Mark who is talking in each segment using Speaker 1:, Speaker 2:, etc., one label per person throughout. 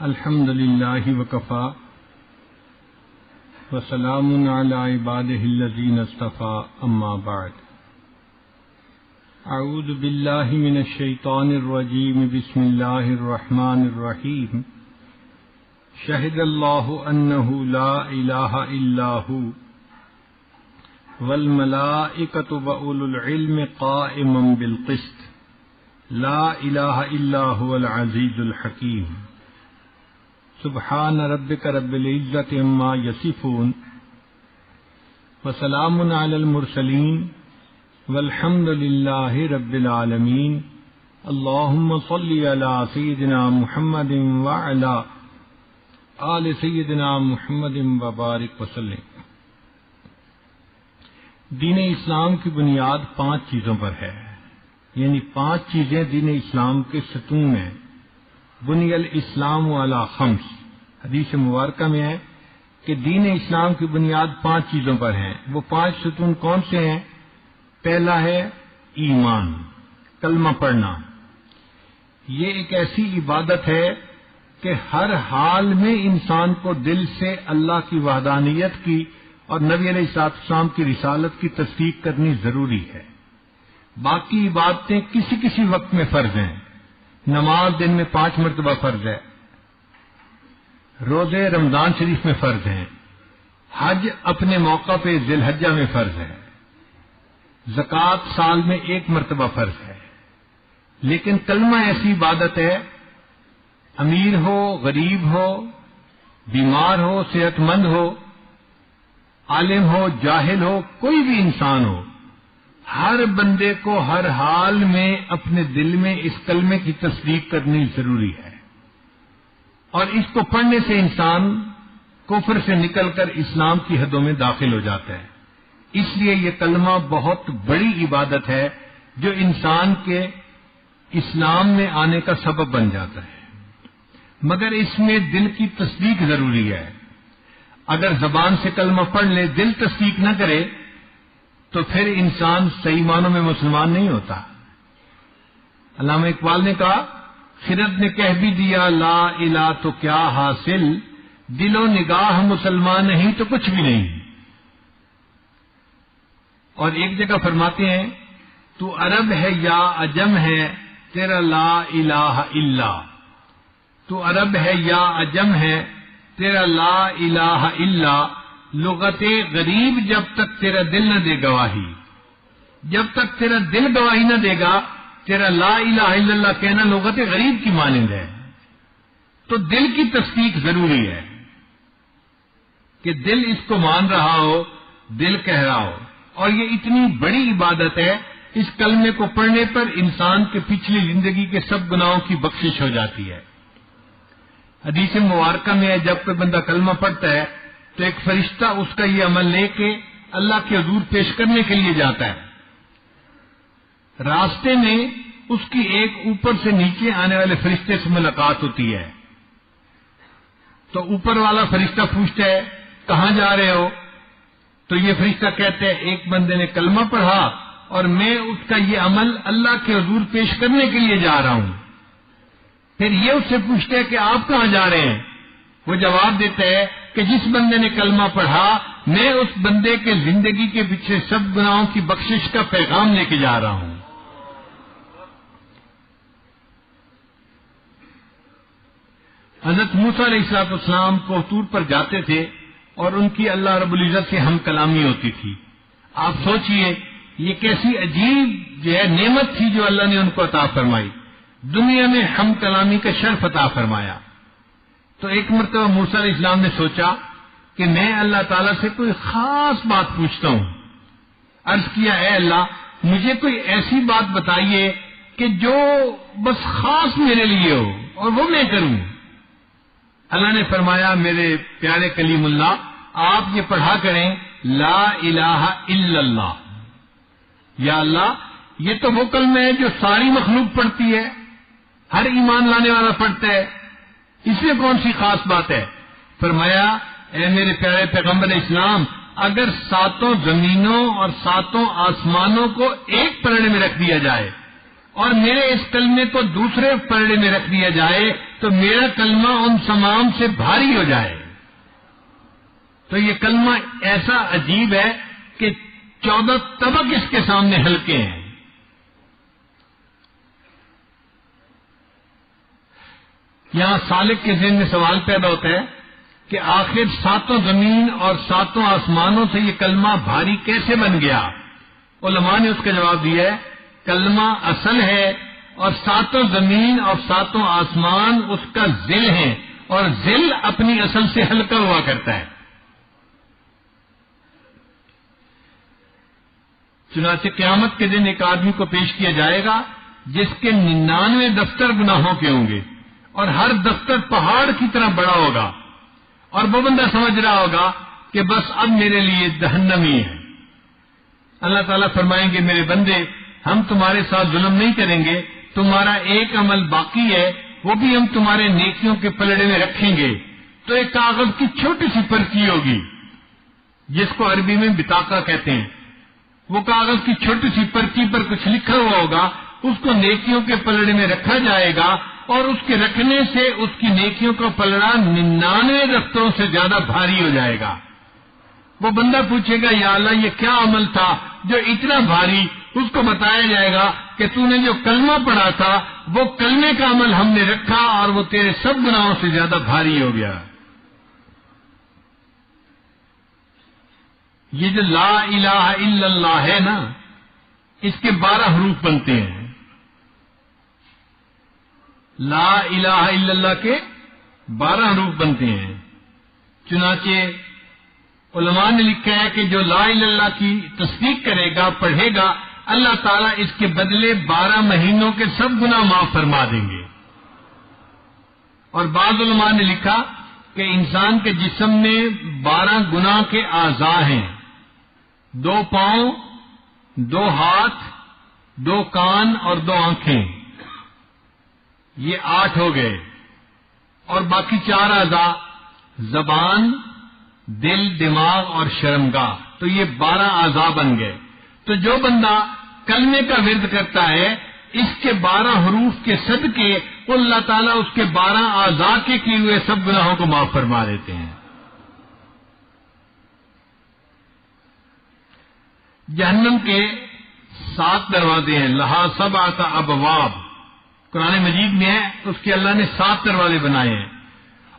Speaker 1: الحمد للہ وکفا وسلام علی عبادہ الذین اصطفی اما بعد اعوذ باللہ من الشیطان الرجیم بسم اللہ الرحمن الرحیم شہد اللہ انہ لا الہ الا ھو والملائکۃ واولو العلم قائما بالقسط لا الہ الا ھو العزیز الحکیم سبحان ربک رب العزت عما یصفون وسلام علی المرسلین والحمد للہ رب العالمین اللہم صلی علی سیدنا محمد وعلی آل سیدنا محمد وبارک وسلم۔ دین اسلام کی بنیاد 5 چیزوں پر ہے، یعنی 5 چیزیں دین اسلام کے ستون ہیں۔ بنی الاسلام علی 5، حدیث مبارکہ میں ہے کہ دین اسلام کی بنیاد 5 چیزوں پر ہیں۔ وہ 5 ستون کون سے ہیں؟ پہلا ہے ایمان، کلمہ پڑھنا۔ یہ ایک ایسی عبادت ہے کہ ہر حال میں انسان کو دل سے اللہ کی وحدانیت کی اور نبی علیہ السلام کی رسالت کی تصدیق کرنی ضروری ہے۔ باقی عبادتیں کسی کسی وقت میں فرض ہیں۔ نماز دن میں 5 مرتبہ فرض ہے، روزے رمضان شریف میں فرض ہیں، حج اپنے موقع پہ ذی الحجہ میں فرض ہے، زکوٰۃ سال میں 1 مرتبہ فرض ہے۔ لیکن کلمہ ایسی عبادت ہے، امیر ہو، غریب ہو، بیمار ہو، صحت مند ہو، عالم ہو، جاہل ہو، کوئی بھی انسان ہو، ہر بندے کو ہر حال میں اپنے دل میں اس کلمے کی تصدیق کرنی ضروری ہے، اور اس کو پڑھنے سے انسان کفر سے نکل کر اسلام کی حدوں میں داخل ہو جاتا ہے۔ اس لیے یہ کلمہ بہت بڑی عبادت ہے جو انسان کے اسلام میں آنے کا سبب بن جاتا ہے، مگر اس میں دل کی تصدیق ضروری ہے۔ اگر زبان سے کلمہ پڑھ لے، دل تصدیق نہ کرے تو پھر انسان صحیح معنوں میں مسلمان نہیں ہوتا۔ علامہ اقبال نے کہا، خرد نے کہہ بھی دیا لا الہ تو کیا حاصل، دل و نگاہ مسلمان نہیں تو کچھ بھی نہیں۔ اور ایک جگہ فرماتے ہیں، تو عرب ہے یا عجم ہے تیرا لا الہ الا، تو عرب ہے یا عجم ہے تیرا لا الہ الا، لغت غریب جب تک تیرا دل نہ دے گواہی، جب تک تیرا دل گواہی نہ دے گا تیرا لا الہ الا اللہ کہنا لغت غریب کی مانند ہے۔ تو دل کی تصدیق ضروری ہے کہ دل اس کو مان رہا ہو، دل کہہ رہا ہو۔ اور یہ اتنی بڑی عبادت ہے، اس کلمے کو پڑھنے پر انسان کے پچھلی زندگی کے سب گناہوں کی بخشش ہو جاتی ہے۔ حدیث مبارکہ میں ہے، جب کوئی بندہ کلمہ پڑھتا ہے تو ایک فرشتہ اس کا یہ عمل لے کے اللہ کے حضور پیش کرنے کے لیے جاتا ہے۔ راستے میں اس کی ایک اوپر سے نیچے آنے والے فرشتے سے ملاقات ہوتی ہے، تو اوپر والا فرشتہ پوچھتا ہے کہاں جا رہے ہو؟ تو یہ فرشتہ کہتا ہے ایک بندے نے کلمہ پڑھا اور میں اس کا یہ عمل اللہ کے حضور پیش کرنے کے لیے جا رہا ہوں۔ پھر یہ اس سے پوچھتے ہیں کہ آپ کہاں جا رہے ہیں؟ وہ جواب دیتا ہے کہ جس بندے نے کلمہ پڑھا میں اس بندے کے زندگی کے پیچھے سب گناہوں کی بخشش کا پیغام لے کے جا رہا ہوں۔ حضرت موسیٰ علیہ السلام کو طور پر جاتے تھے اور ان کی اللہ رب العزت سے ہم کلامی ہوتی تھی۔ آپ سوچئے یہ کیسی عجیب نعمت تھی جو اللہ نے ان کو عطا فرمائی، دنیا میں ہم کلامی کا شرف عطا فرمایا۔ تو ایک مرتبہ موسیٰ علیہ السلام نے سوچا کہ میں اللہ تعالیٰ سے کوئی خاص بات پوچھتا ہوں۔ عرض کیا، اے اللہ مجھے کوئی ایسی بات بتائیے کہ جو بس خاص میرے لیے ہو اور وہ میں کروں۔ اللہ نے فرمایا، میرے پیارے کلیم اللہ آپ یہ پڑھا کریں لا الہ الا اللہ۔ یا اللہ یہ تو وہ کلمہ ہے جو ساری مخلوق پڑھتی ہے، ہر ایمان لانے والا پڑھتا ہے، اس میں کون سی خاص بات ہے؟ فرمایا، اے میرے پیارے پیغمبر اسلام، اگر 7 زمینوں اور 7 آسمانوں کو ایک پلڑے میں رکھ دیا جائے اور میرے اس کلمے کو دوسرے پلڑے میں رکھ دیا جائے تو میرا کلمہ ان تمام سے بھاری ہو جائے. تو یہ کلمہ ایسا عجیب ہے کہ 14 طبق اس کے سامنے ہلکے ہیں. یہاں سالک کے ذہن میں سوال پیدا ہوتا ہے کہ آخر 7 زمین اور 7 آسمانوں سے یہ کلمہ بھاری کیسے بن گیا؟ علماء نے اس کا جواب دیا ہے کلمہ اصل ہے اور 7 زمین اور 7 آسمان اس کا ذل ہے، اور ذل اپنی اصل سے ہلکا ہوا کرتا ہے. چنانچہ قیامت کے دن ایک آدمی کو پیش کیا جائے گا جس کے 99 دفتر گناہوں کے ہوں گے، اور ہر دفتر پہاڑ کی طرح بڑا ہوگا، اور وہ بندہ سمجھ رہا ہوگا کہ بس اب میرے لیے جہنم ہی ہے. اللہ تعالیٰ فرمائیں گے میرے بندے ہم تمہارے ساتھ ظلم نہیں کریں گے، تمہارا ایک عمل باقی ہے وہ بھی ہم تمہارے نیکیوں کے پلڑے میں رکھیں گے. تو ایک کاغذ کی چھوٹی سی پرچی ہوگی جس کو عربی میں بطاقہ کہتے ہیں. وہ کاغذ کی چھوٹی سی پرچی پر کچھ لکھا ہوا ہوگا، اس کو نیکیوں کے پلڑے میں رکھا جائے گا، اور اس کے رکھنے سے اس کی نیکیوں کا پلڑا 99 دفتروں سے زیادہ بھاری ہو جائے گا. وہ بندہ پوچھے گا یا اللہ یہ کیا عمل تھا جو اتنا بھاری؟ اس کو بتایا جائے گا کہ تو نے جو کلمہ پڑھا تھا وہ کلمے کا عمل ہم نے رکھا اور وہ تیرے سب گناہوں سے زیادہ بھاری ہو گیا. یہ جو لا الہ الا اللہ ہے نا، اس کے 12 حروف بنتے ہیں. لا الہ الا اللہ کے 12 حروف بنتے ہیں. چنانچہ علماء نے لکھا ہے کہ جو لا الہ الا اللہ کی تصدیق کرے گا، پڑھے گا، اللہ تعالیٰ اس کے بدلے 12 مہینوں کے سب گناہ معاف فرما دیں گے. اور بعض علماء نے لکھا کہ انسان کے جسم میں 12 گناہ کے اعضاء ہیں، 2 پاؤں، 2 ہاتھ، 2 کان اور 2 آنکھیں، یہ 8 ہو گئے. اور باقی 4 اعضاء زبان، دل، دماغ اور شرمگاہ، تو یہ 12 اعضاء بن گئے. تو جو بندہ کلمے کا ورد کرتا ہے اس کے 12 حروف کے صدقے اللہ تعالیٰ اس کے 12 اعضاء کے کیے ہوئے سب گناہوں کو معاف فرما دیتے ہیں. جہنم کے 7 دروازے ہیں، لہا 7 ابواب، قرآن مجید میں ہے، اس کے اللہ نے 7 دروازے بنائے ہیں.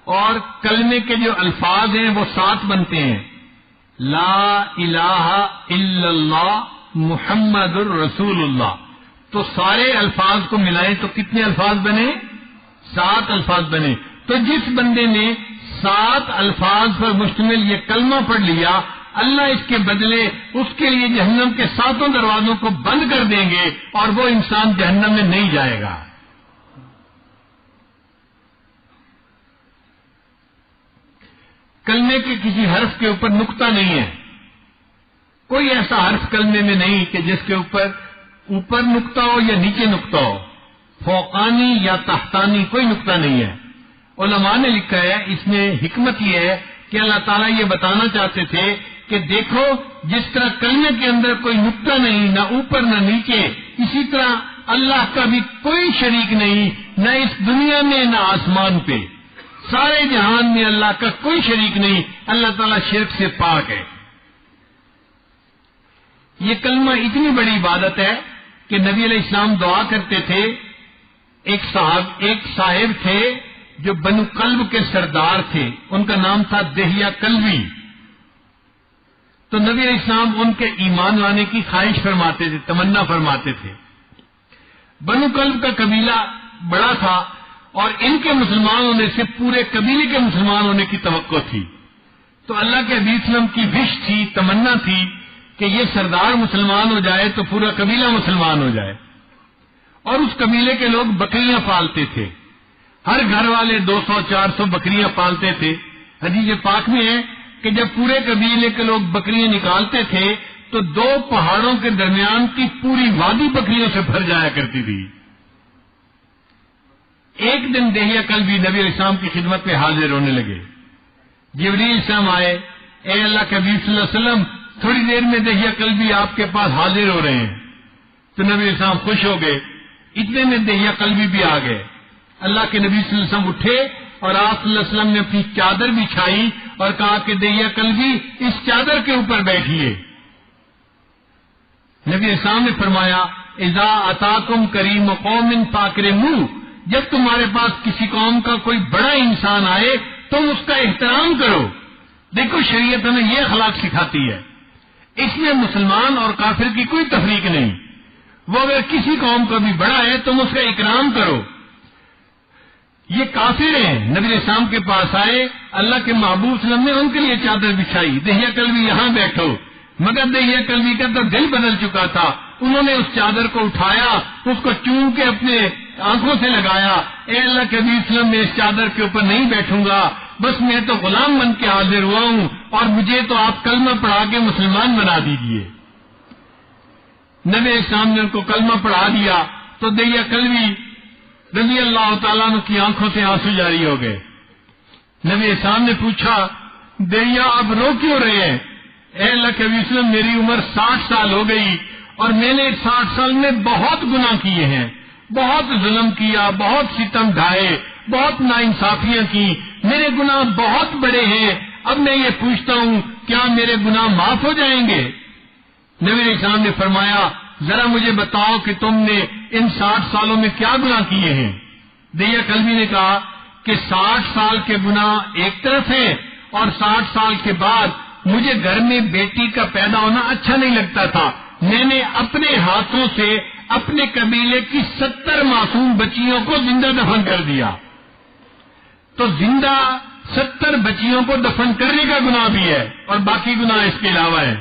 Speaker 1: اور کلمے کے جو الفاظ ہیں وہ 7 بنتے ہیں، لا الہ الا اللہ محمد الرسول اللہ. تو سارے الفاظ کو ملائیں تو کتنے الفاظ بنے؟ 7 الفاظ بنے. تو جس بندے نے 7 الفاظ پر مشتمل یہ کلمہ پڑھ لیا، اللہ اس کے بدلے اس کے لیے جہنم کے 7 دروازوں کو بند کر دیں گے اور وہ انسان جہنم میں نہیں جائے گا. کلمے کے کسی حرف کے اوپر نقطہ نہیں ہے، کوئی ایسا حرف کلمے میں نہیں کہ جس کے اوپر نقطہ ہو یا نیچے نقطہ ہو، فوقانی یا تحتانی کوئی نقطہ نہیں ہے. علماء نے لکھا ہے اس میں حکمت یہ ہے کہ اللہ تعالیٰ یہ بتانا چاہتے تھے کہ دیکھو جس طرح کلمے کے اندر کوئی نقطہ نہیں، نہ اوپر نہ نیچے، اسی طرح اللہ کا بھی کوئی شریک نہیں، نہ اس دنیا میں نہ آسمان پہ، سارے جہان میں اللہ کا کوئی شریک نہیں. اللہ تعالیٰ شرک سے پاک ہے. یہ کلمہ اتنی بڑی عبادت ہے کہ نبی علیہ السلام دعا کرتے تھے. ایک صاحب تھے جو بنو کلب کے سردار تھے، ان کا نام تھا دہیا کلبی. تو نبی علیہ السلام ان کے ایمان لانے کی خواہش فرماتے تھے، تمنا فرماتے تھے. بنو کلب کا قبیلہ بڑا تھا اور ان کے مسلمان ہونے سے پورے قبیلے کے مسلمان ہونے کی توقع تھی. تو اللہ کے حبیب صلی اللہ علیہ وسلم کی وش تھی، تمنا تھی کہ یہ سردار مسلمان ہو جائے تو پورا قبیلہ مسلمان ہو جائے. اور اس قبیلے کے لوگ بکریاں پالتے تھے، ہر گھر والے 200-400 بکریاں پالتے تھے. حدیث پاک میں ہے کہ جب پورے قبیلے کے لوگ بکریاں نکالتے تھے تو 2 پہاڑوں کے درمیان کی پوری وادی بکریوں سے بھر جایا کرتی تھی. ایک دن دہیا کلبی نبی علیہ السلام کی خدمت میں حاضر ہونے لگے. جبریل السلام آئے، اے اللہ کے حبیب صلی اللہ علیہ وسلم تھوڑی دیر میں دہیا کلبی آپ کے پاس حاضر ہو رہے ہیں. تو نبی علیہ السلام خوش ہو گئے. اتنے میں دہیا کلبی بھی آ گئے. اللہ کے نبی صلی اللہ علیہ وسلم اٹھے اور آپ صلی اللہ علیہ وسلم نے اپنی چادر بچھائی اور کہا کہ دہیا کلبی اس چادر کے اوپر بیٹھیے. نبی اسلام نے فرمایا اذا اتاکم کریم قوم فاکرموہ، جب تمہارے پاس کسی قوم کا کوئی بڑا انسان آئے تم اس کا احترام کرو. دیکھو شریعت ہمیں یہ اخلاق سکھاتی ہے، اس میں مسلمان اور کافر کی کوئی تفریق نہیں. وہ اگر کسی قوم کا بھی بڑا ہے تم اس کا اکرام کرو. یہ کافر ہیں، نبی اسلام کے پاس آئے، اللہ کے محبوب صلی اللہ علیہ وسلم نے ان کے لیے چادر بچھائی، دہیا کلبی یہاں بیٹھو. مگر دہیا کلبی کا تو دل بدل چکا تھا. انہوں نے اس چادر کو اٹھایا، اس کو چوم کے اپنے آنکھوں سے لگایا. اے اللہ کے نبی صلی اللہ علیہ وسلم میں اس چادر کے اوپر نہیں بیٹھوں گا، بس میں تو غلام بن کے حاضر ہوا ہوں اور مجھے تو آپ کلمہ پڑھا کے مسلمان بنا دیجیے. نبی اسلام نے ان کو کلمہ پڑھا دیا تو دہیا کلبی رضی اللہ تعالیٰ عنہ کی آنکھوں سے آنسو جاری ہو گئے. نبی اسلام نے پوچھا دہیا اب رو کیوں رہے ہیں؟ اے اللہ کے نبی صلی اللہ علیہ وسلم میری عمر 60 سال ہو گئی اور میں نے 60 سال میں بہت گناہ کیے ہیں، بہت ظلم کیا، بہت ستم ڈھائے، بہت ناانصافیاں کی، میرے گناہ بہت بڑے ہیں. اب میں یہ پوچھتا ہوں کیا میرے گناہ معاف ہو جائیں گے؟ نبی اسلام نے فرمایا ذرا مجھے بتاؤ کہ تم نے ان 60 سالوں میں کیا گناہ کیے ہیں؟ دہیا کلبی نے کہا کہ 60 سال کے گناہ ایک طرف ہیں اور 60 سال کے بعد مجھے گھر میں بیٹی کا پیدا ہونا اچھا نہیں لگتا تھا. میں نے اپنے ہاتھوں سے اپنے قبیلے کی 70 معصوم بچیوں کو زندہ دفن کر دیا. تو زندہ 70 بچیوں کو دفن کرنے کا گناہ بھی ہے اور باقی گناہ اس کے علاوہ ہے.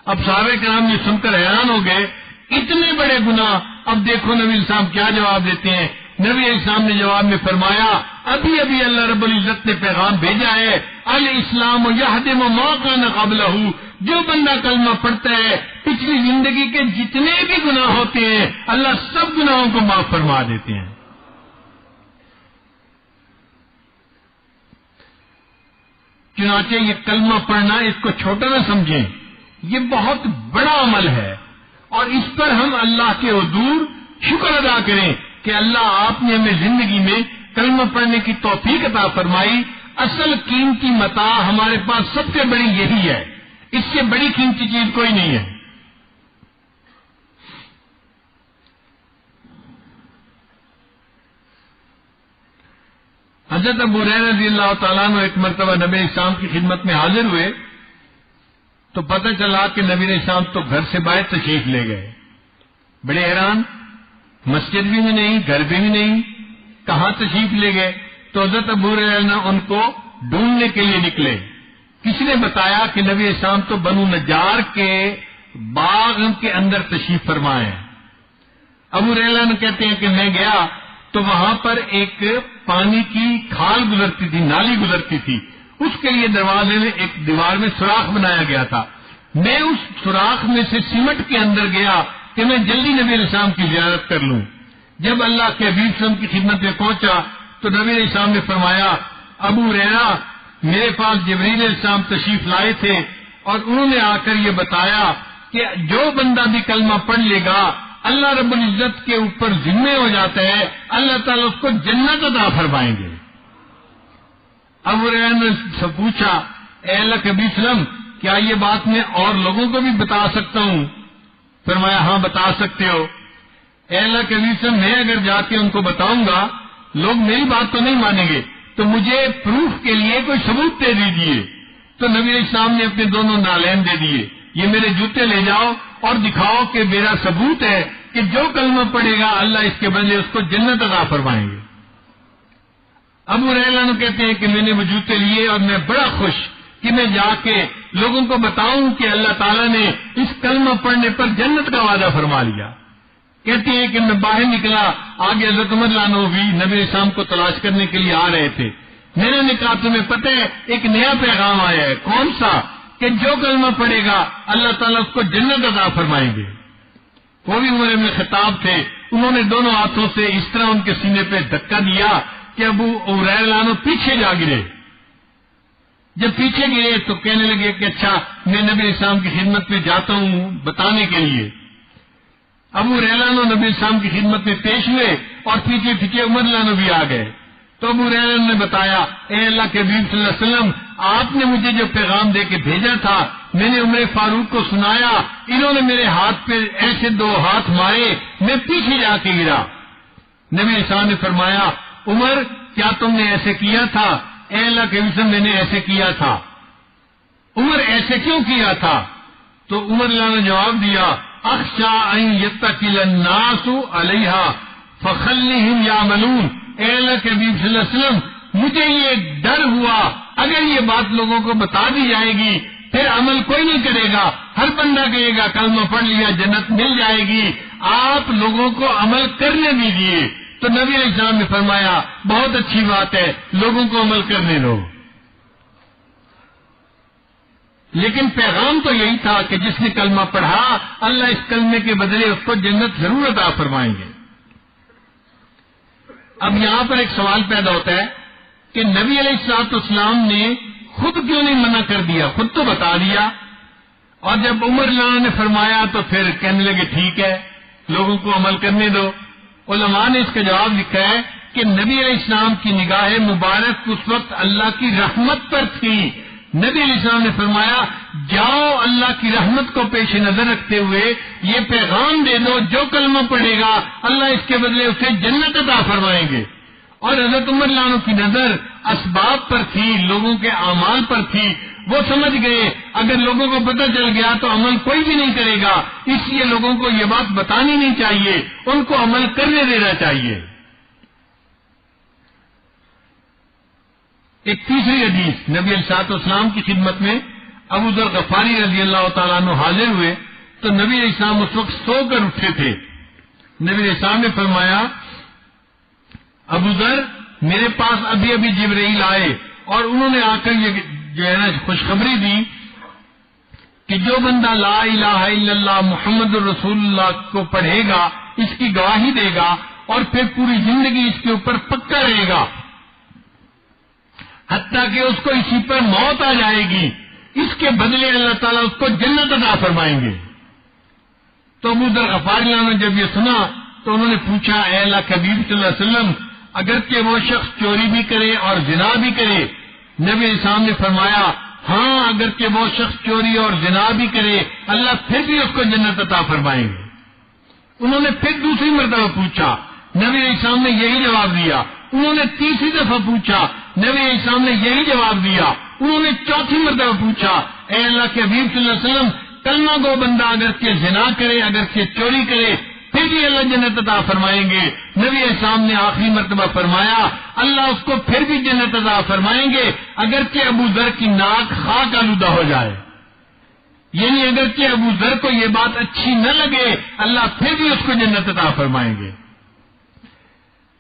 Speaker 1: اب صحابہ کرام یہ سن کر حیران ہو گئے، اتنے بڑے گناہ. اب دیکھو نبی اسلام کیا جواب دیتے ہیں. نبی اسلام نے جواب میں فرمایا ابھی ابھی اللہ رب العزت نے پیغام بھیجا ہے الاسلام یہدم ما کان قبلہ، جو بندہ کلمہ پڑھتا ہے پچھلی زندگی کے جتنے بھی گناہ ہوتے ہیں اللہ سب گناہوں کو معاف فرما دیتے ہیں. چنانچہ یہ کلمہ پڑھنا اس کو چھوٹا نہ سمجھیں، یہ بہت بڑا عمل ہے اور اس پر ہم اللہ کے حضور شکر ادا کریں کہ اللہ آپ نے ہمیں زندگی میں کلمہ پڑھنے کی توفیق عطا فرمائی. اصل قیمتی متاع ہمارے پاس سب سے بڑی یہی ہے، اس سے بڑی قیمتی چیز کوئی نہیں ہے. حضرت ابو ہریرہ رضی اللہ تعالیٰ عنہ ایک مرتبہ نبی اسلام کی خدمت میں حاضر ہوئے تو پتہ چلا کہ نبی اسلام تو گھر سے باہر تشریف لے گئے. بڑے حیران، مسجد بھی نہیں، گھر بھی نہیں، کہاں تشریف لے گئے؟ تو حضرت ابو ہریرہ ان کو ڈھونڈنے کے لیے نکلے. کسی نے بتایا کہ نبی اسلام تو بنو نجار کے باغ کے اندر تشریف فرمائے ہیں. ابو ہریرہ کہتے ہیں کہ میں گیا تو وہاں پر ایک پانی کی کھال گزرتی تھی، نالی گزرتی تھی، اس کے لیے دروازے میں ایک دیوار میں سوراخ بنایا گیا تھا. میں اس سوراخ میں سے سمٹ کے اندر گیا کہ میں جلدی نبی علیہ السلام کی زیارت کر لوں. جب اللہ کے حبیب صلی اللہ علیہ وسلم کی خدمت میں پہنچا تو نبی علیہ السلام نے فرمایا ابو ہریرہ میرے پاس جبریل علیہ السلام تشریف لائے تھے اور انہوں نے آ کر یہ بتایا کہ جو بندہ بھی کلمہ پڑھ لے گا اللہ رب العزت کے اوپر ذمہ ہو جاتا ہے، اللہ تعالیٰ اس کو جنت عطا فرمائیں گے. ابو ہریرہ نے سے پوچھا اے اللہ کے حبیب صلی اللہ علیہ وسلم کیا یہ بات میں اور لوگوں کو بھی بتا سکتا ہوں؟ فرمایا ہاں بتا سکتے ہو. اے اللہ کے حبیب صلی اللہ علیہ وسلم میں اگر جا کے ان کو بتاؤں گا لوگ میری بات تو نہیں مانیں گے، تو مجھے پروف کے لیے کوئی ثبوت دے دیجیے. تو نبی علیہ السلام نے اپنے دونوں نالین دے دیے، یہ میرے جوتے لے جاؤ اور دکھاؤ کہ میرا ثبوت ہے کہ جو کلمہ پڑھے گا اللہ اس کے بدلے اس کو جنت عطا فرمائیں گے. ابو ہریرہ کہتے ہیں کہ میں نے وہ جوتے لیے اور میں بڑا خوش کہ میں جا کے لوگوں کو بتاؤں کہ اللہ تعالیٰ نے اس کلمہ پڑھنے پر جنت کا وعدہ فرما لیا. کہتے ہیں کہ میں باہر نکلا، آگے حضرت عمر رضی اللہ عنہ بھی نبی علیہ السلام کو تلاش کرنے کے لیے آ رہے تھے. میں نے کہا تمہیں پتہ ہے ایک نیا پیغام آیا ہے. کون سا؟ کہ جو کلمہ پڑھے گا اللہ تعالیٰ اس کو جنت عطا فرمائیں گے. وہ بھی عمر بن خطاب تھے، انہوں نے دونوں ہاتھوں سے اس طرح ان کے سینے پہ دھکا دیا کہ ابو ہریرہ پیچھے جا گرے. جب پیچھے گرے تو کہنے لگے کہ اچھا میں نبی اسلام کی خدمت میں جاتا ہوں بتانے کے لیے. ابو ہریرہ نبی السلام کی خدمت میں پیش ہوئے اور پیچھے پیچھے عمر رضی اللہ عنہ بھی آ گئے. تو ابو ہریرہ نے بتایا اے اللہ کے حبیب صلی اللہ علیہ وسلم آپ نے مجھے جو پیغام دے کے بھیجا تھا میں نے عمر فاروق کو سنایا, انہوں نے میرے ہاتھ پہ ایسے 2 ہاتھ مارے, میں پیچھے جا کے گرا. نبی السلام نے فرمایا عمر کیا تم نے ایسے کیا تھا؟ اے اللہ کے حبیب میں نے ایسے کیا تھا. عمر ایسے کیوں کیا تھا؟ تو عمر اللہ نے جواب دیا اخشا ان یتکل الناس علیہا فخلہم یعملون. اے اللہ کے حبیب صلی اللہ علیہ وسلم مجھے یہ ڈر ہوا اگر یہ بات لوگوں کو بتا دی جائے گی پھر عمل کوئی نہیں کرے گا, ہر بندہ کہے گا کلمہ پڑھ لیا جنت مل جائے گی, آپ لوگوں کو عمل کرنے دیجیے. تو نبی علیہ السلام نے فرمایا بہت اچھی بات ہے, لوگوں کو عمل کرنے دو. لیکن پیغام تو یہی تھا کہ جس نے کلمہ پڑھا اللہ اس کلمے کے بدلے اس کو جنت ضرور عطا فرمائیں گے. اب یہاں پر ایک سوال پیدا ہوتا ہے کہ نبی علیہ الصلوۃ والسلام نے خود کیوں نہیں منع کر دیا, خود تو بتا دیا, اور جب عمر اللہ نے فرمایا تو پھر کہنے لگے ٹھیک ہے لوگوں کو عمل کرنے دو. علماء نے اس کا جواب لکھا ہے کہ نبی علیہ السلام کی نگاہ مبارک اس وقت اللہ کی رحمت پر تھی. نبی علیہ السلام نے فرمایا جاؤ اللہ کی رحمت کو پیش نظر رکھتے ہوئے یہ پیغام دے دو, جو کلمہ پڑھے گا اللہ اس کے بدلے اسے جنت عطا فرمائیں گے. اور حضرت عمر رضی اللہ عنہ کی نظر اسباب پر تھی, لوگوں کے اعمال پر تھی. وہ سمجھ گئے اگر لوگوں کو پتہ چل گیا تو عمل کوئی بھی نہیں کرے گا, اس لیے لوگوں کو یہ بات بتانی نہیں چاہیے, ان کو عمل کرنے دینا چاہیے. ایک تیسری حدیث نبی علیہ الصلوۃ والسلام کی خدمت میں ابو ذر غفاری رضی اللہ تعالیٰ عنہ حاضر ہوئے تو نبی علیہ السلام اس وقت سو کر اٹھے تھے. نبی علیہ السلام نے فرمایا ابو ذر میرے پاس ابھی ابھی جبرائیل آئے اور انہوں نے آ کر یہ جو ہے نا خوشخبری دی کہ جو بندہ لا الہ الا اللہ محمد الرسول اللہ کو پڑھے گا, اس کی گواہی دے گا اور پھر پوری زندگی اس کے اوپر پکا رہے گا حتیٰ کہ اس کو اسی پر موت آ جائے گی, اس کے بدلے اللہ تعالیٰ اس کو جنت عطا فرمائیں گے. تو ابو ذر غفاری نے جب یہ سنا تو انہوں نے پوچھا اے اللہ کے حبیب صلی اللہ علیہ وسلم اگرچہ وہ شخص چوری بھی کرے اور زنا بھی کرے؟ نبی علیہ السلام نے فرمایا ہاں اگرچہ وہ شخص چوری اور زنا بھی کرے اللہ پھر بھی اس کو جنت عطا فرمائیں گے. انہوں نے پھر دوسری مرتبہ پوچھا, نبی علیہ السلام نے یہی جواب دیا. انہوں نے تیسری دفعہ پوچھا, نبی علیہ السلام نے یہی جواب دیا. انہوں نے چوتھی مرتبہ پوچھا اے اللہ کے حبیب صلی اللہ علیہ وسلم کلمہ گو بندہ اگرچہ زنا کرے اگرچہ چوری کرے پھر بھی اللہ جنت عطا فرمائیں گے؟ نبی علیہ السلام نے آخری مرتبہ فرمایا اللہ اس کو پھر بھی جنت عطا فرمائیں گے اگرچہ ابو ذر کی ناک خاک آلودہ ہو جائے. یعنی اگرچہ ابو ذر کو یہ بات اچھی نہ لگے اللہ پھر بھی اس کو جنت عطا فرمائیں گے.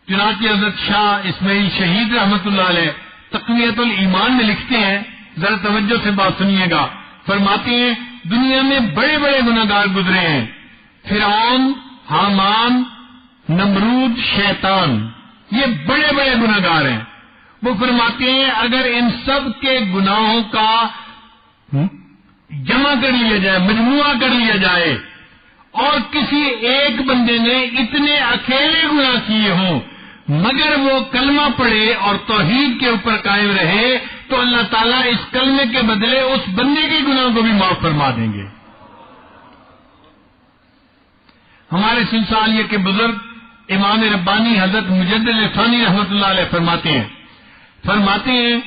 Speaker 1: چنانچہ حضرت شاہ اسماعیل شہید رحمت اللہ علیہ تقویت الایمان میں لکھتے ہیں, ذرا توجہ سے بات سنیے گا. فرماتے ہیں دنیا میں بڑے بڑے گناہگار گزرے ہیں, فرعون, حامان, نمرود, شیطان, یہ بڑے بڑے گناہگار ہیں. وہ فرماتے ہیں اگر ان سب کے گناہوں کا جمع کر لیا جائے, مجموعہ کر لیا جائے اور کسی ایک بندے نے اتنے اکیلے گناہ کیے ہوں مگر وہ کلمہ پڑھے اور توحید کے اوپر قائم رہے تو اللہ تعالیٰ اس کلمے کے بدلے اس بندے کے گناہ کو بھی معاف فرما دیں گے. ہمارے سلسال یہ کہ بزرگ امام ربانی حضرت مجدد ثانی رحمت اللہ علیہ فرماتے ہیں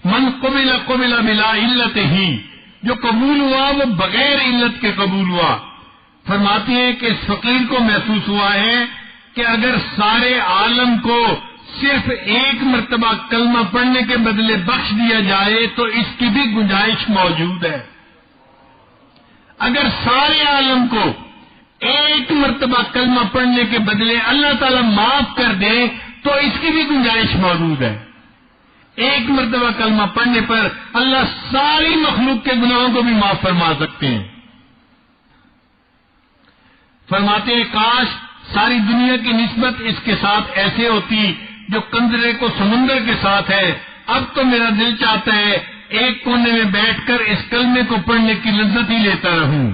Speaker 1: من قبل بلا علت ہی, جو قبول ہوا وہ بغیر علت کے قبول ہوا. فرماتے ہیں کہ اس فقیر کو محسوس ہوا ہے کہ اگر سارے عالم کو صرف ایک مرتبہ کلمہ پڑھنے کے بدلے بخش دیا جائے تو اس کی بھی گنجائش موجود ہے. اگر سارے عالم کو ایک مرتبہ کلمہ پڑھنے کے بدلے اللہ تعالیٰ معاف کر دے تو اس کی بھی گنجائش موجود ہے. ایک مرتبہ کلمہ پڑھنے پر اللہ ساری مخلوق کے گناہوں کو بھی معاف فرما سکتے ہیں. فرماتے ہیں کاش ساری دنیا کی نسبت اس کے ساتھ ایسے ہوتی جو قندرے کو سمندر کے ساتھ ہے. اب تو میرا دل چاہتا ہے ایک کونے میں بیٹھ کر اس کلمے کو پڑھنے کی لذت ہی لیتا رہوں.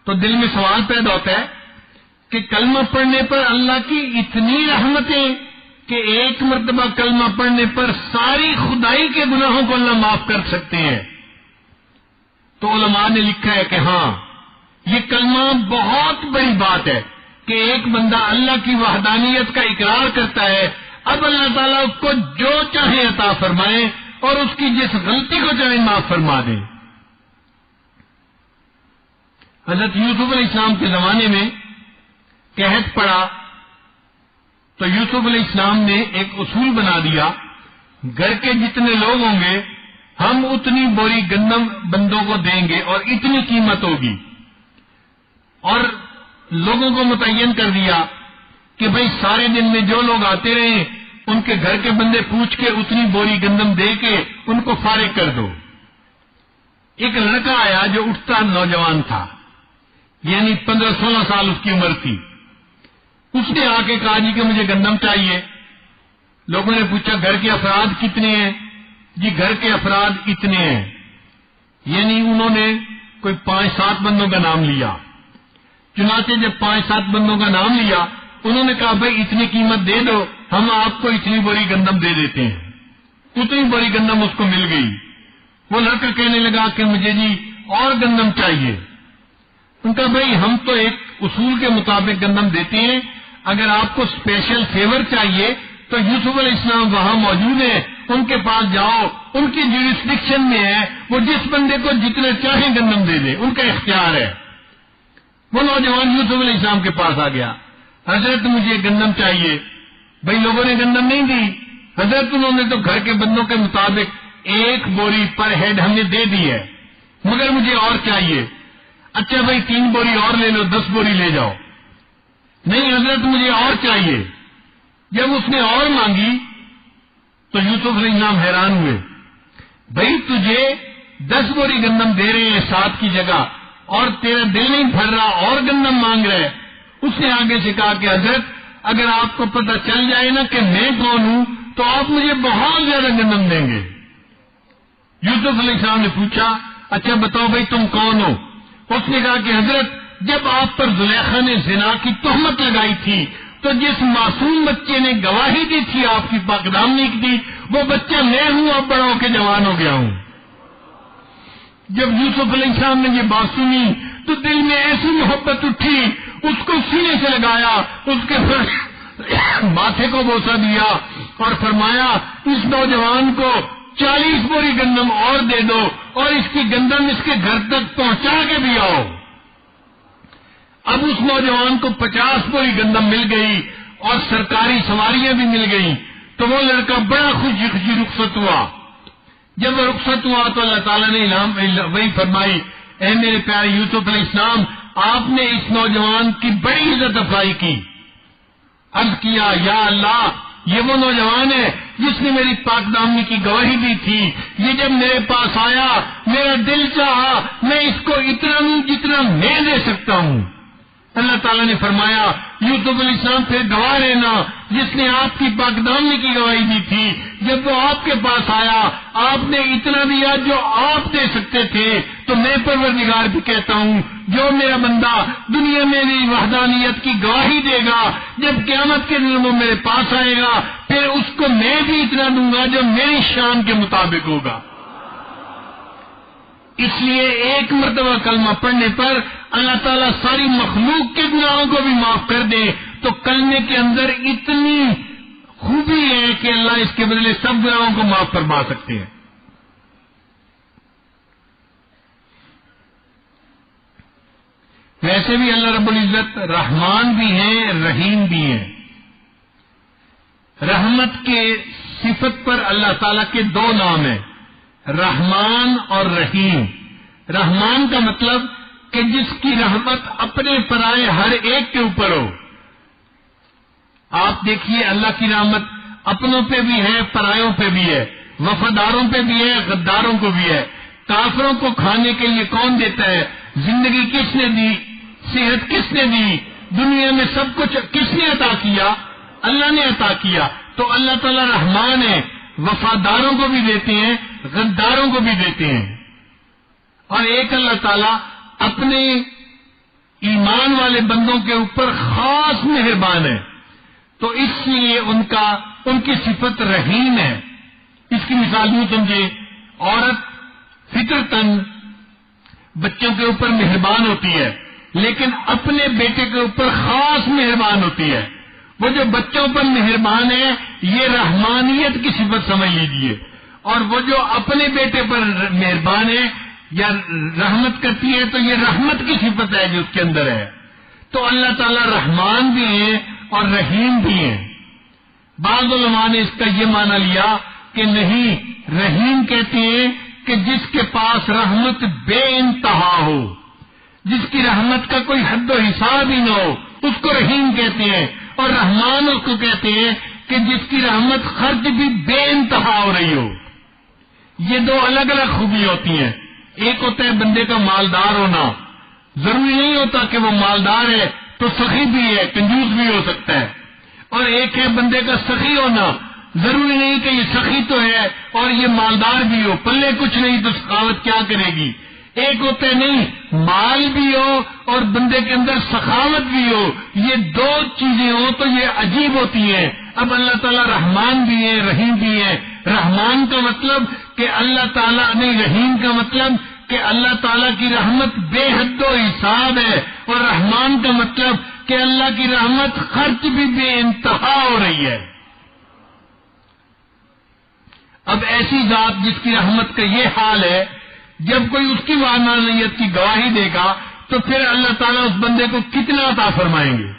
Speaker 1: تو دل میں سوال پیدا ہوتا ہے کہ کلمہ پڑھنے پر اللہ کی اتنی رحمتیں کہ ایک مرتبہ کلمہ پڑھنے پر ساری خدائی کے گناہوں کو اللہ معاف کر سکتے ہیں. تو علماء نے لکھا ہے کہ ہاں یہ کلمہ بہت بڑی بات ہے کہ ایک بندہ اللہ کی وحدانیت کا اقرار کرتا ہے. اب اللہ تعالیٰ اس کو جو چاہے عطا فرمائے اور اس کی جس غلطی کو چاہے معاف فرما دے. حضرت یوسف علیہ السلام کے زمانے میں قحط پڑا تو یوسف علیہ السلام نے ایک اصول بنا دیا، گھر کے جتنے لوگ ہوں گے ہم اتنی بوری گندم بندوں کو دیں گے اور اتنی قیمت ہوگی. اور لوگوں کو متعین کر دیا کہ بھئی سارے دن میں جو لوگ آتے رہے ان کے گھر کے بندے پوچھ کے اتنی بوری گندم دے کے ان کو فارغ کر دو. ایک لڑکا آیا جو اٹھتا نوجوان تھا، یعنی 15-16 سال اس کی عمر تھی. اس نے آ کے کہا جی کہ مجھے گندم چاہیے. لوگوں نے پوچھا گھر کے افراد کتنے ہیں؟ جی گھر کے افراد اتنے ہیں. یعنی انہوں نے کوئی 5-7 بندوں کا نام لیا. چنانچہ جب 5-7 بندوں کا نام لیا انہوں نے کہا بھائی اتنی قیمت دے دو، ہم آپ کو اتنی بڑی گندم دے دیتے ہیں. اتنی بڑی گندم اس کو مل گئی. وہ لڑکا کہنے لگا کہ مجھے جی اور گندم چاہیے. ان کا بھائی ہم تو ایک اصول کے مطابق گندم دیتے ہیں، اگر آپ کو اسپیشل فیور چاہیے تو یوسف علیہ السلام وہاں موجود ہیں، ان کے پاس جاؤ، ان کی جیورسڈکشن میں ہے، وہ جس بندے کو جتنا چاہیں گندم دے دیں، ان کا اختیار ہے. وہ نوجوان یوسف علیہ السلام کے پاس آ گیا، حضرت مجھے گندم چاہیے. بھائی لوگوں نے گندم نہیں دی. حضرت انہوں نے تو گھر کے بندوں کے مطابق 1 بوری پر ہیڈ ہم نے دے دی ہے، مگر مجھے اور چاہیے. اچھا بھائی 3 بوری اور لے لو، 10 بوری لے جاؤ. نہیں حضرت مجھے اور چاہیے. جب اس نے اور مانگی تو یوسف علیہ السلام حیران ہوئے. بھائی تجھے 10 بوری گندم دے رہے ہیں 7 کی جگہ اور تیرا دل نہیں بھر رہا اور گندم مانگ رہے. اس نے آگے سے کہا کہ حضرت اگر آپ کو پتہ چل جائے نا کہ میں کون ہوں تو آپ مجھے بہت زیادہ گندم دیں گے. یوسف علیہ السلام نے پوچھا اچھا بتاؤ بھائی تم کون ہو؟ اس نے کہا کہ حضرت جب آپ پر زلیخا نے زنا کی تہمت لگائی تھی تو جس معصوم بچے نے گواہی دی تھی آپ کی پاکدامنی کی، وہ بچہ میں ہوں، اب بڑا ہو کے جوان ہو گیا ہوں. جب یوسف علیہ السلام نے یہ بات سنی تو دل میں ایسی محبت اٹھی، اس کو سینے سے لگایا، اس کے ماتھے کو بوسہ دیا اور فرمایا اس نوجوان کو 40 بوری گندم اور دے دو اور اس کی گندم اس کے گھر تک پہنچا کے بھی آؤ. اب اس نوجوان کو 50 بوری گندم مل گئی اور سرکاری سواریاں بھی مل گئیں تو وہ لڑکا بڑا خوشی خوشی رخصت ہوا. جب وہ رخصت ہوا تو اللہ تعالیٰ نے وہی فرمائی اے میرے پیارے یوسف علیہ السلام آپ نے اس نوجوان کی بڑی عزت افزائی کی. عرض کیا یا اللہ یہ وہ نوجوان ہے جس نے میری پاک دامنی کی گواہی دی تھی. یہ جب میرے پاس آیا میرا دل چاہا میں اس کو اتنا دوں جتنا میں دے سکتا ہوں. اللہ تعالیٰ نے فرمایا یوسف علیہ السلام پھر گواہ رہنا جس نے آپ کی پاک دامنی کی گواہی دی تھی. جب وہ آپ کے پاس آیا آپ نے اتنا دیا جو آپ دے سکتے تھے. تو میں پروردگار بھی کہتا ہوں جو میرا بندہ دنیا میں میری وحدانیت کی گواہی دے گا جب قیامت کے دن وہ میرے پاس آئے گا پھر اس کو میں بھی اتنا دوں گا جو میری شان کے مطابق ہوگا. اس لیے ایک مرتبہ کلمہ پڑھنے پر اللہ تعالیٰ ساری مخلوق کے گناہوں کو بھی معاف کر دے. تو کلمے کے اندر اتنی خوبی ہے کہ اللہ اس کے بدلے سب گناہوں کو معاف فرما سکتے ہیں. ویسے بھی اللہ رب العزت رحمان بھی ہیں رحیم بھی ہیں. رحمت کے صفت پر اللہ تعالیٰ کے 2 نام ہیں رحمان اور رحیم. رحمان کا مطلب کہ جس کی رحمت اپنے پرائے ہر ایک کے اوپر ہو. آپ دیکھیے اللہ کی رحمت اپنوں پہ بھی ہے پرایوں پہ بھی ہے، وفاداروں پہ بھی ہے غداروں کو بھی ہے. کافروں کو کھانے کے لیے کون دیتا ہے؟ زندگی کس نے دی؟ صحت کس نے دی؟ دنیا میں سب کچھ کس نے عطا کیا؟ اللہ نے عطا کیا. تو اللہ تعالیٰ رحمان ہے، وفاداروں کو بھی دیتے ہیں غداروں کو بھی دیتے ہیں. اور ایک اللہ تعالیٰ اپنے ایمان والے بندوں کے اوپر خاص مہربان ہے، تو اس لیے ان کی صفت رحیم ہے۔ اس کی مثال یوں سمجھے، عورت فطرتاً بچوں کے اوپر مہربان ہوتی ہے، لیکن اپنے بیٹے کے اوپر خاص مہربان ہوتی ہے۔ وہ جو بچوں پر مہربان ہے یہ رحمانیت کی صفت سمجھ لیجیے، اور وہ جو اپنے بیٹے پر مہربان ہے یا رحمت کرتی ہے تو یہ رحمت کی صفت ہے جو اس کے اندر ہے۔ تو اللہ تعالیٰ رحمان بھی ہیں اور رحیم بھی ہیں۔ بعض علماء نے اس کا یہ معنی لیا کہ نہیں، رحیم کہتے ہیں کہ جس کے پاس رحمت بے انتہا ہو، جس کی رحمت کا کوئی حد و حساب ہی نہ ہو، اس کو رحیم کہتے ہیں، اور رحمان اس کو کہتے ہیں کہ جس کی رحمت خرچ بھی بے انتہا ہو رہی ہو۔ یہ دو الگ الگ خوبی ہوتی ہیں۔ ایک ہوتا ہے بندے کا مالدار ہونا، ضروری نہیں ہوتا کہ وہ مالدار ہے تو سخی بھی ہے، کنجوس بھی ہو سکتا ہے، اور ایک ہے بندے کا سخی ہونا، ضروری نہیں کہ یہ سخی تو ہے اور یہ مالدار بھی ہو، پلے کچھ نہیں تو سخاوت کیا کرے گی۔ ایک ہوتا ہے نہیں، مال بھی ہو اور بندے کے اندر سخاوت بھی ہو، یہ دو چیزیں ہوں تو یہ عجیب ہوتی ہیں۔ اب اللہ تعالیٰ رحمان بھی ہے، رحیم بھی ہے۔ رحمان کا مطلب کہ اللہ تعالیٰ نہیں، رحیم کا مطلب کہ اللہ تعالیٰ کی رحمت بے حد و حساب ہے، اور رحمان کا مطلب کہ اللہ کی رحمت خرچ بھی بے انتہا ہو رہی ہے۔ اب ایسی ذات جس کی رحمت کا یہ حال ہے، جب کوئی اس کی وحدانیت کی گواہی دے گا تو پھر اللہ تعالیٰ اس بندے کو کتنا عطا فرمائیں گے،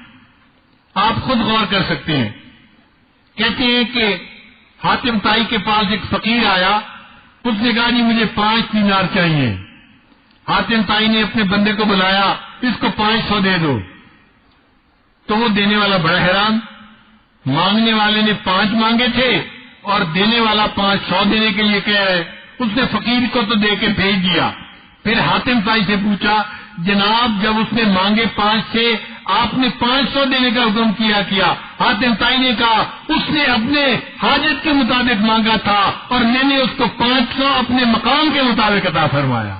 Speaker 1: آپ خود غور کر سکتے ہیں۔ کہتے ہیں کہ حاتم طائی کے پاس ایک فقیر آیا، اس نے کہا جی مجھے 5 دینار چاہیے۔ حاتم طائی نے اپنے بندے کو بلایا، اس کو 500 دے دو۔ تو وہ دینے والا بڑا حیران، مانگنے والے نے 5 مانگے تھے اور دینے والا 500 دینے کے لیے کہہ رہے۔ اس نے فقیر کو تو دے کے بھیج دیا۔ پھر حاتم طائی سے پوچھا، جناب جب اس نے مانگے 5 تھے، آپ نے 500 دینے کا حکم کیا۔ حاتم طائی نے کہا اس نے اپنے حاجت کے مطابق مانگا تھا اور میں نے اس کو 500 اپنے مقام کے مطابق عطا فرمایا۔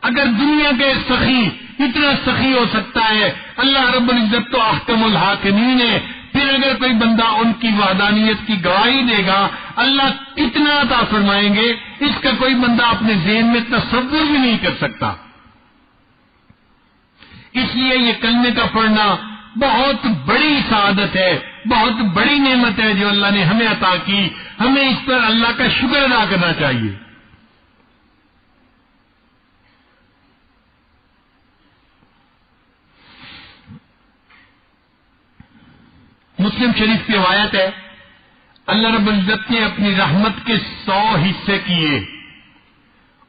Speaker 1: اگر دنیا کے سخی اتنا سخی ہو سکتا ہے، اللہ رب العزت تو احکم الحاکمین ہے، پھر اگر کوئی بندہ ان کی وحدانیت کی گواہی دے گا اللہ کتنا عطا فرمائیں گے، اس کا کوئی بندہ اپنے ذہن میں تصور بھی نہیں کر سکتا۔ اس لیے یہ کلمے کا پڑھنا بہت بڑی سعادت ہے، بہت بڑی نعمت ہے جو اللہ نے ہمیں عطا کی، ہمیں اس پر اللہ کا شکر ادا کرنا چاہیے۔ مسلم شریف کی روایت ہے، اللہ رب العزت نے اپنی رحمت کے 100 حصے کیے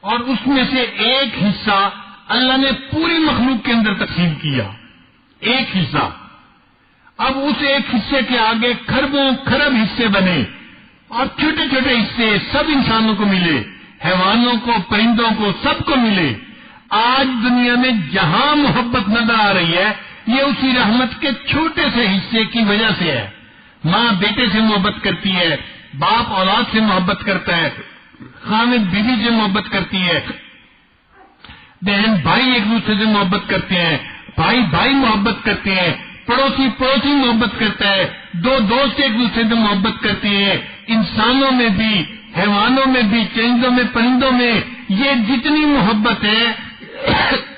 Speaker 1: اور اس میں سے ایک حصہ اللہ نے پوری مخلوق کے اندر تقسیم کیا، ایک حصہ۔ اب اس ایک حصے کے آگے کھربوں کھرب حصے بنے اور چھوٹے چھوٹے حصے سب انسانوں کو ملے، حیوانوں کو، پرندوں کو، سب کو ملے۔ آج دنیا میں جہاں محبت نظر آ رہی ہے یہ اسی رحمت کے چھوٹے سے حصے کی وجہ سے ہے۔ ماں بیٹے سے محبت کرتی ہے، باپ اولاد سے محبت کرتا ہے، خامد بیوی سے محبت کرتی ہے، بہن بھائی ایک دوسرے سے محبت کرتے ہیں، بھائی بھائی محبت کرتے ہیں، پڑوسی پڑوسی محبت کرتا ہے، دو دوست ایک دوسرے سے محبت کرتے ہیں۔ انسانوں میں بھی، حیوانوں میں بھی، چرندوں میں، پرندوں میں یہ جتنی محبت ہے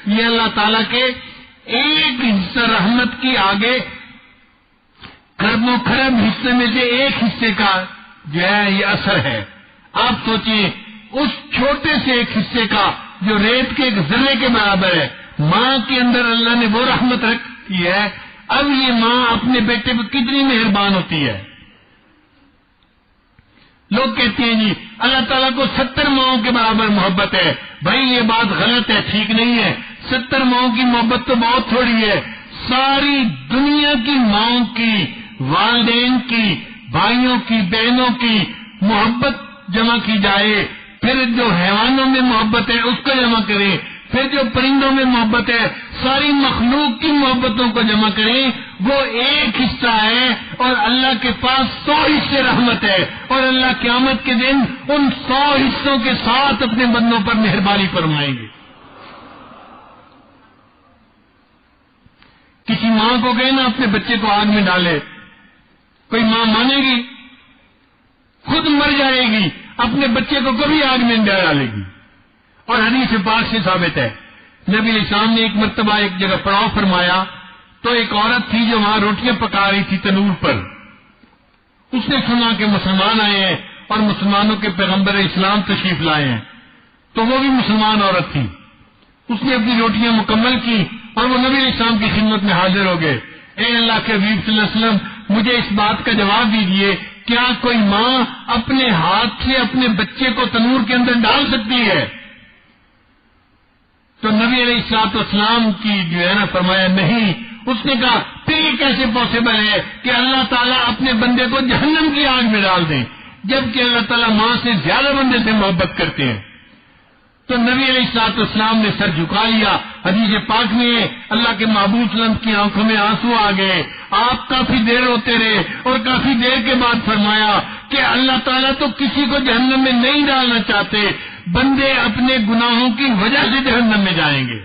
Speaker 1: یہ اللہ تعالیٰ کے ایک حصہ رحمت کی آگے کھربوں کھرب حصے میں سے ایک حصے کا جو ہے یہ اثر ہے۔ آپ سوچئے اس چھوٹے سے ایک حصے کا جو ریت کے ایک ذرے کے برابر ہے، ماں کے اندر اللہ نے وہ رحمت رکھی ہے، اب یہ ماں اپنے بیٹے پہ کتنی مہربان ہوتی ہے۔ لوگ کہتے ہیں جی اللہ تعالیٰ کو 70 ماؤں کے برابر محبت ہے، بھائی یہ بات غلط ہے، ٹھیک نہیں ہے۔ 70 ماؤں کی محبت تو بہت تھوڑی ہے، ساری دنیا کی ماؤں کی، والدین کی، بھائیوں کی، بہنوں کی محبت جمع کی جائے، پھر جو حیوانوں میں محبت ہے اس کو جمع کریں، پھر جو پرندوں میں محبت ہے، ساری مخلوق کی محبتوں کو جمع کریں، وہ ایک حصہ ہے اور اللہ کے پاس 100 حصے رحمت ہے، اور اللہ قیامت کے دن ان 100 حصوں کے ساتھ اپنے بندوں پر مہربانی فرمائیں گے۔ کسی ماں کو کہے نا اپنے بچے کو آگ میں ڈالے، کوئی ماں مانے گی؟ خود مر جائے گی، اپنے بچے کو کبھی آگ میں نہیں ڈالے گی۔ اور حدیث پاک سے ثابت ہے، نبی علیہ السلام نے ایک مرتبہ ایک جگہ پڑاؤ فرمایا تو ایک عورت تھی جو وہاں روٹیاں پکا رہی تھی تنور پر۔ اس نے سنا کہ مسلمان آئے ہیں اور مسلمانوں کے پیغمبر اسلام تشریف لائے ہیں، تو وہ بھی مسلمان عورت تھی۔ اس نے اپنی روٹیاں مکمل کی اور وہ نبی علیہ السلام کی خدمت میں حاضر ہو گئے۔ اے اللہ کے حبیب صلی اللہ علیہ وسلم، مجھے اس بات کا جواب دیجیے، کیا کوئی ماں اپنے ہاتھ سے اپنے بچے کو تنور کے اندر ڈال سکتی ہے؟ تو نبی علیہ الصلوۃ والسلام کی جو ہے نا فرمایا نہیں۔ اس نے کہا پھر یہ کیسے پاسبل ہے کہ اللہ تعالیٰ اپنے بندے کو جہنم کی آگ میں ڈال دیں، جبکہ اللہ تعالیٰ ماں سے زیادہ بندے سے محبت کرتے ہیں؟ تو نبی علیہ الصلوۃ والسلام نے سر جھکا لیا۔ حدیث پاک میں اللہ کے محبوب صلی اللہ علیہ وسلم کی آنکھوں میں آنسو آ گئے، آپ کافی دیر روتے رہے اور کافی دیر کے بعد فرمایا کہ اللہ تعالیٰ تو کسی کو جہنم میں نہیں ڈالنا چاہتے، بندے اپنے گناہوں کی وجہ سے جہنم میں جائیں گے۔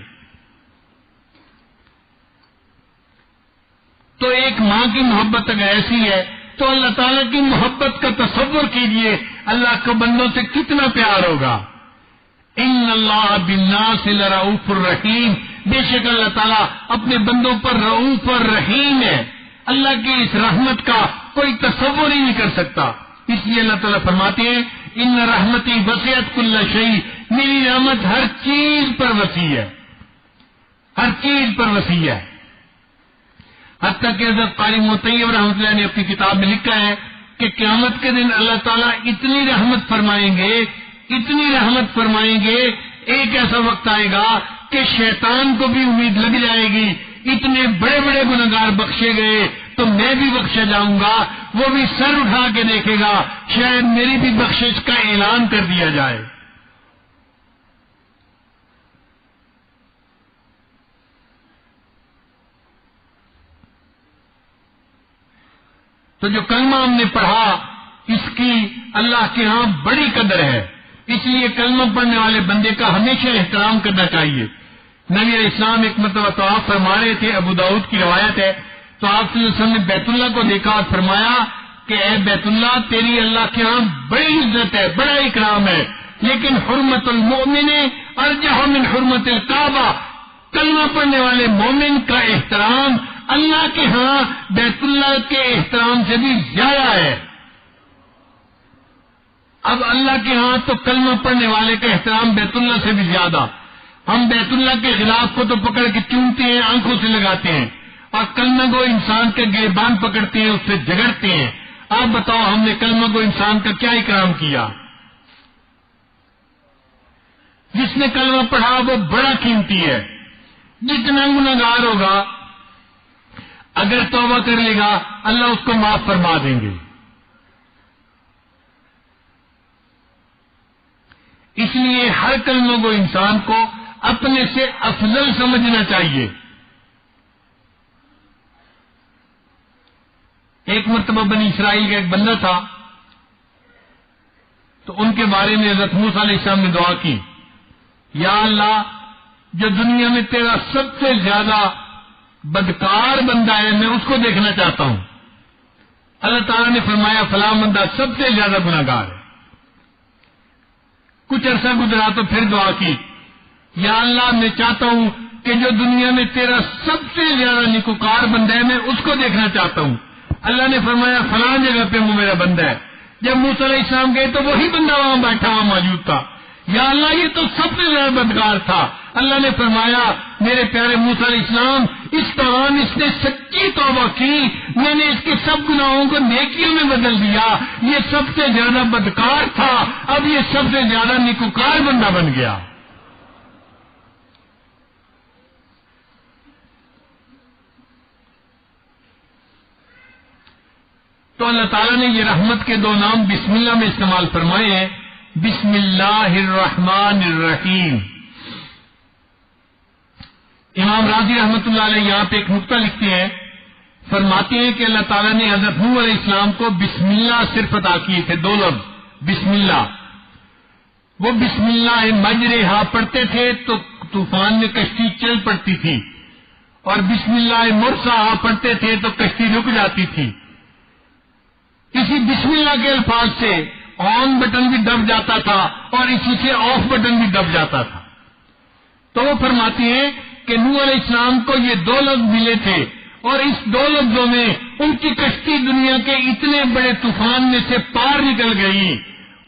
Speaker 1: تو ایک ماں کی محبت اگر ایسی ہے تو اللہ تعالیٰ کی محبت کا تصور کیجئے، اللہ کو بندوں سے کتنا پیار ہوگا۔ ان اللہ بالناس لرؤوف الرحیم، بے شک اللہ تعالیٰ اپنے بندوں پر رؤوف اور رحیم ہے۔ اللہ کی اس رحمت کا کوئی تصور ہی نہیں کر سکتا۔ اس لیے اللہ تعالیٰ فرماتے ہیں ان رحمتی وسعت کل شیء، میری رحمت ہر چیز پر وسیع ہے، ہر چیز پر وسیع ہے۔ حتیٰ کہ حضرت قاری مطیب رحمۃ اللہ نے اپنی کتاب میں لکھا ہے کہ قیامت کے دن اللہ تعالیٰ اتنی رحمت فرمائیں گے، اتنی رحمت فرمائیں گے، ایک ایسا وقت آئے گا کہ شیطان کو بھی امید لگ جائے گی، اتنے بڑے بڑے گنہگار بخشے گئے تو میں بھی بخشا جاؤں گا، وہ بھی سر اٹھا کے دیکھے گا، شاید میری بھی بخشش کا اعلان کر دیا جائے۔ تو جو کلمہ ہم نے پڑھا اس کی اللہ کے ہاں بڑی قدر ہے، اس لیے کلمہ پڑھنے والے بندے کا ہمیشہ احترام کرنا چاہیے۔ نبی علیہ السلام ایک مرتبہ طواف فرما رہے تھے، ابو داؤد کی روایت ہے، تو آپ صلی اللہ علیہ وسلم نے بیت اللہ کو دیکھا اور فرمایا کہ اے بیت اللہ، تیری اللہ کے ہاں بڑی عزت ہے، بڑا اکرام ہے، لیکن حرمت المؤمن ارجح من حرمت الکعبہ، کلمہ پڑھنے والے مومن کا احترام اللہ کے ہاں بیت اللہ کے احترام سے بھی زیادہ ہے۔ اب اللہ کے ہاں تو کلمہ پڑھنے والے کا احترام بیت اللہ سے بھی زیادہ۔ ہم بیت اللہ کے غلاف کو تو پکڑ کے چومتے ہیں، آنکھوں سے لگاتے ہیں، اور کلمہ کو انسان کے گریبان پکڑتے ہیں، اس سے جگڑتے ہیں۔ آپ بتاؤ ہم نے کلمہ کو انسان کا کیا اکرام کیا؟ جس نے کلمہ پڑھا وہ بڑا قیمتی ہے، جتنا گنہگار ہوگا اگر توبہ کر لے گا اللہ اس کو معاف فرما دیں گے۔ اس لیے ہر کلمہ کو انسان کو اپنے سے افضل سمجھنا چاہیے۔ ایک مرتبہ بنی اسرائیل کا ایک بندہ تھا، تو ان کے بارے میں حضرت موسیٰ علیہ السلام نے دعا کی، یا اللہ جو دنیا میں تیرا سب سے زیادہ بدکار بندہ ہے میں اس کو دیکھنا چاہتا ہوں۔ اللہ تعالیٰ نے فرمایا فلاں بندہ سب سے زیادہ گنہگار ہے۔ کچھ عرصہ گزرا تو پھر دعا کی، یا اللہ میں چاہتا ہوں کہ جو دنیا میں تیرا سب سے زیادہ نیکوکار بندہ ہے میں اس کو دیکھنا چاہتا ہوں۔ اللہ نے فرمایا فلاں جگہ پہ وہ میرا بندہ ہے۔ جب موسیٰ علیہ السلام گئے تو وہی بندہ وہاں بیٹھا ہوا موجود تھا۔ یا اللہ یہ تو سب سے زیادہ بدکار تھا۔ اللہ نے فرمایا میرے پیارے موسیٰ علیہ السلام اس دوران اس نے سچی توبہ کی، میں نے اس کے سب گناہوں کو نیکیوں میں بدل دیا، یہ سب سے زیادہ بدکار تھا، اب یہ سب سے زیادہ نیکوکار بندہ بن گیا۔ تو اللہ تعالیٰ نے یہ رحمت کے دو نام بسم اللہ میں استعمال فرمائے ہیں، بسم اللہ الرحمن الرحیم۔ امام راضی رحمۃ اللہ علیہ یہاں پہ ایک نقطہ لکھتے ہیں، فرماتے ہیں کہ اللہ تعالیٰ نے حضرت نوح علیہ السلام کو بسم اللہ صرف عطا کیے تھے، دو لفظ بسم اللہ۔ وہ بسم اللہ مجرہا پڑھتے تھے تو طوفان میں کشتی چل پڑتی تھی، اور بسم اللہ مرسا پڑھتے تھے تو کشتی رک جاتی تھی. اسی بسم اللہ کے الفاظ سے آن بٹن بھی دب جاتا تھا اور اسی سے آف بٹن بھی دب جاتا تھا. تو وہ فرماتی ہیں کہ نوح علیہ السلام کو یہ 2 لفظ ملے تھے اور اس 2 لفظوں میں ان کی کشتی دنیا کے اتنے بڑے طوفان میں سے پار نکل گئی.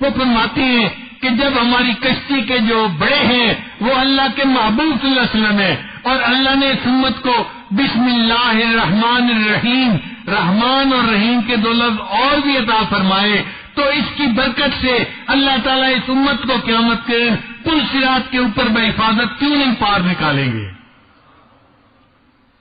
Speaker 1: وہ فرماتی ہیں کہ جب ہماری کشتی کے جو بڑے ہیں وہ اللہ کے محبوب صلی اللہ علیہ وسلم ہیں اور اللہ نے اس امت کو بسم اللہ الرحمن الرحیم، رحمان اور رحیم کے 2 لفظ اور بھی عطا فرمائے، تو اس کی برکت سے اللہ تعالیٰ اس امت کو قیامت کے پل صراط کے اوپر بحفاظت کیوں نہیں پار نکالیں گے.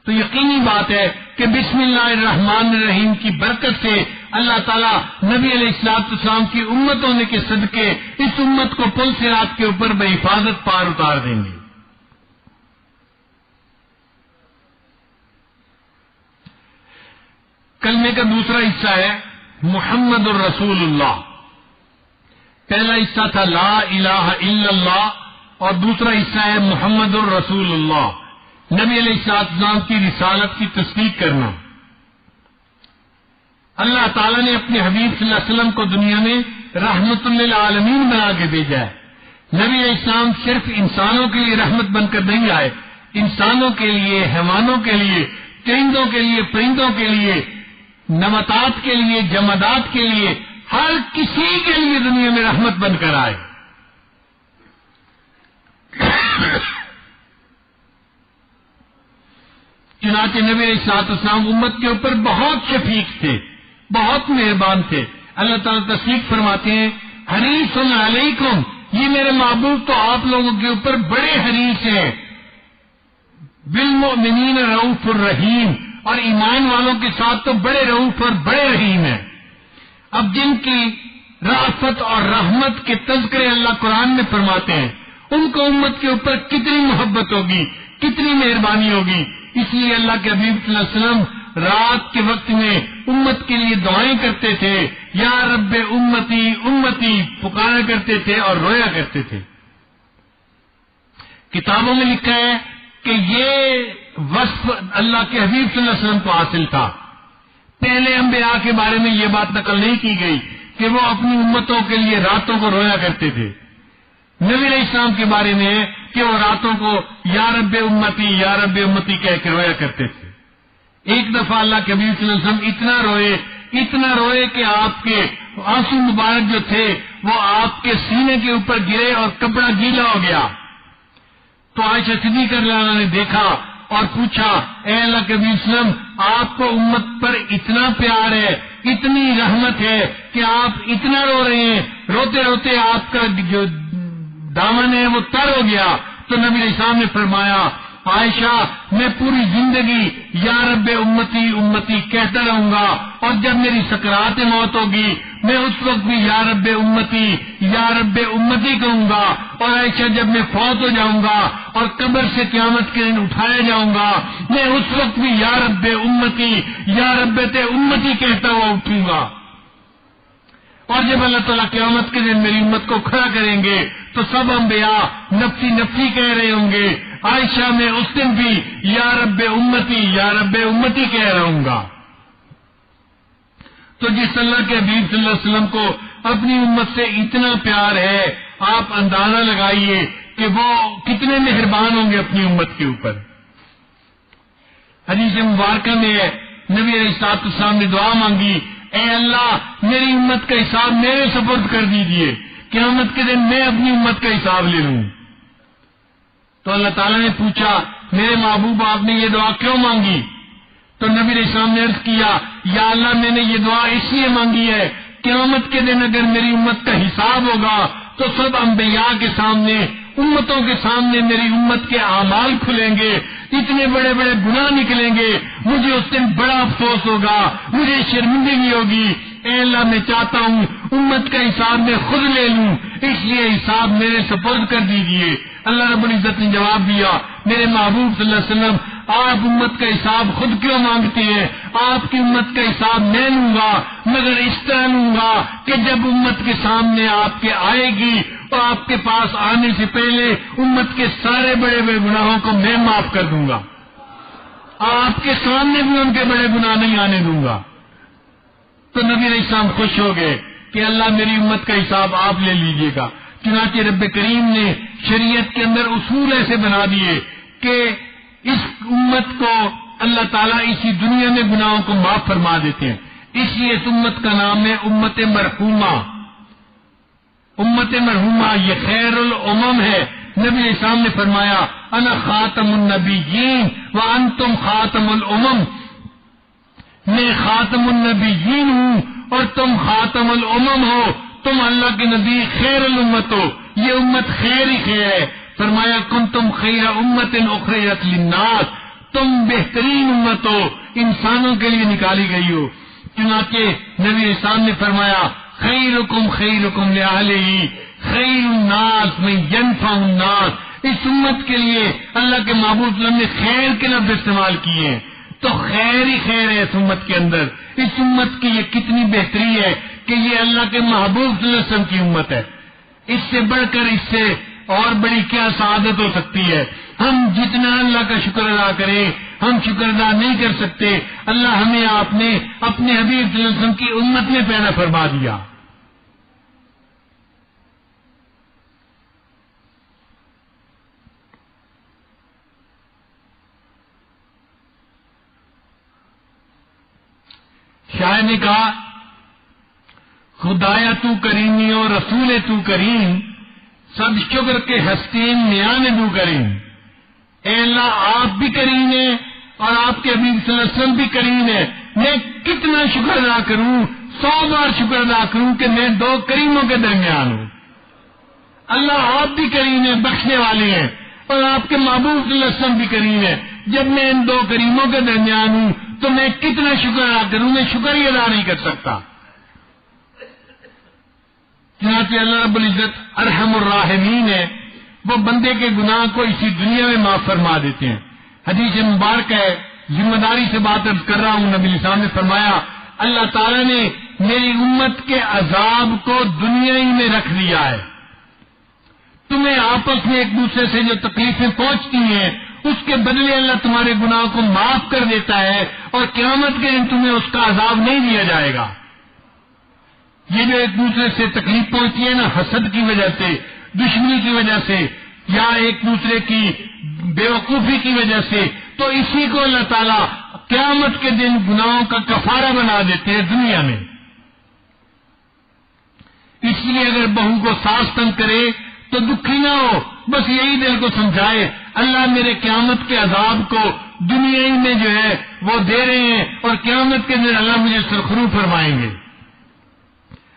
Speaker 1: تو یقینی بات ہے کہ بسم اللہ الرحمن الرحیم کی برکت سے اللہ تعالیٰ نبی علیہ السلام کی امت ہونے کے صدقے اس امت کو پل صراط کے اوپر بحفاظت پار اتار دیں گے. کلمے کا دوسرا حصہ ہے محمد الرسول اللہ. پہلا حصہ تھا لا الہ الا اللہ اور دوسرا حصہ ہے محمد الرسول اللہ، نبی علیہ السلام کی رسالت کی تصدیق کرنا. اللہ تعالیٰ نے اپنے حبیب صلی اللہ علیہ وسلم کو دنیا میں رحمت للعالمین بنا کے بھیجا ہے. نبی علیہ السلام صرف انسانوں کے لیے رحمت بن کر نہیں آئے، انسانوں کے لیے، حیوانوں کے لیے، چرندوں کے لیے، پرندوں کے لیے، نباتات کے لیے، جمادات کے لیے، ہر کسی کے لیے دنیا میں رحمت بن کر آئے. چنانچہ نبی علیہ السلام امت کے اوپر بہت شفیق تھے، بہت مہربان تھے. اللہ تعالیٰ تصدیق فرماتے ہیں حریص علیکم، یہ میرے محبوب تو آپ لوگوں کے اوپر بڑے حریص ہیں، بالمؤمنین رؤوف الرحیم، اور ایمان والوں کے ساتھ تو بڑے رؤوف اور بڑے رحیم ہیں. اب جن کی رافت اور رحمت کے تذکرے اللہ قرآن میں فرماتے ہیں ان کو امت کے اوپر کتنی محبت ہوگی، کتنی مہربانی ہوگی. اس لیے اللہ کے حبیب صلی اللہ علیہ وسلم رات کے وقت میں امت کے لیے دعائیں کرتے تھے، یا رب امتی امتی پکارا کرتے تھے اور رویا کرتے تھے. کتابوں میں لکھا ہے کہ یہ وصف اللہ کے حبیب صلی اللہ علیہ وسلم کو حاصل تھا. پہلے انبیاء کے بارے میں یہ بات نقل نہیں کی گئی کہ وہ اپنی امتوں کے لیے راتوں کو رویا کرتے تھے. نبی علیہ السلام کے بارے میں ہے کہ وہ راتوں کو یا رب امتی کہہ کے رویا کرتے تھے. ایک دفعہ اللہ کے حبیب صلی اللہ علیہ وسلم اتنا روئے کہ آپ کے آنسو مبارک جو تھے وہ آپ کے سینے کے اوپر گرے اور کپڑا گیلا ہو گیا. تو عائشہ صدیقہ رضی اللہ عنہا نے دیکھا اور پوچھا، اے اللہ کے نبی صلی اللہ علیہ وسلم، آپ کو امت پر اتنا پیار ہے، اتنی رحمت ہے کہ آپ اتنا رو رہے ہیں، روتے روتے آپ کا جو دامن ہے وہ تر ہو گیا. تو نبی علیہ السلام نے فرمایا، عائشہ میں پوری زندگی یا رب امتی امتی کہتا رہوں گا، اور جب میری سکرات موت ہوگی میں اس وقت بھی یا رب امتی کہوں گا. اور عائشہ جب میں فوت ہو جاؤں گا اور قبر سے قیامت کے دن اٹھایا جاؤں گا میں اس وقت بھی یا رب امتی کہتا ہوا اٹھوں گا. اور جب اللہ تعالیٰ قیامت کے دن میری امت کو کھڑا کریں گے تو سب انبیاء نفسی نفسی کہہ رہے ہوں گے، عائشہ میں اس دن بھی یا رب امتی کہہ رہوں گا. تو جس اللہ کے حبیب صلی اللہ علیہ وسلم کو اپنی امت سے اتنا پیار ہے، آپ اندازہ لگائیے کہ وہ کتنے مہربان ہوں گے اپنی امت کے اوپر. حدیث مبارکہ میں نبی علیہ السلام نے دعا مانگی، اے اللہ میری امت کا حساب میرے سپرد کر دیجئے، قیامت کے دن میں اپنی امت کا حساب لے لوں. تو اللہ تعالیٰ نے پوچھا، میرے محبوب آپ نے یہ دعا کیوں مانگی؟ تو نبی علیہ السلام نے عرض کیا، یا اللہ میں نے یہ دعا اس لیے مانگی ہے، قیامت کے دن اگر میری امت کا حساب ہوگا تو سب انبیاء کے سامنے، امتوں کے سامنے میری امت کے اعمال کھلیں گے، اتنے بڑے بڑے گناہ نکلیں گے، مجھے اس دن بڑا افسوس ہوگا، مجھے شرمندگی ہوگی. اے اللہ میں چاہتا ہوں امت کا حساب میں خود لے لوں، اس لیے حساب میرے سپرد کر دیجئے. اللہ رب العزت نے جواب دیا، میرے محبوب صلی اللہ علیہ وسلم آپ امت کا حساب خود کیوں مانگتے ہیں؟ آپ کی امت کا حساب میں لوں گا، مگر اس طرح لوں گا کہ جب امت کے سامنے آپ کے آئے گی تو آپ کے پاس آنے سے پہلے امت کے سارے بڑے بڑے گناہوں کو میں معاف کر دوں گا. آپ کے سامنے بھی ان کے بڑے گناہ نہیں آنے دوں گا. تو نبی علیہ السلام خوش ہو گئے کہ اللہ میری امت کا حساب آپ لے لیجئے گا. چنانچہ رب کریم نے شریعت کے اندر اصول ایسے بنا دیے کہ اس امت کو اللہ تعالیٰ اسی دنیا میں گناہوں کو معاف فرما دیتے ہیں. اس لیے اس امت کا نام ہے امت مرحومہ. امت مرحومہ یہ خیر الامم ہے. نبی علیہ السلام نے فرمایا انا خاتم النبیین وانتم خاتم الامم. میں خاتم النبیین ہوں اور تم خاتم الامم ہو. تم اللہ کے نبی خیر الامت ہو. یہ امت خیر ہی خیر ہے. فرمایا کنتم خیر امت اخرجت للناس. تم بہترین امت ہو, انسانوں کے لیے نکالی گئی ہو. چنانچہ نبی السلام نے فرمایا خیرکم خیرکم لأہلہ خیر الناس من ینفع الناس. اس امت کے لیے اللہ کے محبوب صلی اللہ علیہ وسلم نے خیر کے لفظ استعمال کیے ہیں. تو خیر ہی خیر ہے اس امت کے اندر. اس امت کی یہ کتنی بہتری ہے کہ یہ اللہ کے محبوب صلی اللہ علیہ وسلم کی امت ہے. اس سے بڑھ کر اس سے اور بڑی کیا سعادت ہو سکتی ہے. ہم جتنا اللہ کا شکر ادا کریں ہم شکر ادا نہیں کر سکتے. اللہ ہمیں آپ نے اپنے حبیب صلی اللہ علیہ وسلم کی امت میں پیدا فرما دیا. شاعر نے کہا خدایا تو کریمی اور رسول تو کریم سب شکر کے ہستین میان دو کریم. اے اللہ آپ بھی کریم ہیں اور آپ کے حبیب صلی اللہ علیہ وسلم بھی کریم ہے. میں کتنا شکر ادا کروں, 100 بار شکر ادا کروں کہ میں دو کریموں کے درمیان ہوں. اللہ آپ بھی کریم ہیں, بخشنے والے ہیں, اور آپ کے محبوب صلی اللہ علیہ وسلم بھی کریم ہے. جب میں ان دو کریموں کے درمیان ہوں تو میں کتنا شکر ادا کروں, میں شکر ہی ادا نہیں کر سکتا. چنانچہ اللہ رب العزت ارحم الراحمین ہے, وہ بندے کے گناہ کو اسی دنیا میں معاف فرما دیتے ہیں. حدیث مبارک ہے, ذمہ داری سے بات عرض کر رہا ہوں. نبی علیہ السلام نے فرمایا اللہ تعالیٰ نے میری امت کے عذاب کو دنیا ہی میں رکھ دیا ہے. تمہیں آپس میں ایک دوسرے سے جو تکلیفیں پہنچتی ہیں اس کے بدلے اللہ تمہارے گناہ کو معاف کر دیتا ہے اور قیامت کے دن تمہیں اس کا عذاب نہیں دیا جائے گا. یہ جو ایک دوسرے سے تکلیف پہنچتی ہے نا, حسد کی وجہ سے, دشمنی کی وجہ سے, یا ایک دوسرے کی بیوقوفی کی وجہ سے, تو اسی کو اللہ تعالیٰ قیامت کے دن گناہوں کا کفارہ بنا دیتے ہیں دنیا میں. اس لیے اگر بہو کو ساس تنگ کرے تو دکھی نہ ہو, بس یہی دل کو سمجھائے اللہ میرے قیامت کے عذاب کو دنیا ہی میں جو ہے وہ دے رہے ہیں اور قیامت کے دن اللہ مجھے سرخرو فرمائیں گے.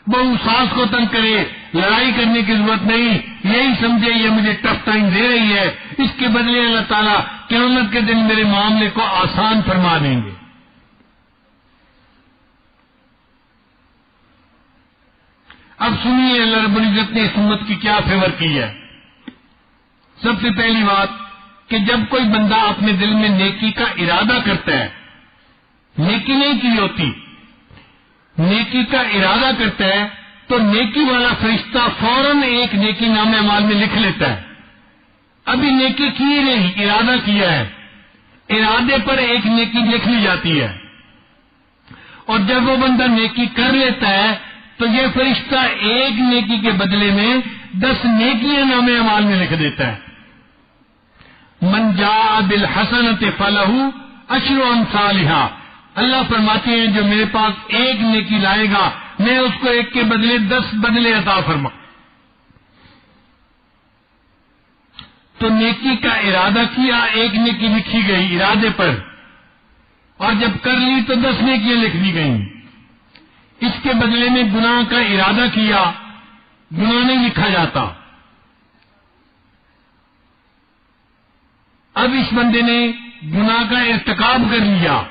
Speaker 1: بہو ساس کو تنگ کرے, لڑائی کرنے کی ضرورت نہیں, یہی سمجھے یہ مجھے ٹف ٹائم دے رہی ہے, اس کے بدلے اللہ تعالیٰ قیامت کے دن میرے معاملے کو آسان فرما دیں گے. اب سنیے اللہ رب العزت نے اس امت کی کیا فیور کی ہے. سب سے پہلی بات کہ جب کوئی بندہ اپنے دل میں نیکی کا ارادہ کرتا ہے, نیکی نہیں کی ہوتی, نیکی کا ارادہ کرتا ہے تو نیکی والا فرشتہ فوراً ایک نیکی نامہ اعمال میں لکھ لیتا ہے. ابھی نیکی کی نہیں, ارادہ کیا ہے, ارادے پر ایک نیکی لکھ لی جاتی ہے. اور جب وہ بندہ نیکی کر لیتا ہے تو یہ فرشتہ ایک نیکی کے بدلے میں 10 نیکیاں نامہ اعمال میں لکھ دیتا ہے. من جاء بالحسنۃ فلہ عشر امثالھا. اللہ فرماتے ہیں جو میرے پاس ایک نیکی لائے گا میں اس کو ایک کے بدلے 10 بدلے عطا فرما. تو نیکی کا ارادہ کیا, ایک نیکی لکھی گئی ارادے پر, اور جب کر لی تو 10 نیکیاں لکھ دی گئیں. اس کے بدلے میں گناہ کا ارادہ کیا, گناہ نہیں لکھا جاتا. اب اس بندے نے گناہ کا ارتکاب کر لیا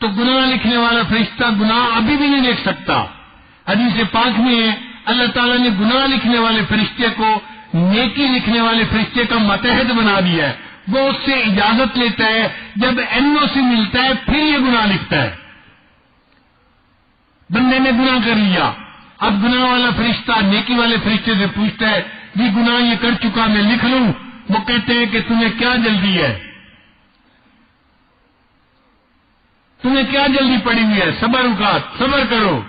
Speaker 1: تو گناہ لکھنے والا فرشتہ گناہ ابھی بھی نہیں لکھ سکتا. حدیث پاک میں ہے اللہ تعالیٰ نے گناہ لکھنے والے فرشتے کو نیکی لکھنے والے فرشتے کا ماتحت بنا دیا ہے. وہ اس سے اجازت لیتا ہے, جب NOC ملتا ہے پھر یہ گناہ لکھتا ہے. بندے نے گناہ کر لیا, اب گناہ والا فرشتہ نیکی والے فرشتے سے پوچھتا ہے جی گناہ یہ کر چکا میں لکھ لوں. وہ کہتے ہیں کہ تمہیں کیا جلدی ہے, تمہیں کیا جلدی پڑی ہوئی ہے؟ صبر اوقات، صبر کرو،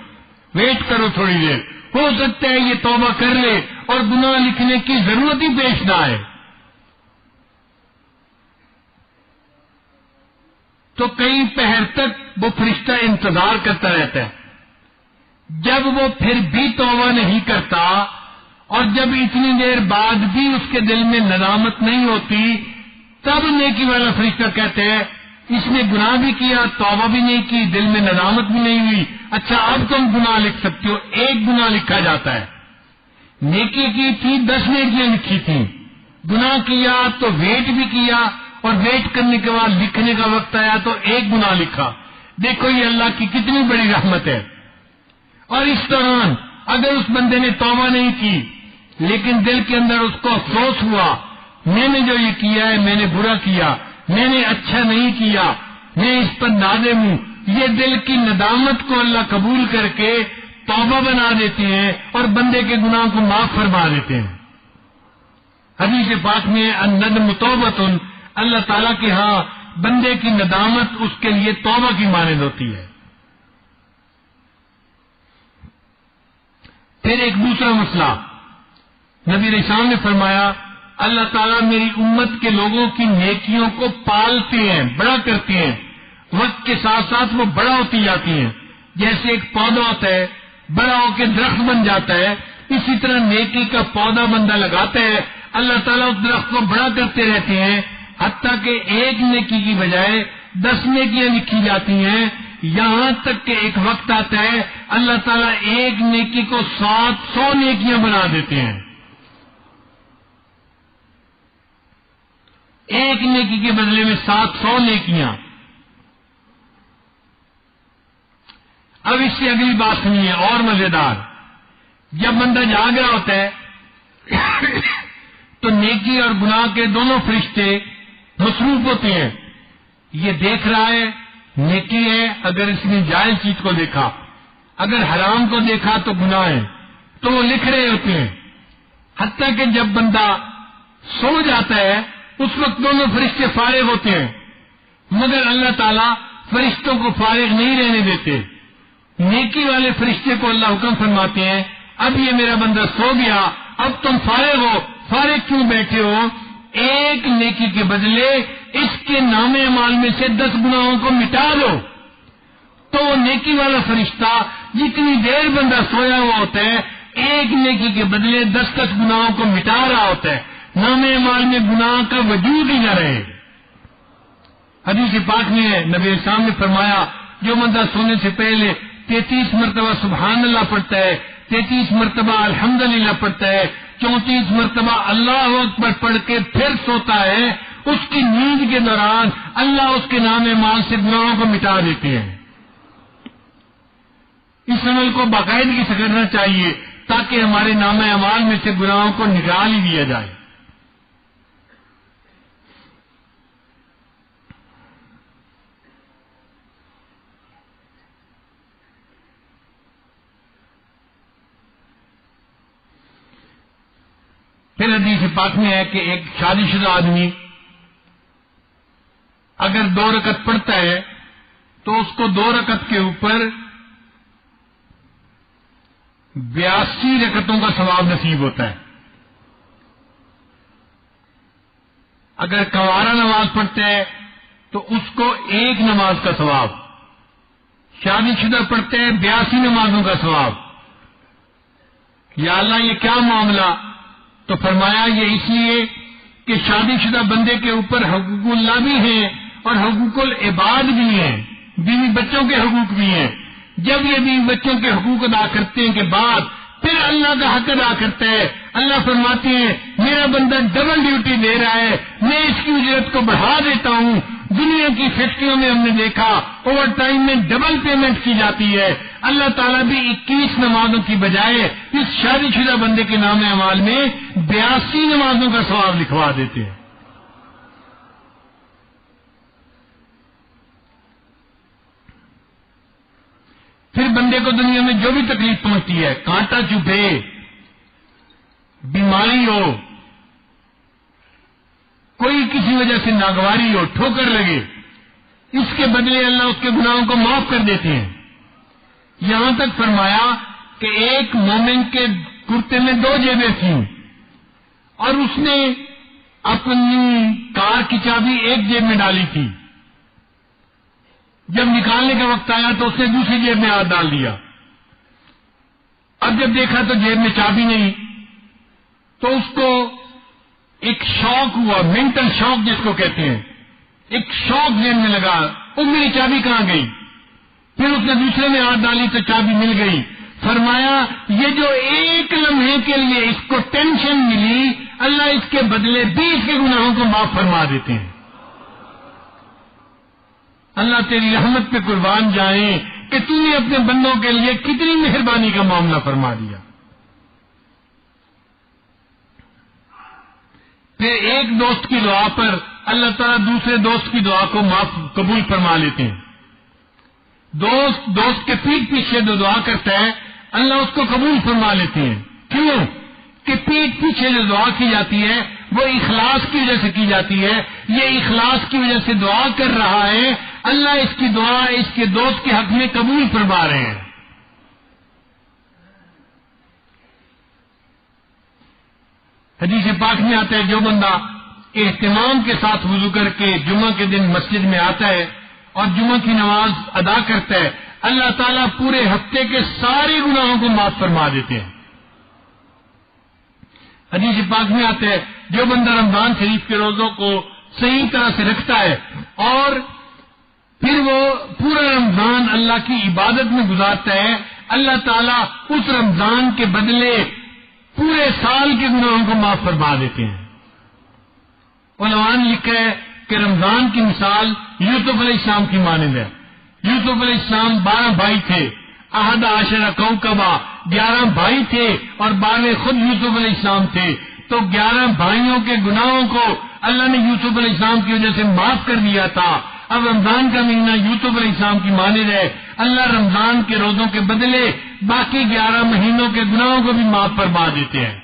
Speaker 1: ویٹ کرو تھوڑی دیر، ہو سکتا ہے یہ توبہ کر لے اور گناہ لکھنے کی ضرورت ہی پیش نہ آئے۔ تو کئی پہر تک وہ فرشتہ انتظار کرتا رہتا ہے۔ جب وہ پھر بھی توبہ نہیں کرتا اور جب اتنی دیر بعد بھی اس کے دل میں ندامت نہیں ہوتی، تب نیکی والا فرشتہ کہتے ہیں اس نے گناہ بھی کیا، توبہ بھی نہیں کی، دل میں ندامت بھی نہیں ہوئی، اچھا اب تم گناہ لکھ سکتے ہو۔ ایک گناہ لکھا جاتا ہے، نیکی کی تھی 10 نیکیاں لکھی تھیں، گناہ کیا تو ویٹ بھی کیا اور ویٹ کرنے کے بعد لکھنے کا وقت آیا تو ایک گناہ لکھا۔ دیکھو یہ اللہ کی کتنی بڑی رحمت ہے۔ اور اس دوران اگر اس بندے نے توبہ نہیں کی لیکن دل کے اندر اس کو افسوس ہوا میں نے جو یہ کیا ہے میں نے برا کیا، میں نے اچھا نہیں کیا، میں اس پر نادم ہوں، یہ دل کی ندامت کو اللہ قبول کر کے توبہ بنا دیتے ہیں اور بندے کے گناہ کو معاف فرما دیتے ہیں۔ حدیث پاک میں الندم توبۃ، اللہ تعالیٰ کے ہاں بندے کی ندامت اس کے لیے توبہ کی مانند ہوتی ہے۔ پھر ایک دوسرا مسئلہ، نبی علیہ السلام نے فرمایا اللہ تعالیٰ میری امت کے لوگوں کی نیکیوں کو پالتے ہیں، بڑا کرتے ہیں، وقت کے ساتھ ساتھ وہ بڑا ہوتی جاتی ہیں۔ جیسے ایک پودا ہوتا ہے بڑا ہو کے درخت بن جاتا ہے، اسی طرح نیکی کا پودا بندہ لگاتا ہے، اللہ تعالیٰ اس درخت کو بڑا کرتے رہتے ہیں، حتیٰ کہ ایک نیکی کی بجائے 10 نیکیاں لکھی جاتی ہیں، یہاں تک کہ ایک وقت آتا ہے اللہ تعالیٰ ایک نیکی کو 700 نیکیاں بنا دیتے ہیں۔ ایک نیکی کے بدلے میں 700 نیکیاں۔ اب اس سے اگلی بات سنیے اور مزیدار، جب بندہ جاگ رہا ہوتا ہے تو نیکی اور گناہ کے دونوں فرشتے مصروف ہوتے ہیں۔ یہ دیکھ رہا ہے نیکی ہے اگر اس نے جائز چیز کو دیکھا، اگر حرام کو دیکھا تو گناہ ہے، تو وہ لکھ رہے ہوتے ہیں۔ حتیٰ کہ جب بندہ سو جاتا ہے اس وقت دونوں فرشتے فارغ ہوتے ہیں، مگر اللہ تعالیٰ فرشتوں کو فارغ نہیں رہنے دیتے۔ نیکی والے فرشتے کو اللہ حکم فرماتے ہیں اب یہ میرا بندہ سو گیا، اب تم فارغ ہو، فارغ کیوں بیٹھے ہو؟ ایک نیکی کے بدلے اس کے نام اعمال میں سے 10 گناہوں کو مٹا دو۔ تو وہ نیکی والا فرشتہ جتنی دیر بندہ سویا ہوا ہوتا ہے ایک نیکی کے بدلے 10 گناہوں کو مٹا رہا ہوتا ہے، نام اعمال میں گناہ کا وجود ہی نہ رہے۔ حدیث پاک میں نبی اسلام نے فرمایا جو بندہ سونے سے پہلے 33 مرتبہ سبحان اللہ پڑھتا ہے، 33 مرتبہ الحمدللہ پڑھتا ہے، 34 مرتبہ اللہ اکبر پڑھ کے پھر سوتا ہے، اس کی نیند کے دوران اللہ اس کے نام اعمال سے گناہوں کو مٹا دیتے ہیں۔ اس عمل کو باقاعدگی سے کرنا چاہیے تاکہ ہمارے نام اعمال میں سے گناہوں کو نکال ہی دیا جائے۔ پھر حدیث پاک میں ہے کہ ایک شادی شدہ آدمی اگر 2 رکعت پڑھتا ہے تو اس کو 2 رکعت کے اوپر 82 رکعتوں کا ثواب نصیب ہوتا ہے۔ اگر کنوارا نماز پڑھتا ہے تو اس کو 1 نماز کا ثواب، شادی شدہ پڑھتے ہیں 82 نمازوں کا ثواب۔ یا اللہ یہ کیا معاملہ؟ تو فرمایا یہ اس لیے کہ شادی شدہ بندے کے اوپر حقوق اللہ بھی ہیں اور حقوق العباد بھی ہیں، بیوی بچوں کے حقوق بھی ہیں۔ جب یہ بیوی بچوں کے حقوق ادا کرتے ہیں کے بعد پھر اللہ کا حق ادا کرتا ہے، اللہ فرماتے ہیں میرا بندہ ڈبل ڈیوٹی دے رہا ہے، میں اس کی اجرت کو بڑھا دیتا ہوں۔ دنیا کی فیکٹریوں میں ہم نے دیکھا اوور ٹائم میں ڈبل پیمنٹ کی جاتی ہے، اللہ تعالیٰ بھی 21 نمازوں کی بجائے اس شادی شدہ بندے کے نام اعمال میں 82 نمازوں کا ثواب لکھوا دیتے ہیں۔ پھر بندے کو دنیا میں جو بھی تکلیف پہنچتی ہے، کانٹا چبھے، بیماری ہو، کوئی کسی وجہ سے ناگواری ہو، ٹھوکر لگے، اس کے بدلے اللہ اس کے گناہوں کو معاف کر دیتے ہیں. یہاں تک فرمایا کہ ایک مومن کے کرتے میں 2 جیبیں تھیں اور اس نے اپنی کار کی چابی ایک جیب میں ڈالی تھی. جب نکالنے کا وقت آیا تو اس نے دوسری جیب میں ہاتھ ڈال دیا. اب جب دیکھا تو جیب میں چابی نہیں, تو اس کو ایک شوق ہوا, مینٹل شوق جس کو کہتے ہیں, ایک شوق ذہن میں لگا, وہ میری چابی کہاں گئی؟ پھر اس نے دوسرے میں ہاتھ ڈالی تو چابی مل گئی. فرمایا یہ جو ایک لمحے کے لیے اس کو ٹینشن ملی, اللہ اس کے بدلے 20 کے گناہوں کو معاف فرما دیتے ہیں. اللہ تیری رحمت پہ قربان جائیں کہ تو نے اپنے بندوں کے لیے کتنی مہربانی کا معاملہ فرما دیا. پھر ایک دوست کی دعا پر اللہ تعالیٰ دوسرے دوست کی دعا کو معاف قبول فرما لیتے ہیں. دوست کے پیٹھ پیچھے جو دعا کرتا ہے اللہ اس کو قبول فرما لیتے ہیں. کیوں کہ پیٹھ پیچھے جو دعا کی جاتی ہے وہ اخلاص کی وجہ سے کی جاتی ہے. یہ اخلاص کی وجہ سے دعا کر رہا ہے, اللہ اس کی دعا اس کے دوست کے حق میں قبول فرما رہے ہیں. حدیث پاک میں آتا ہے جو بندہ اہتمام کے ساتھ وضو کر کے جمعہ کے دن مسجد میں آتا ہے اور جمعہ کی نماز ادا کرتا ہے, اللہ تعالیٰ پورے ہفتے کے سارے گناہوں کو معاف فرما دیتے ہیں. حدیث پاک میں آتا ہے جو بندہ رمضان شریف کے روزوں کو صحیح طرح سے رکھتا ہے اور پھر وہ پورا رمضان اللہ کی عبادت میں گزارتا ہے, اللہ تعالیٰ اس رمضان کے بدلے پورے سال کے گناہوں کو معاف فرما دیتے ہیں. علماء نے لکھا ہے کہ رمضان کی مثال یوسف علیہ السلام کی مانند ہے. یوسف علیہ السلام 12 بھائی تھے, 11 کوكبا 11 بھائی تھے اور 12 خود یوسف علیہ السلام تھے. تو 11 بھائیوں کے گناہوں کو اللہ نے یوسف علیہ السلام کی وجہ سے معاف کر دیا تھا. اب رمضان کا مہینہ یوسف علیہ السلام کی مانند ہے, اللہ رمضان کے روزوں کے بدلے باقی 11 مہینوں کے گناہوں کو بھی معاف فرما دیتے ہیں.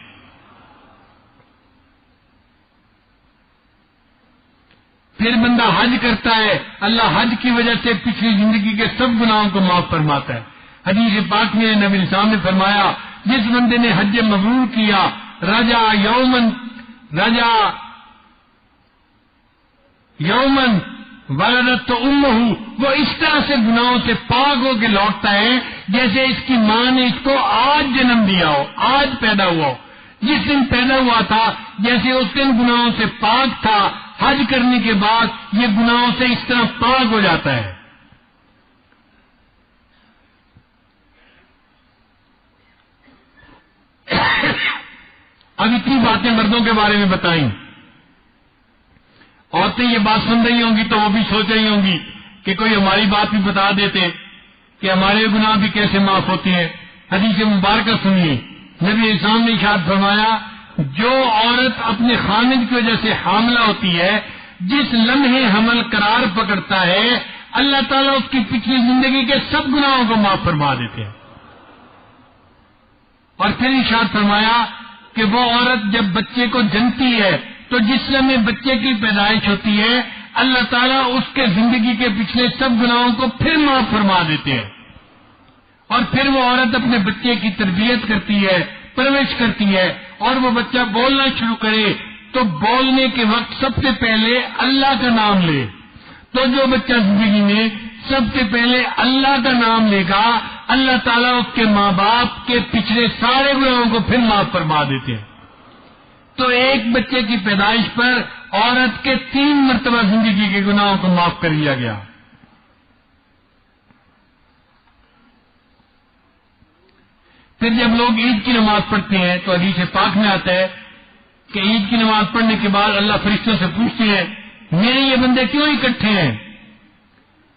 Speaker 1: پھر بندہ حج کرتا ہے, اللہ حج کی وجہ سے پچھلی زندگی کے سب گناہوں کو معاف فرماتا ہے. حدیث پاک میں نبی اسلام نے فرمایا جس بندے نے حج مبرور کیا رجا یومن ولدت امہ, وہ اس طرح سے گناہوں سے پاک ہو کے لوٹتا ہے جیسے اس کی ماں نے اس کو آج جنم دیا ہو, آج پیدا ہوا ہو. جس دن پیدا ہوا تھا جیسے اس دن گناہوں سے پاک تھا, حج کرنے کے بعد یہ گناہوں سے اس طرح پاک ہو جاتا ہے. اب اتنی باتیں مردوں کے بارے میں بتائیں, عورتیں یہ بات سن رہی ہوں گی تو وہ بھی سوچ رہی ہوں گی کہ کوئی ہماری بات بھی بتا دیتے کہ ہمارے گناہ بھی کیسے معاف ہوتے ہیں. حدیث مبارکہ سنیے, نبی اسلام نے ارشاد فرمایا جو عورت اپنے خامد کی وجہ سے حاملہ ہوتی ہے جس لمحے حمل قرار پکڑتا ہے اللہ تعالیٰ اس کی پچھلی زندگی کے سب گناہوں کو معاف فرما دیتے ہیں. اور پھر ارشاد فرمایا کہ وہ عورت جب بچے کو جنتی ہے تو جس لمحے بچے کی پیدائش ہوتی ہے اللہ تعالیٰ اس کے زندگی کے پچھلے سب گناہوں کو پھر معاف فرما دیتے ہیں. اور پھر وہ عورت اپنے بچے کی تربیت کرتی ہے, پرورش کرتی ہے, اور وہ بچہ بولنا شروع کرے تو بولنے کے وقت سب سے پہلے اللہ کا نام لے. تو جو بچہ زندگی میں سب سے پہلے اللہ کا نام لے گا اللہ تعالیٰ اس کے ماں باپ کے پچھلے سارے گناہوں کو پھر معاف فرما دیتے ہیں. تو ایک بچے کی پیدائش پر عورت کے 3 مرتبہ زندگی کے گناہوں کو معاف کر دیا گیا. پھر جب لوگ عید کی نماز پڑھتے ہیں تو حدیث پاک میں آتا ہے کہ عید کی نماز پڑھنے کے بعد اللہ فرشتوں سے پوچھتے ہیں میرے یہ بندے کیوں اکٹھے ہیں؟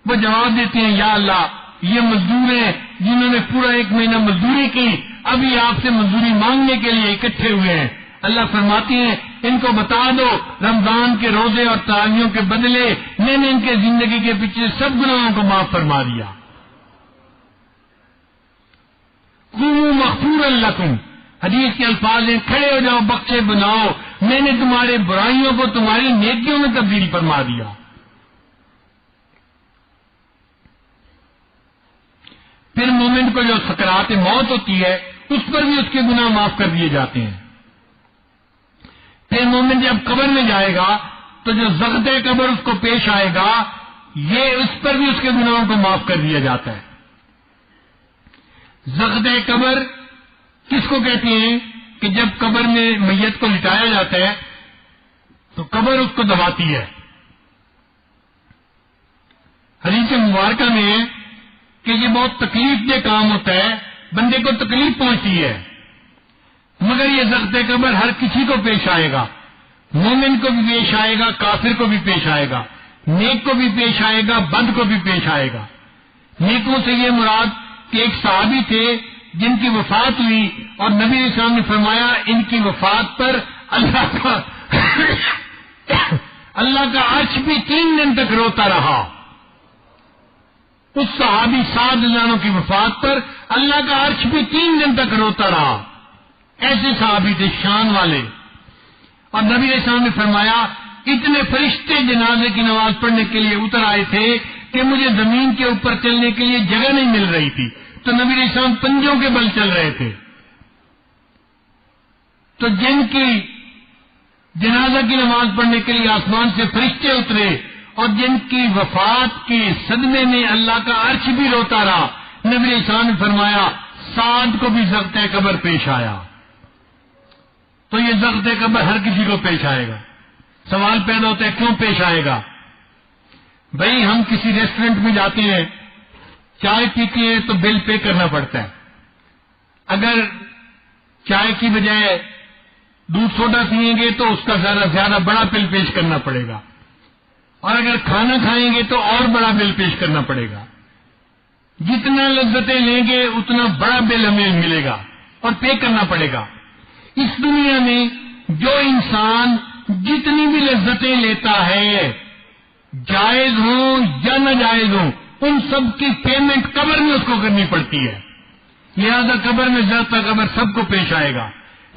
Speaker 1: وہ جواب دیتے ہیں یا اللہ یہ مزدور ہیں جنہوں نے پورا 1 مہینہ مزدوری کی, ابھی آپ سے مزدوری مانگنے کے لیے اکٹھے ہوئے ہیں. اللہ فرماتے ہیں ان کو بتا دو رمضان کے روزے اور تراویحوں کے بدلے میں نے ان کے زندگی کے پچھلے سب گناہوں کو معاف فرما دیا. قوموا مغفورا لکم, حدیث کے الفاظ ہیں کھڑے ہو جاؤ بخشے بناؤ, میں نے تمہارے برائیوں کو تمہاری نیکیوں میں تبدیل فرما دیا. پھر مومن کو جو سکرات موت ہوتی ہے اس پر بھی اس کے گناہ معاف کر دیے جاتے ہیں. پھر مومن جب قبر میں جائے گا تو جو ضغط قبر اس کو پیش آئے گا یہ اس پر بھی اس کے گناہوں کو معاف کر دیا جاتا ہے. ضغط قبر کس کو کہتے ہیں کہ جب قبر میں میت کو لٹایا جاتا ہے تو قبر اس کو دباتی ہے. حدیث مبارکہ میں ہے کہ یہ بہت تکلیف دہ کام ہوتا ہے, بندے کو تکلیف پہنچتی ہے, مگر یہ ضغط قبر ہر کسی کو پیش آئے گا. مومن کو بھی پیش آئے گا, کافر کو بھی پیش آئے گا, نیک کو بھی پیش آئے گا, بد کو بھی پیش آئے گا. نیکوں سے یہ مراد کہ ایک صحابی تھے جن کی وفات ہوئی اور نبی علیہ السلام نے فرمایا ان کی وفات پر اللہ کا عرش بھی 3 دن تک روتا رہا. اس صحابی سعد جانوں کی وفات پر اللہ کا عرش بھی 3 دن تک روتا رہا. ایسے صحابی تھے شان والے. اور نبی علیہ السلام نے فرمایا اتنے فرشتے جنازے کی نماز پڑھنے کے لیے اتر آئے تھے کہ مجھے زمین کے اوپر چلنے کے لیے جگہ نہیں مل رہی تھی, تو نبی علیہ السلام پنجوں کے بل چل رہے تھے. تو جن کی جنازہ کی نماز پڑھنے کے لیے آسمان سے فرشتے اترے اور جن کی وفات کے صدمے میں اللہ کا عرش بھی روتا رہا, نبی علیہ السلام نے فرمایا سعد کو بھی ضغط قبر پیش آیا. تو یہ ضغط قبر ہر کسی کو پیش آئے گا. سوال پیدا ہوتا ہے کیوں پیش آئے گا؟ بھائی ہم کسی ریسٹورینٹ میں جاتے ہیں, چائے پیتے ہیں تو بل پے کرنا پڑتا ہے. اگر چائے کی بجائے دودھ سوڈا پیئیں گے تو اس کا زیادہ بڑا بل پیش کرنا پڑے گا, اور اگر کھانا کھائیں گے تو اور بڑا بل پیش کرنا پڑے گا. جتنا لذتیں لیں گے اتنا بڑا بل ہمیں ملے گا اور پے کرنا پڑے گا. اس دنیا میں جو انسان جتنی بھی لذتیں لیتا ہے, جائز ہوں یا ناجائز ہوں, ان سب کی پیمنٹ قبر میں اس کو کرنی پڑتی ہے. لہذا قبر میں ضغط قبر سب کو پیش آئے گا.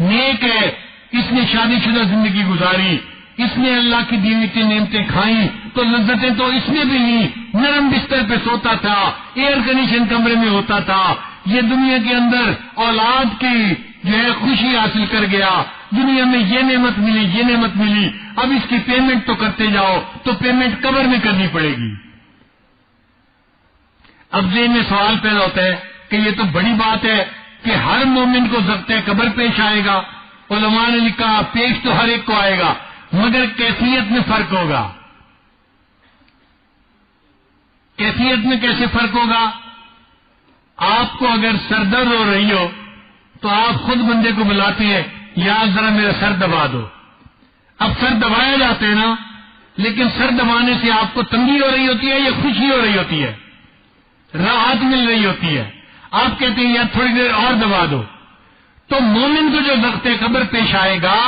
Speaker 1: نیک ہے, اس نے شادی شدہ زندگی گزاری, اس نے اللہ کی دی ہوئی نعمتیں کھائیں تو لذتیں تو اس نے بھی لی, نرم بستر پہ سوتا تھا, ایئر کنڈیشن کمرے میں ہوتا تھا, یہ دنیا کے اندر اولاد کی جو ہے خوشی حاصل کر گیا, دنیا میں یہ نعمت ملی یہ نعمت ملی, اب اس کی پیمنٹ تو کرتے جاؤ, تو پیمنٹ قبر میں کرنی پڑے گی. اب ذہن میں سوال پیدا ہوتا ہے کہ یہ تو بڑی بات ہے کہ ہر مومن کو ضغط قبر پیش آئے گا. علماء نے لکھا پیش تو ہر ایک کو آئے گا, مگر کیفیت میں فرق ہوگا. کیفیت میں کیسے فرق ہوگا؟ آپ کو اگر سر درد ہو رہی ہو تو آپ خود بندے کو بلاتے ہیں یا ذرا میرا سر دبا دو. اب سر دبایا جاتا ہے نا, لیکن سر دبانے سے آپ کو تنگی ہو رہی ہوتی ہے یا خوشی ہو رہی ہوتی ہے, راحت مل رہی ہوتی ہے. آپ کہتے ہیں یار تھوڑی دیر اور دبا دو. تو مومن کو جو ضغط قبر پیش آئے گا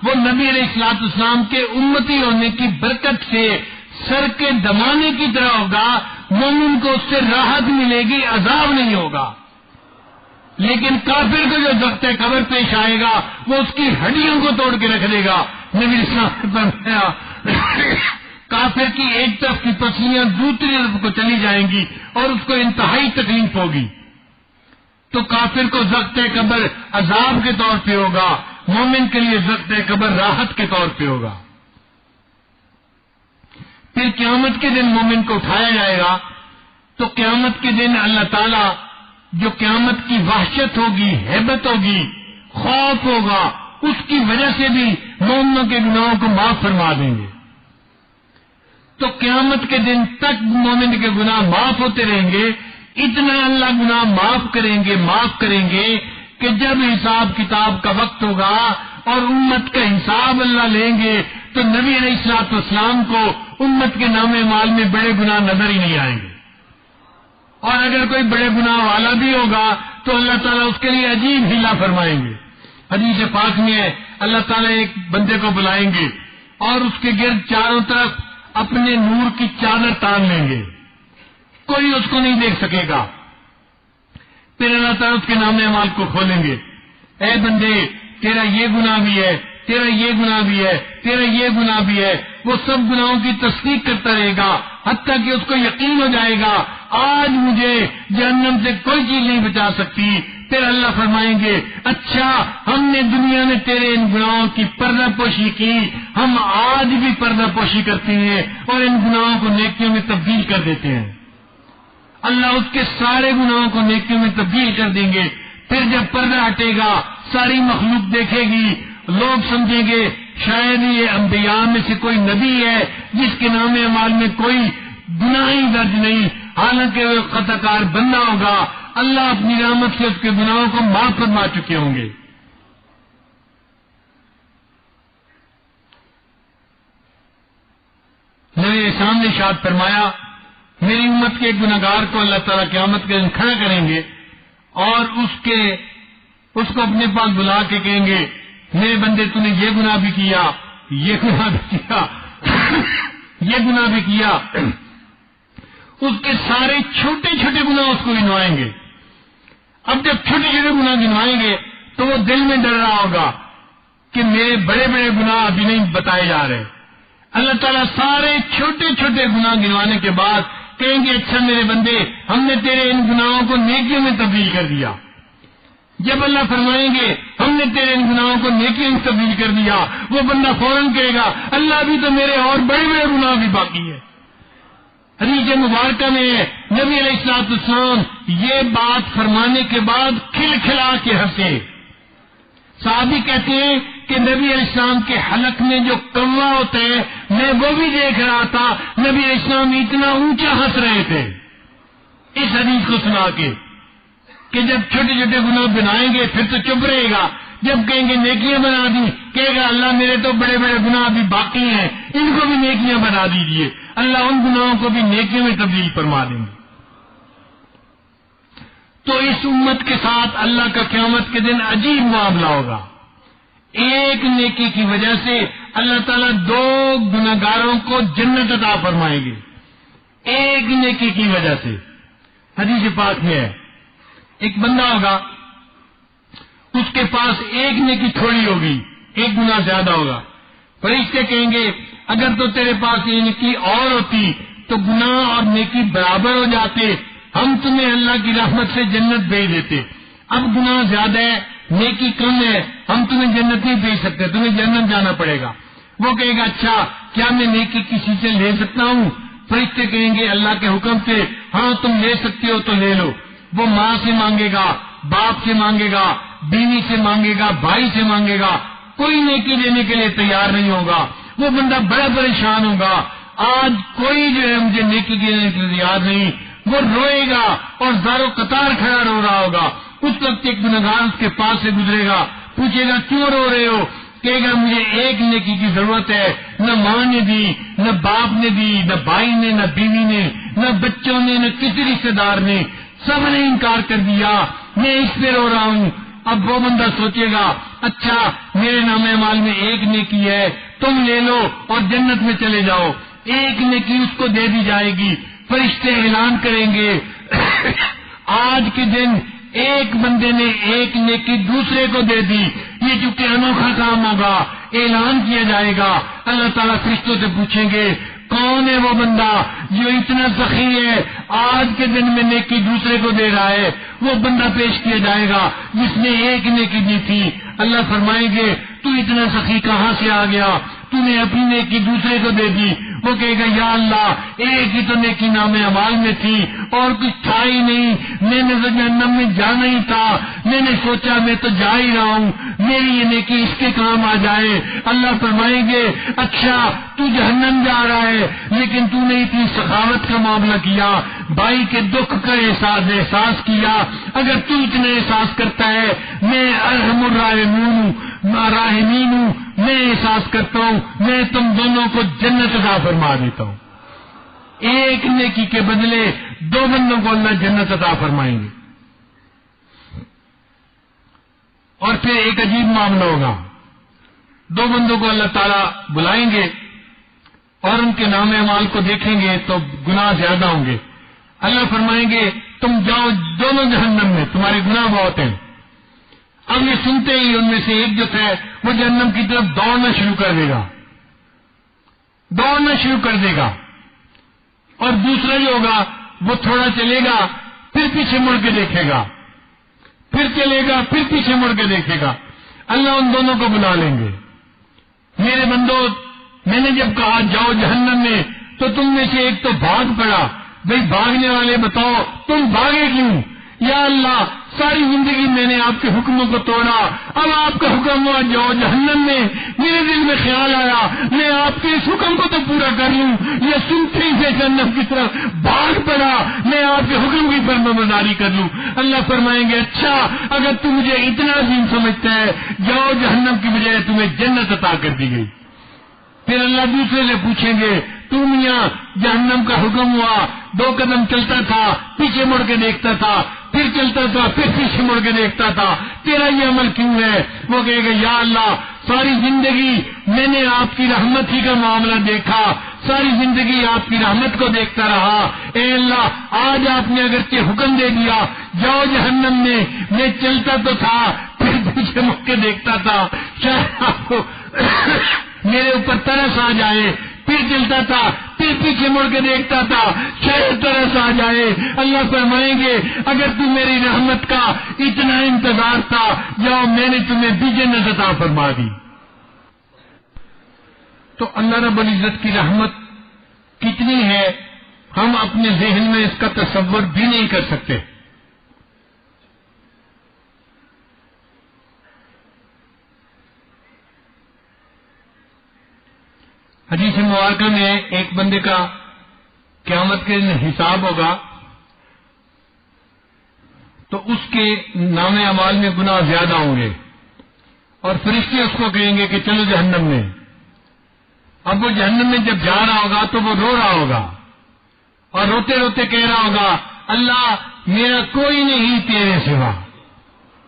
Speaker 1: وہ نبی علیہ الصلوۃ والسلام کے امتی ہونے کی برکت سے سر کے دبانے کی طرح ہوگا. مومن کو اس سے راحت ملے گی, عذاب نہیں ہوگا. لیکن کافر کو جو ضغط قبر پیش آئے گا وہ اس کی ہڈیوں کو توڑ کے رکھ دے گا. نبی اسلام کافر کی ایک طرف کی پسلیاں دوسری طرف کو چلی جائیں گی اور اس کو انتہائی تکلیف ہوگی. تو کافر کو ضغط قبر عذاب کے طور پہ ہوگا, مومن کے لیے ضغط قبر راحت کے طور پہ ہوگا. پھر قیامت کے دن مومن کو اٹھایا جائے گا تو قیامت کے دن اللہ تعالیٰ جو قیامت کی وحشت ہوگی, ہیبت ہوگی, خوف ہوگا, اس کی وجہ سے بھی مومنوں کے گناہوں کو معاف فرما دیں گے. تو قیامت کے دن تک مومن کے گناہ معاف ہوتے رہیں گے. اتنا اللہ گناہ معاف کریں گے کہ جب حساب کتاب کا وقت ہوگا اور امت کا حساب اللہ لیں گے تو نبی علیہ الصلوۃ والسلام کو امت کے نام مال میں بڑے گناہ نظر ہی نہیں آئیں گے. اور اگر کوئی بڑے گناہ والا بھی ہوگا تو اللہ تعالیٰ اس کے لیے عجیب ہیلا فرمائیں گے. حدیث پاک میں ہے اللہ تعالیٰ ایک بندے کو بلائیں گے اور اس کے گرد چاروں طرف اپنے نور کی چادر تان لیں گے, کوئی اس کو نہیں دیکھ سکے گا. پھر اللہ تعالیٰ اس کے نام اعمال کو کھولیں گے, اے بندے تیرا یہ گناہ بھی ہے, تیرا یہ گناہ بھی ہے, تیرا یہ گناہ بھی ہے. وہ سب گناہوں کی تصدیق کرتا رہے گا حتیٰ کہ اس کو یقین ہو جائے گا آج مجھے جہنم سے کوئی چیز نہیں بچا سکتی. پھر اللہ فرمائیں گے اچھا ہم نے دنیا میں تیرے ان گناہوں کی پردہ پوشی کی, ہم آج بھی پردہ پوشی کرتے ہیں اور ان گناہوں کو نیکیوں میں تبدیل کر دیتے ہیں. اللہ اس کے سارے گناہوں کو نیکیوں میں تبدیل کر دیں گے. پھر جب پردہ ہٹے گا ساری مخلوق دیکھے گی, لوگ سمجھیں گے شاید یہ انبیاء میں سے کوئی نبی ہے جس کے نام اعمال میں کوئی گناہ ہی درج نہیں, حالانکہ وہ خطا کار بندہ ہوگا. اللہ اپنی رحمت سے اس کے گناہوں کو معاف فرما چکے ہوں گے. نبی اسلام نے ارشاد فرمایا میری امت کے گناہگار کو اللہ تعالیٰ قیامت کے دن کھڑا کریں گے اور اس کو اپنے پاس بلا کے کہیں گے میرے بندے تو نے یہ گناہ بھی کیا, یہ گناہ بھی کیا, یہ گناہ بھی کیا. اس کے سارے چھوٹے چھوٹے گناہ اس کو گنوائیں گے. اب جب چھوٹے چھوٹے گناہ گنوائیں گے تو وہ دل میں ڈر رہا ہوگا کہ میرے بڑے بڑے گناہ ابھی نہیں بتائے جا رہے. اللہ تعالیٰ سارے چھوٹے چھوٹے گناہ گنوانے کے بعد کہیں گے اچھا میرے بندے ہم نے تیرے ان گناہوں کو نیکیوں میں تبدیل کر دیا. جب اللہ فرمائیں گے ہم نے تیرے ان گناہوں کو نیکیوں میں تبدیل کر دیا, وہ بندہ فوراً کہے گا اللہ ابھی تو میرے اور بڑے بڑے گناہ بھی باقی ہے. حدیث مبارکہ میں نبی علیہ الصلوۃ والسلام یہ بات فرمانے کے بعد کھل کھلا کے ہنسے. صحابی کہتے ہیں کہ نبی علیہ السلام کے حلق میں جو کوا ہوتا ہے میں وہ بھی دیکھ رہا تھا, نبی علیہ السلام اتنا اونچا ہنس رہے تھے اس حدیث کو سنا کے کہ جب چھوٹے چھوٹے گناہ بنائیں گے پھر تو چپ رہے گا, جب کہیں گے نیکیاں بنا دی کہے گا اللہ میرے تو بڑے بڑے گناہ بھی باقی ہیں ان کو بھی نیکیاں بنا دیجیے. اللہ ان گناہوں کو بھی نیکیوں میں تبدیل فرما دیں گے. تو اس امت کے ساتھ اللہ کا قیامت کے دن عجیب معاملہ ہوگا. ایک نیکی کی وجہ سے اللہ تعالیٰ 2 گناہگاروں کو جنت عطا فرمائیں گے, ایک نیکی کی وجہ سے. حدیث پاک میں ہے ایک بندہ ہوگا اس کے پاس ایک نیکی تھوڑی ہوگی, ایک گناہ زیادہ ہوگا. فرشتے کہیں گے اگر تو تیرے پاس یہ نیکی اور ہوتی تو گناہ اور نیکی برابر ہو جاتے, ہم تمہیں اللہ کی رحمت سے جنت بھیج دیتے. اب گناہ زیادہ ہے نیکی کم ہے, ہم تمہیں جنت نہیں بھیج سکتے, تمہیں جنت جانا پڑے گا. وہ کہے گا اچھا کیا میں نیکی کسی سے لے سکتا ہوں؟ فرشتے کہیں گے اللہ کے حکم سے ہاں تم لے سکتے ہو تو لے لو. وہ ماں سے مانگے گا, باپ سے مانگے گا, بیوی سے مانگے گا, بھائی سے مانگے گا, کوئی نیکی دینے کے لیے تیار نہیں ہوگا. وہ بندہ بڑا پریشان ہوگا, آج کوئی جو ہے مجھے نیکی دینے کے لیے تیار نہیں. وہ روئے گا اور زارو قطار کھڑا رو رہا ہوگا. اس وقت ایک گنہگار اس کے پاس سے گزرے گا, پوچھے گا کیوں رو رہے ہو؟ کہے گا مجھے ایک نیکی کی ضرورت ہے, نہ ماں نے دی, نہ باپ نے دی, نہ بھائی نے, نہ بیوی نے, نہ بچوں نے, نہ کسی رشتے دار نے, سب نے انکار کر دیا, میں اس پہ رو رہا ہوں. اب وہ بندہ سوچے گا اچھا میرے نام اعمال میں ایک نیکی ہے, تم لے لو اور جنت میں چلے جاؤ. ایک نیکی اس کو دے دی جائے گی. فرشتے اعلان کریں گے آج کے دن ایک بندے نے ایک نیکی دوسرے کو دے دی, یہ چونکہ انوکھا کام ہوگا, اعلان کیا جائے گا. اللہ تعالیٰ فرشتوں سے پوچھیں گے کون ہے وہ بندہ جو اتنا سخی ہے آج کے دن میں نیکی دوسرے کو دے رہا ہے؟ وہ بندہ پیش کیا جائے گا جس نے ایک نیکی دی تھی. اللہ فرمائیں گے تو اتنا سخی کہاں سے آ گیا, تو نے اپنی نیکی دوسرے کو دے دی. وہ کہے گا یا اللہ ایک ہی تو نیکی نام اعمال میں تھی اور کچھ تھا ہی نہیں, میں نے جہنم میں جانا ہی تھا, میں نے سوچا میں تو جا ہی رہا ہوں, میری یہ نیکی اس کے کام آ جائے. اللہ فرمائیں گے اچھا تو جہنم جا رہا ہے لیکن تو نے اتنی سخاوت کا معاملہ کیا, بھائی کے دکھ کا احساس کیا. اگر تو اتنا احساس کرتا ہے میں ارحم الراحمین ہوں, میں احساس کرتا ہوں, میں تم دونوں کو جنت عطا فرما دیتا ہوں. ایک نیکی کے بدلے 2 بندوں کو اللہ جنت عطا فرمائیں گے. اور پھر ایک عجیب معاملہ ہوگا, 2 بندوں کو اللہ تعالیٰ بلائیں گے اور ان کے نام اعمال کو دیکھیں گے تو گناہ زیادہ ہوں گے. اللہ فرمائیں گے تم جاؤ دونوں جہنم میں, تمہارے گناہ بہت ہیں. اب یہ سنتے ہی ان میں سے ایک جو ہے وہ جہنم کی طرف دوڑنا شروع کر دے گا اور دوسرا جو ہوگا وہ تھوڑا چلے گا پھر پیچھے مڑ کے دیکھے گا، پھر چلے گا پھر پیچھے مڑ کے دیکھے گا. اللہ ان دونوں کو بلا لیں گے. میرے بندو، میں نے جب کہا جاؤ جہنم میں تو تم میں سے ایک تو بھاگ پڑا. بھئی بھاگنے والے بتاؤ تم بھاگے کیوں؟ یا اللہ ساری زندگی میں نے آپ کے حکموں کو توڑا، اب آپ کا حکم ہوا جاؤ جہنم میں. میرے دل میں خیال آیا میں آپ کے اس حکم کو تو پورا کر لوں، یہ سنتے ہی سے جہنم کی طرف بھاگ پڑا میں آپ کے حکم کی فرمانبرداری کر لوں. اللہ فرمائیں گے اچھا اگر تم مجھے اتنا عظیم سمجھتا ہے جاؤ جہنم کی بجائے تمہیں جنت عطا کر دی گئی. پھر اللہ دوسرے سے پوچھیں گے تم یہاں جہنم کا حکم ہوا 2 قدم چلتا تھا پیچھے مڑ کے دیکھتا تھا، پھر چلتا تھا پھر پیچھے مڑ کے دیکھتا تھا، تیرا یہ عمل کیوں ہے؟ وہ کہے گا یا اللہ ساری زندگی میں نے آپ کی رحمت ہی کا معاملہ دیکھا، ساری زندگی آپ کی رحمت کو دیکھتا رہا. اے اللہ آج آپ نے اگرچہ حکم دے دیا جاؤ جہنم میں چلتا تو تھا پھر پیچھے مڑ کے دیکھتا تھا، شاید آپ کو میرے اوپر ترس آ جائے، پھر چلتا تھا پھر پیچھے مڑ کے دیکھتا تھا شاید ترس آ جائے. اللہ فرمائیں گے اگر تم میری رحمت کا اتنا انتظار تھا جاؤ میں نے تمہیں بھی جنت عطا فرما دی. تو اللہ رب العزت کی رحمت کتنی ہے ہم اپنے ذہن میں اس کا تصور بھی نہیں کر سکتے. حدیث مبارکہ میں ایک بندے کا قیامت کے دن حساب ہوگا تو اس کے نام اعمال میں گناہ زیادہ ہوں گے اور فرشتے اس کو کہیں گے کہ چلو جہنم میں. اب وہ جہنم میں جب جا رہا ہوگا تو وہ رو رہا ہوگا اور روتے روتے کہہ رہا ہوگا اللہ میرا کوئی نہیں تیرے سوا.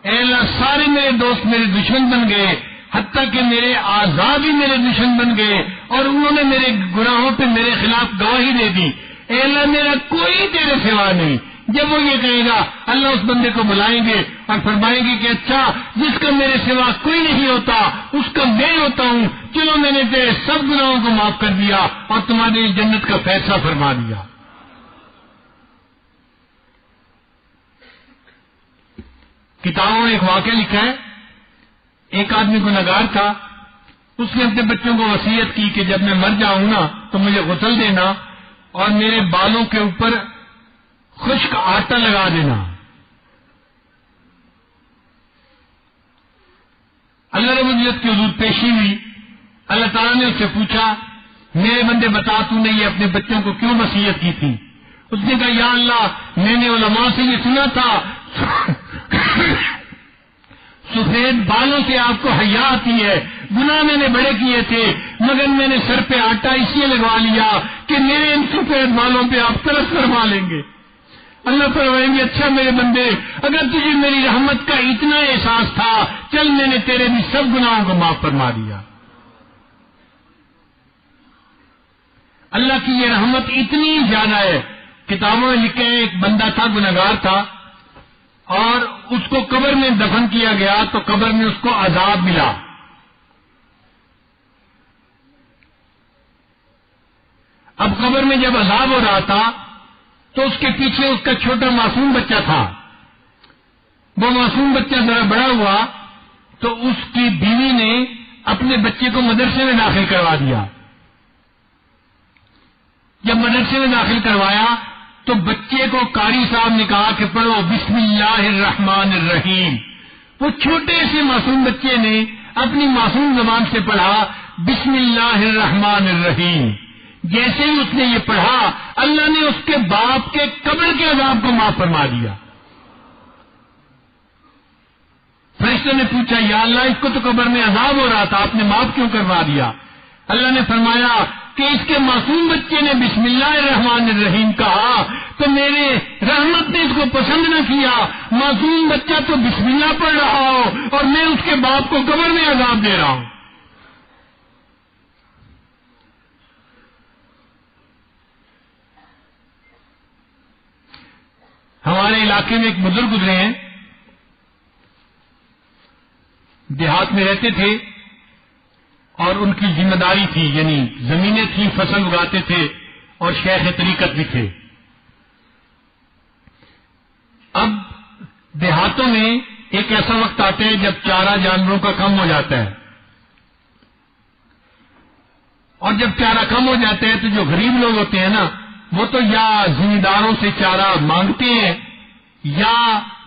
Speaker 1: اے اللہ سارے میرے دوست میرے دشمن بن گئے، حتیٰ کہ میرے اعضاء بھی میرے دشمن بن گئے اور انہوں نے میرے گناہوں پہ میرے خلاف گواہی دے دی. اے اللہ میرا کوئی تیرے سوا نہیں. جب وہ یہ کہے گا اللہ اس بندے کو بلائیں گے اور فرمائیں گے کہ اچھا جس کا میرے سوا کوئی نہیں ہوتا اس کا میں ہوتا ہوں، چلو میں نے تیرے سب گناہوں کو معاف کر دیا اور تمہاری جنت کا فیصلہ فرما دیا. کتابوں میں ایک واقعہ لکھا ہے، ایک آدمی گنہگار تھا، اس نے اپنے بچوں کو وصیت کی کہ جب میں مر جاؤں نا تو مجھے غسل دینا اور میرے بالوں کے اوپر خشک آٹا لگا دینا. اللہ رب العزت کی حضور پیشی ہوئی. اللہ تعالیٰ نے اس سے پوچھا میرے بندے بتا تو نے یہ اپنے بچوں کو کیوں وصیت کی تھی؟ اس نے کہا یا اللہ میں نے علماء سے یہ سنا تھا سفید بالوں سے آپ کو حیا آتی ہے. گناہ میں نے بڑے کیے تھے مگر میں نے سر پہ آٹا اس لیے لگوا لیا کہ میرے ان سفید بالوں پہ آپ ترس فرما لیں گے. اللہ فرمائیں گے اچھا میرے بندے اگر تجھے میری رحمت کا اتنا احساس تھا چل میں نے تیرے بھی سب گناہوں کو معاف فرما دیا. اللہ کی یہ رحمت اتنی زیادہ ہے. کتابوں میں لکھے ایک بندہ تھا گنہگار تھا اور اس کو قبر میں دفن کیا گیا تو قبر میں اس کو عذاب ملا. اب قبر میں جب عذاب ہو رہا تھا تو اس کے پیچھے اس کا چھوٹا معصوم بچہ تھا. وہ معصوم بچہ ذرا بڑا ہوا تو اس کی بیوی نے اپنے بچے کو مدرسے میں داخل کروا دیا. جب مدرسے میں داخل کروایا تو بچے کو قاری صاحب نے کہا کہ پڑھو بسم اللہ الرحمن الرحیم. وہ چھوٹے سے معصوم بچے نے اپنی معصوم زبان سے پڑھا بسم اللہ الرحمن الرحیم. جیسے ہی اس نے یہ پڑھا اللہ نے اس کے باپ کے قبر کے عذاب کو معاف فرما دیا. فرشتوں نے پوچھا یا اللہ اس کو تو قبر میں عذاب ہو رہا تھا آپ نے معاف کیوں کروا دیا؟ اللہ نے فرمایا کہ اس کے معصوم بچے نے بسم اللہ الرحمن الرحیم کہا تو میرے رحمت نے اس کو پسند نہ کیا. معصوم بچہ تو بسم اللہ پڑھ رہا ہو اور میں اس کے باپ کو قبر میں عذاب دے رہا ہوں. ہمارے علاقے میں ایک بزرگ گزرے ہیں، دیہات میں رہتے تھے اور ان کی ذمہ داری تھی یعنی زمینیں تھیں فصل اگاتے تھے اور شیخ طریقت بھی تھے. دیہاتوں میں ایک ایسا وقت آتا ہے جب چارہ جانوروں کا کم ہو جاتا ہے، اور جب چارہ کم ہو جاتا ہے تو جو غریب لوگ ہوتے ہیں نا وہ تو یا زمینداروں سے چارہ مانگتے ہیں یا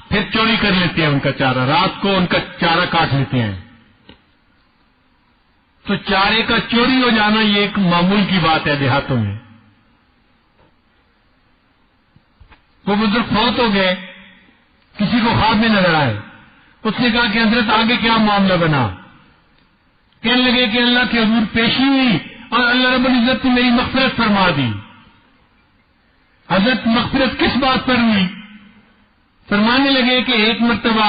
Speaker 1: پھر چوری کر لیتے ہیں ان کا چارہ، رات کو ان کا چارہ کاٹ لیتے ہیں. تو چارے کا چوری ہو جانا یہ ایک معمول کی بات ہے دیہاتوں میں. وہ بزرگ فوت ہو گئے، کسی کو خواب میں نظر آئے، اس نے کہا کہ حضرت آگے کیا معاملہ بنا؟ کہنے لگے کہ اللہ کے حضور پیشی ہوئی اور اللہ رب العزت نے میری مغفرت فرما دی. حضرت مغفرت کس بات پر ہوئی؟ فرمانے لگے کہ ایک مرتبہ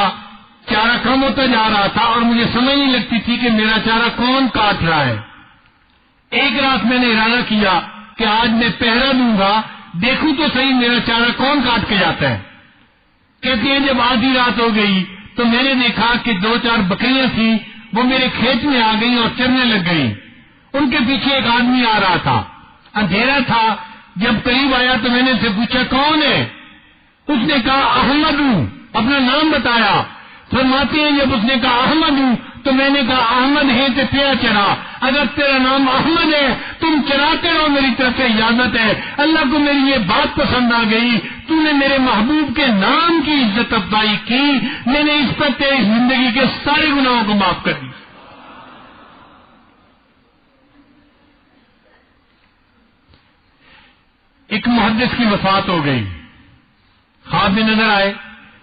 Speaker 1: چارہ کم ہوتا جا رہا تھا اور مجھے سمجھ نہیں لگتی تھی کہ میرا چارہ کون کاٹ رہا ہے. ایک رات میں نے ارادہ کیا کہ آج میں پہرا دوں گا، دیکھوں تو صحیح میرا چارہ کون کاٹ کے جاتا ہے. کہتے ہیں جب آدھی رات ہو گئی تو میں نے دیکھا کہ 2-4 بکریاں تھیں وہ میرے کھیت میں آ گئی اور چرنے لگ گئی. ان کے پیچھے ایک آدمی آ رہا تھا، اندھیرا تھا. جب قریب آیا تو میں نے اسے پوچھا کون ہے؟ اس نے کہا احمد ہوں، اپنا نام بتایا. فرماتے ہیں جب اس نے کہا احمد ہوں تو میں نے کہا احمد ہے تو پیا چرا، اگر تیرا نام احمد ہے تم چراتے رہو، میری طرف سے اجازت ہے. اللہ کو میری یہ بات پسند آ گئی، تو نے میرے محبوب کے نام کی عزت افزائی کی، میں نے اس پر تیری زندگی کے سارے گناہوں کو معاف کر دی. ایک محدث کی وفات ہو گئی، خواب میں نظر آئے.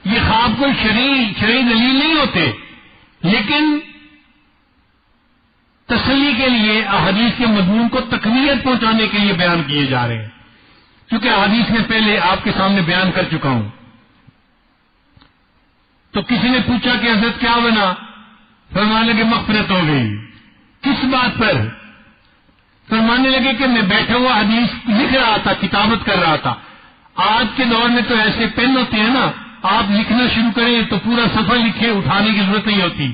Speaker 1: یہ خواب کوئی شرعی دلیل نہیں ہوتے، لیکن تسلی کے لیے احادیث کے مضمون کو تقویت پہنچانے کے لیے بیان کیے جا رہے ہیں، کیونکہ احادیث میں پہلے آپ کے سامنے بیان کر چکا ہوں. تو کسی نے پوچھا کہ حضرت کیا بنا؟ فرمانے لگے مغفرت ہو گئی. کس بات پر؟ فرمانے لگے کہ میں بیٹھا ہوا حدیث لکھ رہا تھا، کتابت کر رہا تھا. آج کے دور میں تو ایسے پین ہوتے ہیں نا، آپ لکھنا شروع کریں تو پورا صفحہ لکھے، اٹھانے کی ضرورت نہیں ہوتی.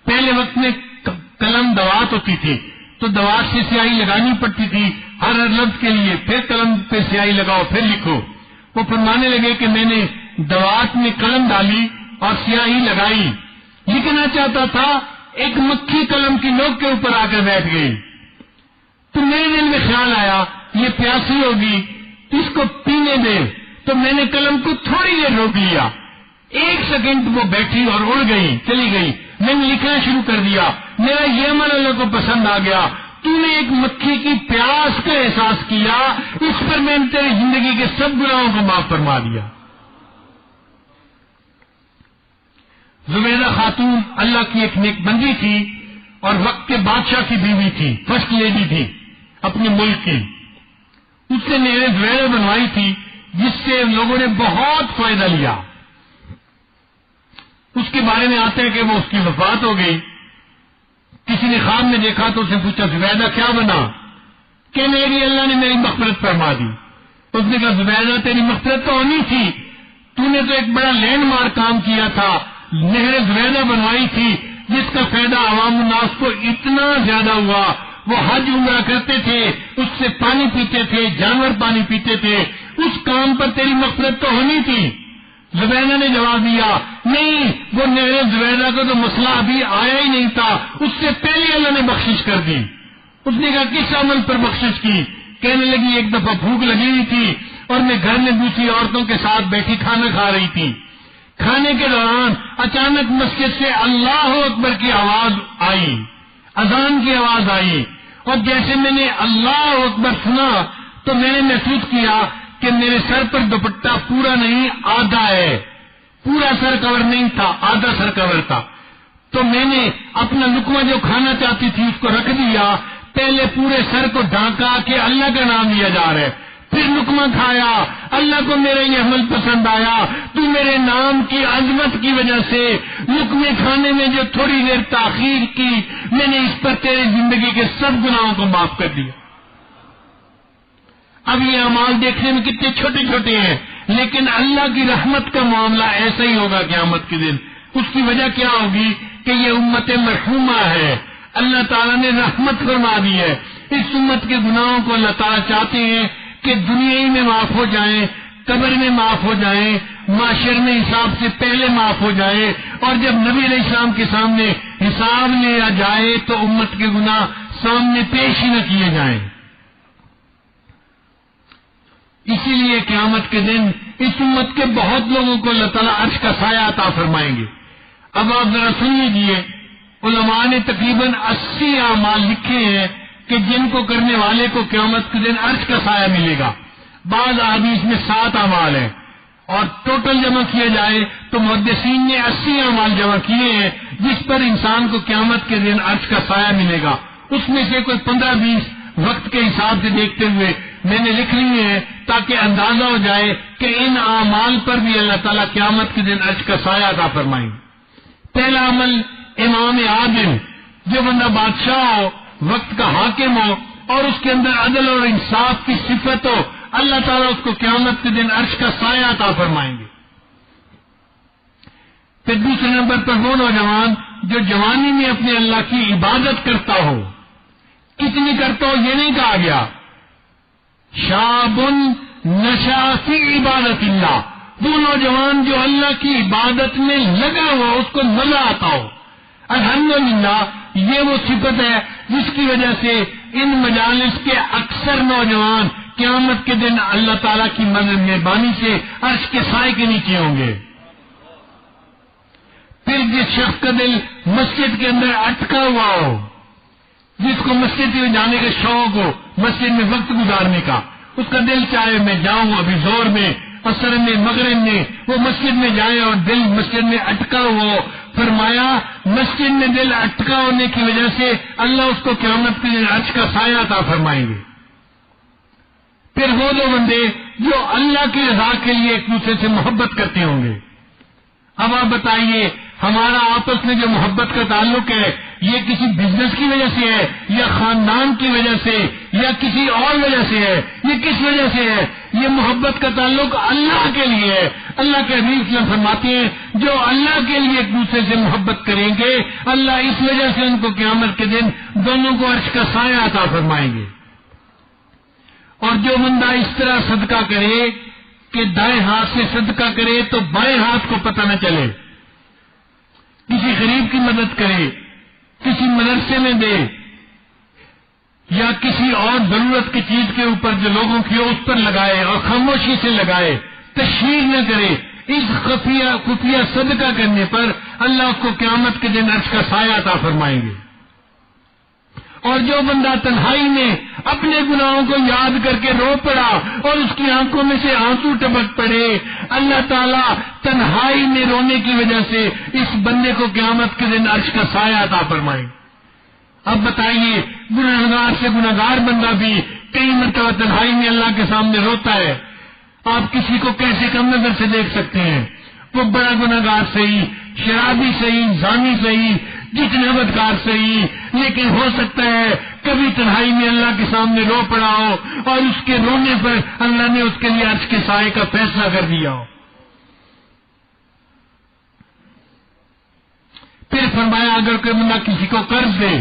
Speaker 1: پہلے وقت میں قلم دوات ہوتی تھی تو دوات سے سیاہی لگانی پڑتی تھی ہر لفظ کے لیے، پھر قلم پہ سیاہی لگاؤ پھر لکھو. وہ فرمانے لگے کہ میں نے دوات میں قلم ڈالی اور سیاہی لگائی، لکھنا چاہتا تھا، ایک مکھی قلم کی نوک کے اوپر آ کر بیٹھ گئی. تو میرے دل میں خیال آیا یہ پیاسی ہوگی، اس کو پینے دے. تو میں نے قلم کو تھوڑی دیر روک لیا، 1 سیکنڈ وہ بیٹھی اور اڑ گئی، چلی گئی. میں نے لکھنا شروع کر دیا. میرا یہ عمل اللہ کو پسند آ گیا. تو نے ایک مکھی کی پیاس کا احساس کیا، اس پر میں نے تیری زندگی کے سب گناہوں کو معاف فرما دیا. زبیدہ خاتون اللہ کی ایک نیک بندی تھی اور وقت کے بادشاہ کی بیوی تھی، فرسٹ لیڈی تھی اپنے ملک کی. اس سے نہریں زبیدہ بنوائی تھی جس سے لوگوں نے بہت فائدہ لیا. اس کے بارے میں آتے ہیں کہ وہ اس کی وفات ہو گئی. کسی نے خواب میں دیکھا تو اسے پوچھا زبیدہ کیا بنا؟ کہ میری اللہ نے میری مغفرت فرما دی. اس نے کہا زبیدہ تیری مغفرت تو ہونی تھی، تو نے تو ایک بڑا لینڈ مارک کام کیا تھا، نہر زبیدہ بنوائی تھی جس کا فائدہ عوام الناس کو اتنا زیادہ ہوا. وہ حج عمرہ کرتے تھے، اس سے پانی پیتے تھے، جانور پانی پیتے تھے، اس کام پر تیری مغفرت تو ہونی تھی. زبیدہ نے جواب دیا نہیں، وہ نہر زبیدہ کو تو مسئلہ ابھی آیا ہی نہیں تھا، اس سے پہلے اللہ نے بخشش کر دی. اس نے کہا کس عمل پر بخشش کی؟ کہنے لگی ایک دفعہ بھوک لگی ہوئی تھی اور میں گھر میں دوسری عورتوں کے ساتھ بیٹھی کھانا کھا رہی تھی. کھانے کے دوران اچانک مسجد سے اللہ اکبر کی آواز آئی، اذان کی آواز آئی، اور جیسے میں نے اللہ اکبر سنا تو میں نے محسوس کیا کہ میرے سر پر دوپٹہ پورا نہیں آدھا ہے، پورا سر کور نہیں تھا، آدھا سر کور تھا. تو میں نے اپنا لقمہ جو کھانا چاہتی تھی اس کو رکھ دیا، پہلے پورے سر کو ڈھانکا کہ اللہ کا نام لیا جا رہا ہے، پھر لقمہ کھایا. اللہ کو میرا یہ عمل پسند آیا، تو میرے نام کی عظمت کی وجہ سے لقمے کھانے میں جو تھوڑی دیر تاخیر کی، میں نے اس پر تیری زندگی کے سب گناہوں کو معاف کر دیا. اب یہ اعمال دیکھنے میں کتنے چھوٹے چھوٹے ہیں، لیکن اللہ کی رحمت کا معاملہ ایسا ہی ہوگا قیامت کے دن. اس کی وجہ کیا ہوگی کہ یہ امت مرحومہ ہے، اللہ تعالیٰ نے رحمت فرما دی ہے. اس امت کے گناہوں کو اللہ تعالیٰ چاہتے ہیں کہ دنیا ہی میں معاف ہو جائیں، قبر میں معاف ہو جائیں، معاشر میں حساب سے پہلے معاف ہو جائے، اور جب نبی علیہ السلام کے سامنے حساب لیا جائے تو امت کے گناہ سامنے پیش ہی نہ کیے جائیں۔ اسی لیے قیامت کے دن اس امت کے بہت لوگوں کو اللہ تعالیٰ عرش کا سایہ عطا فرمائیں گے۔ اب آپ ذرا سن لیجیے، علماء نے تقریباً 80 اعمال لکھے ہیں کہ جن کو کرنے والے کو قیامت کے دن عرش کا سایہ ملے گا۔ بعض احادیث میں 7 اعمال ہیں، اور ٹوٹل جمع کیا جائے تو محدثین نے 80 اعمال جمع کیے ہیں جس پر انسان کو قیامت کے دن عرش کا سایہ ملے گا۔ اس میں سے کوئی 15-20 وقت کے حساب سے دیکھتے ہوئے میں نے لکھ لیے ہیں تاکہ اندازہ ہو جائے کہ ان اعمال پر بھی اللہ تعالیٰ قیامت کے دن عرش کا سایہ عطا فرمائیں گے۔ پہلا عمل امام عادل، جو بندہ بادشاہ ہو، وقت کا حاکم ہو اور اس کے اندر عدل اور انصاف کی صفت ہو، اللہ تعالیٰ اس کو قیامت کے دن عرش کا سایہ عطا فرمائیں گے۔ پھر دوسرے نمبر پر وہ نوجوان جو جوانی میں اپنے اللہ کی عبادت کرتا ہو، کتنی کرتا ہو یہ نہیں کہا گیا، شاب نشا فی عبادت اللہ، وہ نوجوان جو اللہ کی عبادت میں لگا ہوا، اس کو مزہ آتا ہو۔ الحمدللہ یہ وہ صفت ہے جس کی وجہ سے ان مجالس کے اکثر نوجوان قیامت کے دن اللہ تعالیٰ کی مہربانی سے عرش کے سائے کے نیچے ہوں گے۔ پھر جس شخص کا دل مسجد کے اندر اٹکا ہوا ہو، جس کو مسجد میں جانے کا شوق ہو، مسجد میں وقت گزارنے کا، اس کا دل چاہے میں جاؤں ابھی زور میں، عصر میں، مغرب میں، وہ مسجد میں جائے اور دل مسجد میں اٹکا ہو، فرمایا مسجد میں دل اٹکا ہونے کی وجہ سے اللہ اس کو قیامت کے دن عرش کا سایہ عطا فرمائیں گے۔ پھر وہ دو بندے جو اللہ کی رضا کے لیے ایک دوسرے سے محبت کرتے ہوں گے۔ اب آپ بتائیے، ہمارا آپس میں جو محبت کا تعلق ہے یہ کسی بزنس کی وجہ سے ہے یا خاندان کی وجہ سے یا کسی اور وجہ سے ہے؟ یہ کس وجہ سے ہے؟ یہ محبت کا تعلق اللہ کے لیے ہے۔ اللہ کے حبیب صلی اللہ علیہ وسلم فرماتے ہیں جو اللہ کے لیے ایک دوسرے سے محبت کریں گے، اللہ اس وجہ سے ان کو قیامت کے دن دونوں کو عرش کا سایہ عطا فرمائیں گے۔ اور جو بندہ اس طرح صدقہ کرے کہ دائیں ہاتھ سے صدقہ کرے تو بائیں ہاتھ کو پتہ نہ چلے، کسی غریب کی مدد کرے، کسی مدرسے میں دے، یا کسی اور ضرورت کی چیز کے اوپر جو لوگوں کی اس پر لگائے اور خاموشی سے لگائے، تشہیر نہ کرے، اس خفیہ صدقہ کرنے پر اللہ اس کو قیامت کے دن عرش کا سایہ عطا فرمائیں گے۔ اور جو بندہ تنہائی میں اپنے گناہوں کو یاد کر کے رو پڑا اور اس کی آنکھوں میں سے آنسو ٹپک پڑے، اللہ تعالیٰ تنہائی میں رونے کی وجہ سے اس بندے کو قیامت کے دن عرش کا سایہ عطا فرمائے۔ اب بتائیے، گنہگار سے گنہگار بندہ بھی کئی مرتبہ تنہائی میں اللہ کے سامنے روتا ہے، آپ کسی کو کیسے کم نظر سے دیکھ سکتے ہیں؟ وہ بڑا گنہگار صحیح، شرابی صحیح، زانی صحیح، جتنا بدکار صحیح، لیکن ہو سکتا ہے کبھی تنہائی میں اللہ کے سامنے رو پڑا ہو اور اس کے رونے پر اللہ نے اس کے لیے عرش کے سائے کا فیصلہ کر دیا ہو۔ پھر فرمایا اگر کوئی بندہ کسی کو قرض دے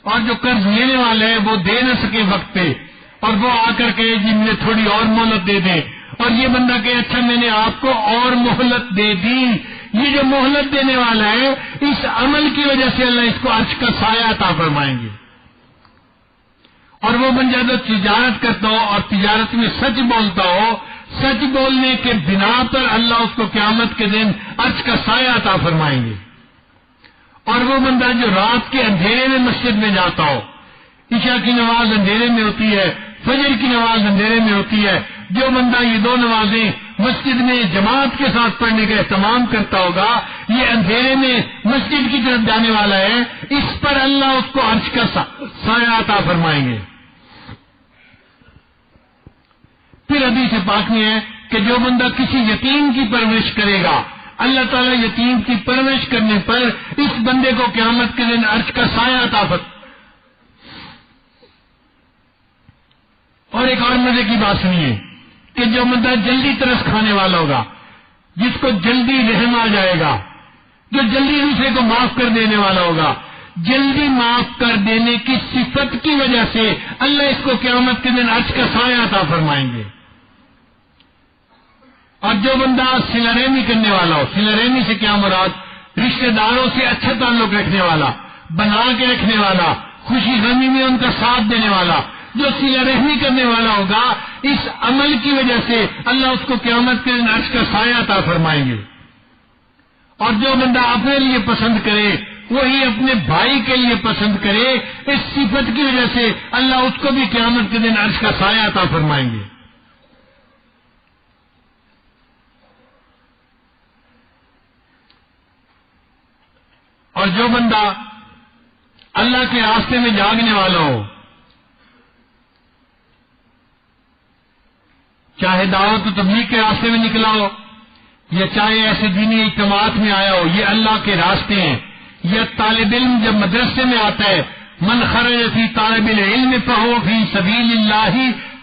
Speaker 1: اور جو قرض لینے والا ہے وہ دے نہ سکے وقت پہ، اور وہ آ کر کہے جی مجھے تھوڑی اور مہلت دے دیں، اور یہ بندہ کہے اچھا میں نے آپ کو اور مہلت دے دی، یہ جو مہلت دینے والا ہے اس عمل کی وجہ سے اللہ اس کو عرش کا سایہ عطا فرمائیں گے۔ اور وہ بندہ جو تجارت کرتا ہو اور تجارت میں سچ بولتا ہو، سچ بولنے کے بنا پر اللہ اس کو قیامت کے دن عرش کا سایہ عطا فرمائیں گے۔ اور وہ بندہ جو رات کے اندھیرے میں مسجد میں جاتا ہو، عشاء کی نماز اندھیرے میں ہوتی ہے، فجر کی نماز اندھیرے میں ہوتی ہے، جو بندہ یہ دو نمازیں مسجد میں جماعت کے ساتھ پڑھنے کا اہتمام کرتا ہوگا، یہ اندھیرے میں مسجد کی طرف جانے والا ہے، اس پر اللہ اس کو عرش کا سایہ عطا فرمائیں گے۔ پھر حدیث پاک میں ہے کہ جو بندہ کسی یتیم کی پرورش کرے گا، اللہ تعالیٰ یتیم کی پرورش کرنے پر اس بندے کو قیامت کے دن عرش کا سایہ عطا فرمائیں۔ اور ایک اور مزے کی بات سنیے کہ جو بندہ جلدی ترس کھانے والا ہوگا، جس کو جلدی رحم آ جائے گا، جو جلدی دوسرے کو معاف کر دینے والا ہوگا، جلدی معاف کر دینے کی صفت کی وجہ سے اللہ اس کو قیامت کے دن عرش کا سایہ عطا فرمائیں گے۔ اور جو بندہ صلہ رحمی کرنے والا ہو، صلہ رحمی سے کیا مراد؟ رشتہ داروں سے اچھا تعلق رکھنے والا، بنا کے رکھنے والا، خوشی غمی میں ان کا ساتھ دینے والا، جو صلہ رحمی کرنے والا ہوگا، اس عمل کی وجہ سے اللہ اس کو قیامت کے دن عرش کا سایہ عطا فرمائیں گے۔ اور جو بندہ اپنے لیے پسند کرے وہی اپنے بھائی کے لیے پسند کرے، اس صفت کی وجہ سے اللہ اس کو بھی قیامت کے دن عرش کا سایہ عطا فرمائیں گے۔ اور جو بندہ اللہ کے راستے میں جاگنے والا ہو، چاہے دعوت و تبلیغ کے راستے میں نکلا ہو یا چاہے ایسے دینی اجتماعات میں آیا ہو، یہ اللہ کے راستے ہیں۔ یا طالب علم جب مدرسے میں آتا ہے، من خرج فی طالب العلم فہو فی سبیل اللہ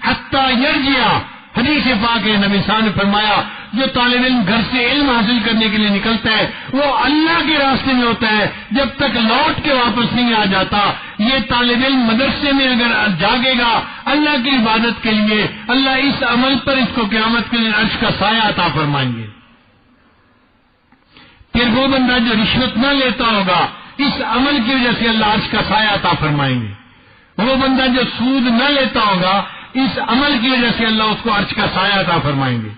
Speaker 1: حتی یرجع، حدیث پاک ہے، نبی صاحب نے فرمایا جو طالب علم گھر سے علم حاصل کرنے کے لیے نکلتا ہے وہ اللہ کے راستے میں ہوتا ہے جب تک لوٹ کے واپس نہیں آ جاتا۔ یہ طالب علم مدرسے میں اگر جاگے گا اللہ کی عبادت کے لیے، اللہ اس عمل پر اس کو قیامت کے لیے عرش کا سایہ عطا فرمائیں گے۔ پھر وہ بندہ جو رشوت نہ لیتا ہوگا، اس عمل کی وجہ سے اللہ عرش کا سایہ عطا فرمائیں گے۔ وہ بندہ جو سود نہ لیتا ہوگا، اس عمل کی وجہ سے اللہ اس کو عرش کا سایہ عطا فرمائیں گے۔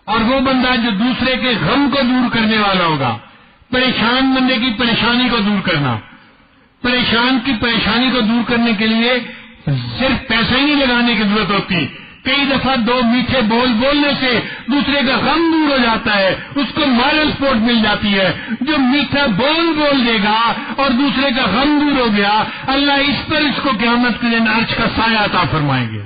Speaker 1: اور وہ بندہ جو دوسرے کے غم کو دور کرنے والا ہوگا، پریشان بندے کی پریشانی کو دور کرنا، پریشان کی پریشانی کو دور کرنے کے لیے صرف پیسہ ہی نہیں لگانے کی ضرورت ہوتی، کئی دفعہ دو میٹھے بول بولنے سے دوسرے کا غم دور ہو جاتا ہے، اس کو مارل سپورٹ مل جاتی ہے۔ جو میٹھا بول بول دے گا اور دوسرے کا غم دور ہو گیا، اللہ اس پر اس کو قیامت کے دن عرش کا سایہ عطا فرمائیں گے۔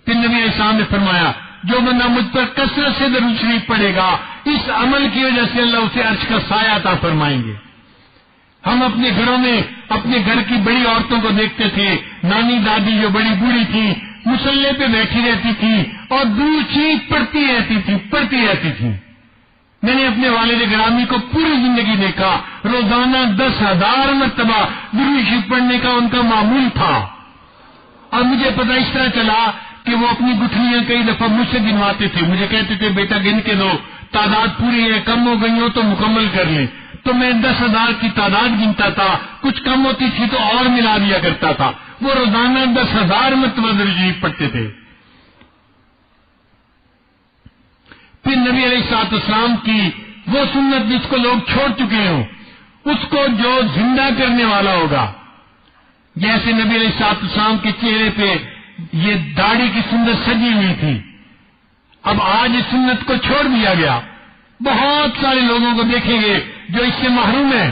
Speaker 1: پھر نبی علیہ السلام نے فرمایا جو بندہ مجھ پر کثرت سے درود شریف پڑھے گا، اس عمل کی وجہ سے اللہ اسے عرش کا سایہ عطا فرمائیں گے۔ ہم اپنے گھروں میں اپنے گھر کی بڑی عورتوں کو دیکھتے تھے، نانی دادی جو بڑی بوڑھی تھی مصلے پہ بیٹھی رہتی تھی اور درود شریف پڑھتی رہتی تھی۔ میں نے اپنے والد گرامی کو پوری زندگی دیکھا، روزانہ 10,000 مرتبہ درود شریف پڑھنے کا ان کا معمول تھا۔ اور مجھے پتہ اس طرح چلا کہ وہ اپنی گٹھلیاں کئی دفعہ مجھ سے گنواتے تھے، مجھے کہتے تھے بیٹا گن کے دو، تعداد پوری ہے، کم ہو گئی ہو تو مکمل کر لیں۔ تو میں 10,000 کی تعداد گنتا تھا، کچھ کم ہوتی تھی تو اور ملا دیا کرتا تھا۔ وہ روزانہ 10,000 مرتبہ درود شریف پڑھتے تھے۔ پھر نبی علیہ الصلوۃ والسلام کی وہ سنت جس کو لوگ چھوڑ چکے ہوں، اس کو جو زندہ کرنے والا ہوگا، جیسے نبی علیہ الصلوۃ والسلام کے چہرے پہ یہ داڑھی کی سنت سجی ہوئی تھی، اب آج اس سنت کو چھوڑ دیا گیا۔ بہت سارے لوگوں کو دیکھیں گے جو اس سے محروم ہیں۔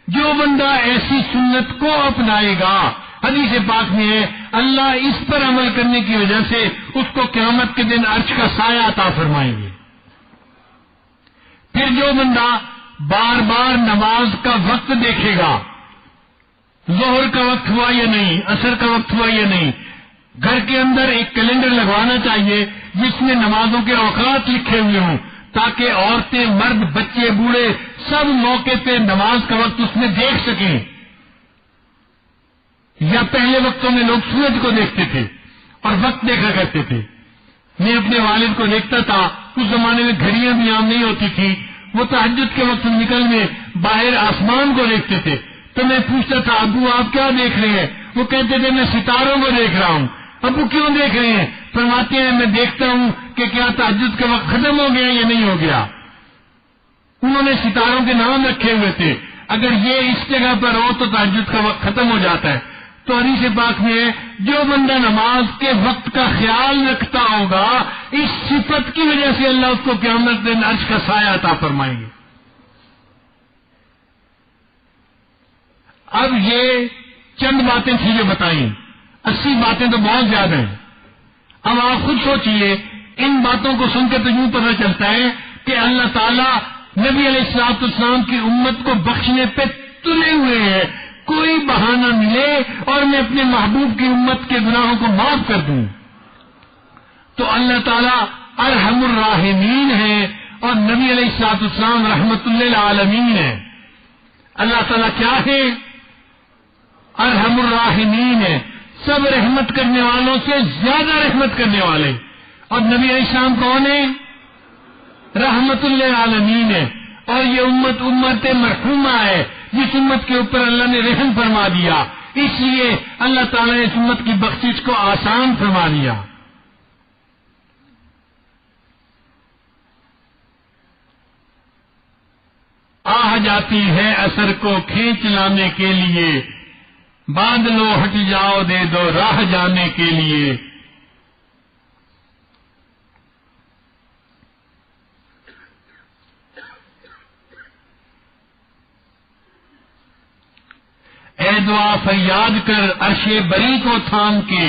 Speaker 1: جو بندہ ایسی سنت کو اپنائے گا، حدیث پاک میں ہے اللہ اس پر عمل کرنے کی وجہ سے اس کو قیامت کے دن عرش کا سایہ عطا فرمائیں گے۔ پھر جو بندہ بار بار نماز کا وقت دیکھے گا، ظہر کا وقت ہوا یا نہیں، عصر کا وقت ہوا یا نہیں، گھر کے اندر ایک کیلنڈر لگوانا چاہیے جس میں نمازوں کے اوقات لکھے ہوئے ہوں، تاکہ عورتیں، مرد، بچے، بوڑھے سب موقع پہ نماز کا وقت اس میں دیکھ سکیں۔ یا پہلے وقتوں میں لوگ سورج کو دیکھتے تھے اور وقت دیکھا کرتے تھے۔ میں اپنے والد کو دیکھتا تھا، اس زمانے میں گھڑیاں بھی عام نہیں ہوتی تھی، وہ تہجد کے وقت نکل میں باہر آسمان کو دیکھتے تھے۔ تو میں پوچھتا تھا ابو آپ کیا دیکھ رہے ہیں؟ وہ کہتے تھے میں ستاروں کو دیکھ رہا ہوں۔ ابو کیوں دیکھ رہے ہیں؟ فرماتے ہیں میں دیکھتا ہوں کہ کیا تہجد کا وقت ختم ہو گیا یا نہیں ہو گیا۔ انہوں نے ستاروں کے نام رکھے ہوئے تھے، اگر یہ اس جگہ پر ہو تو تہجد کا وقت ختم ہو جاتا ہے۔ تو حدیث پاک میں جو بندہ نماز کے وقت کا خیال رکھتا ہوگا، اس صفت کی وجہ سے اللہ اس کو قیامت دن عرش کا سایہ عطا فرمائیں گے۔ اب یہ چند باتیں تھیں جو بتائیں، 80 باتیں تو بہت زیادہ ہیں۔ اب آپ خود سوچئے، ان باتوں کو سن کے تو یوں پتہ چلتا ہے کہ اللہ تعالیٰ نبی علیہ الصلوۃ والسلام کی امت کو بخشنے پہ تلے ہوئے ہیں، کوئی بہانہ ملے اور میں اپنے محبوب کی امت کے گناہوں کو معاف کر دوں۔ تو اللہ تعالیٰ ارحم الراحمین ہے اور نبی علیہ الصلوۃ والسلام رحمت للعالمین ہے۔ اللہ تعالیٰ کیا ہے؟ ارحم الراحمین ہے، سب رحمت کرنے والوں سے زیادہ رحمت کرنے والے. اور نبی علیہ السلام کون ہے؟ رحمت للعالمین ہے. اور یہ امت مرحومہ ہے جس امت کے اوپر اللہ نے رحم فرما دیا. اس لیے اللہ تعالیٰ نے اس امت کی بخشش کو آسان فرما دیا. آہ جاتی ہے اثر کو کھینچ لانے کے لیے، باندھ لو ہٹ جاؤ دے دو راہ جانے کے لیے. اے دعا فریاد کر عرش بری کو تھام کے،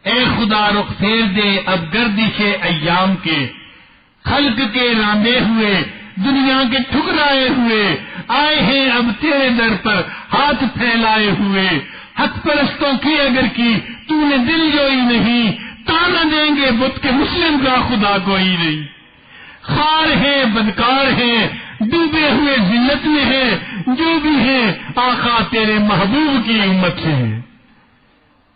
Speaker 1: اے خدا رخ پھیر دے اب گردش ایام کے. خلق کے راندے ہوئے دنیا کے ٹھکرائے ہوئے آئے ہیں اب تیرے در پر ہاتھ پھیلائے ہوئے. حق پرستوں کی اگر کی تو نے دل جوئی نہیں، تانا دیں گے بت کے مسلم کا خدا کوئی نہیں. خار ہیں بدکار ہیں ڈوبے ہوئے ذلت میں ہیں، جو بھی ہیں آقا تیرے محبوب کی امت سے ہیں.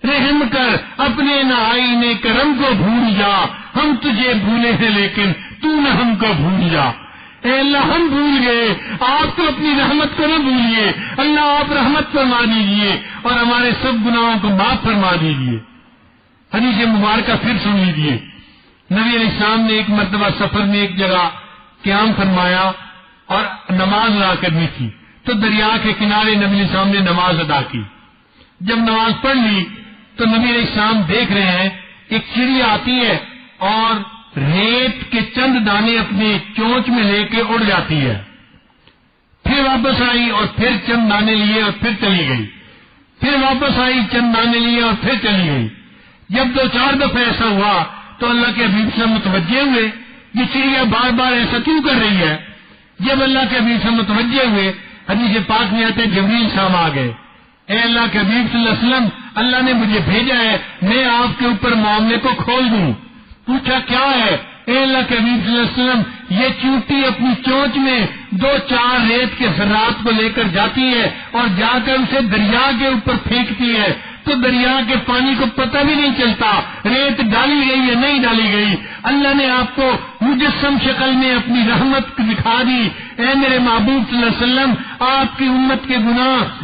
Speaker 1: رحم کر اپنے نہائینے کرم کو بھول جا، ہم تجھے بھولے ہیں لیکن تو نہ ہم کو بھول جا. اے اللہ ہم بھول گئے، آپ تو اپنی رحمت کو نہ بھولیے. اللہ آپ رحمت فرما دیجیے اور ہمارے سب گناہوں کو معاف فرما دیجیے. حدیث مبارکہ پھر سن لیجیے. نبی علیہ السلام نے ایک مرتبہ سفر میں ایک جگہ قیام فرمایا اور نماز ادا کرنی تھی، تو دریا کے کنارے نبی علیہ السلام نے نماز ادا کی. جب نماز پڑھ لی تو نبی علیہ السلام دیکھ رہے ہیں ایک چڑیا آتی ہے اور ریت کے چند دانے اپنے چونچ میں لے کے اڑ جاتی ہے، پھر واپس آئی اور پھر چند دانے لیے اور پھر چلی گئی، پھر واپس آئی چند دانے لیے اور پھر چلی گئی. جب 2-4 دفعہ ایسا ہوا تو اللہ کے حبیب سے متوجہ ہوئے یہ چڑیا بار بار ایسا کیوں کر رہی ہے. جب اللہ کے حبیب سے متوجہ ہوئے حدیث پاک میں آتے جبریل صاحب آ گئے. اے اللہ کے حبیب صلی اللہ علیہ وسلم، اللہ نے مجھے بھیجا ہے میں آپ کے اوپر معاملے کو کھول دوں. پوچھا کیا ہے؟ اے اللہ کے حبیب صلی اللہ علیہ وسلم، یہ چونٹی اپنی چونچ میں 2-4 ریت کے ذرات کو لے کر جاتی ہے اور جا کر اسے دریا کے اوپر پھینکتی ہے، تو دریا کے پانی کو پتہ بھی نہیں چلتا ریت ڈالی گئی یا نہیں ڈالی گئی. اللہ نے آپ کو مجسم شکل میں اپنی رحمت دکھا دی. اے میرے محبوب صلی اللہ علیہ وسلم، آپ کی امت کے گناہ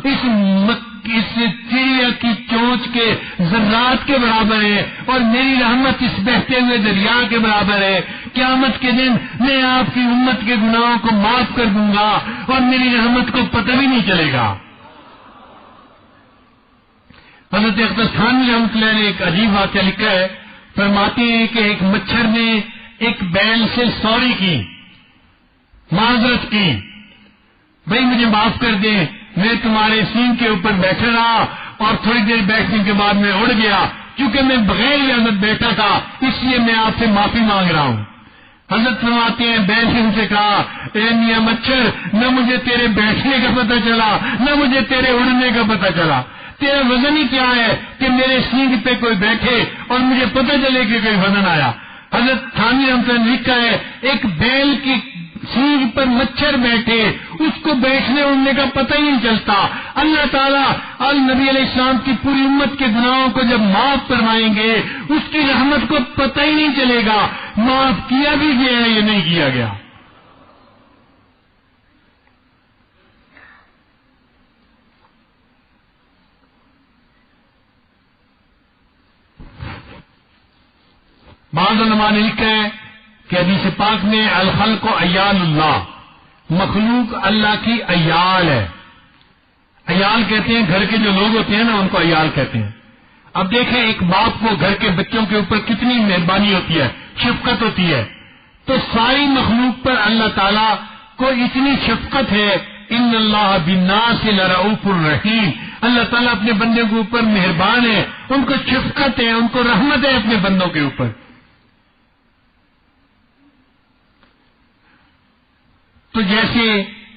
Speaker 1: اس چڑیا کی چونچ کے ذرات کے برابر ہے اور میری رحمت اس بہتے ہوئے دریا کے برابر ہے. قیامت کے دن میں آپ کی امت کے گناہوں کو معاف کر دوں گا اور میری رحمت کو پتہ بھی نہیں چلے گا. حضرت اقدس تھانوی رحمۃ اللہ نے ایک عجیب واقعہ لکھا ہے. فرماتے ہیں کہ ایک مچھر نے ایک بیل سے سوری کی، معذرت کی، بھائی مجھے معاف کر دیں، میں تمہارے سینگ کے اوپر بیٹھا رہا اور تھوڑی دیر بیٹھنے کے بعد میں اڑ گیا، کیونکہ میں بغیر اجازت بیٹھا تھا اس لیے میں آپ سے معافی مانگ رہا ہوں. حضرت فرماتے ہیں بیل نے ان سے کہا اے میاں مچھر، نہ مجھے تیرے بیٹھنے کا پتہ چلا نہ مجھے تیرے اڑنے کا پتہ چلا. تیرا وزن ہی کیا ہے کہ میرے سینگ پہ کوئی بیٹھے اور مجھے پتہ چلے کہ کوئی وزن آیا. حضرت تھانوی رحمۃ اللہ نے لکھا ہے ایک بیل کی سینگ پر مچھر بیٹھے، اس کو بیٹھنے اڑنے کا پتہ ہی نہیں چلتا. اللہ تعالیٰ نبی علیہ السلام کی پوری امت کے گناہوں کو جب معاف فرمائیں گے اس کی رحمت کو پتہ ہی نہیں چلے گا معاف کیا بھی گیا ہے یا نہیں کیا گیا. بعض علماء نے لکھا ہے کہ حدیث پاک میں الخلق عیال اللہ، مخلوق اللہ کی عیال ہے. عیال کہتے ہیں گھر کے جو لوگ ہوتے ہیں نا ان کو عیال کہتے ہیں. اب دیکھیں ایک باپ کو گھر کے بچوں کے اوپر کتنی مہربانی ہوتی ہے، شفقت ہوتی ہے، تو ساری مخلوق پر اللہ تعالیٰ کو اتنی شفقت ہے. ان اللہ بالناس لرؤوف الرحیم، اللہ تعالیٰ اپنے بندے کے اوپر مہربان ہے، ان کو شفقت ہے، ان کو رحمت ہے اپنے بندوں کے اوپر. تو جیسے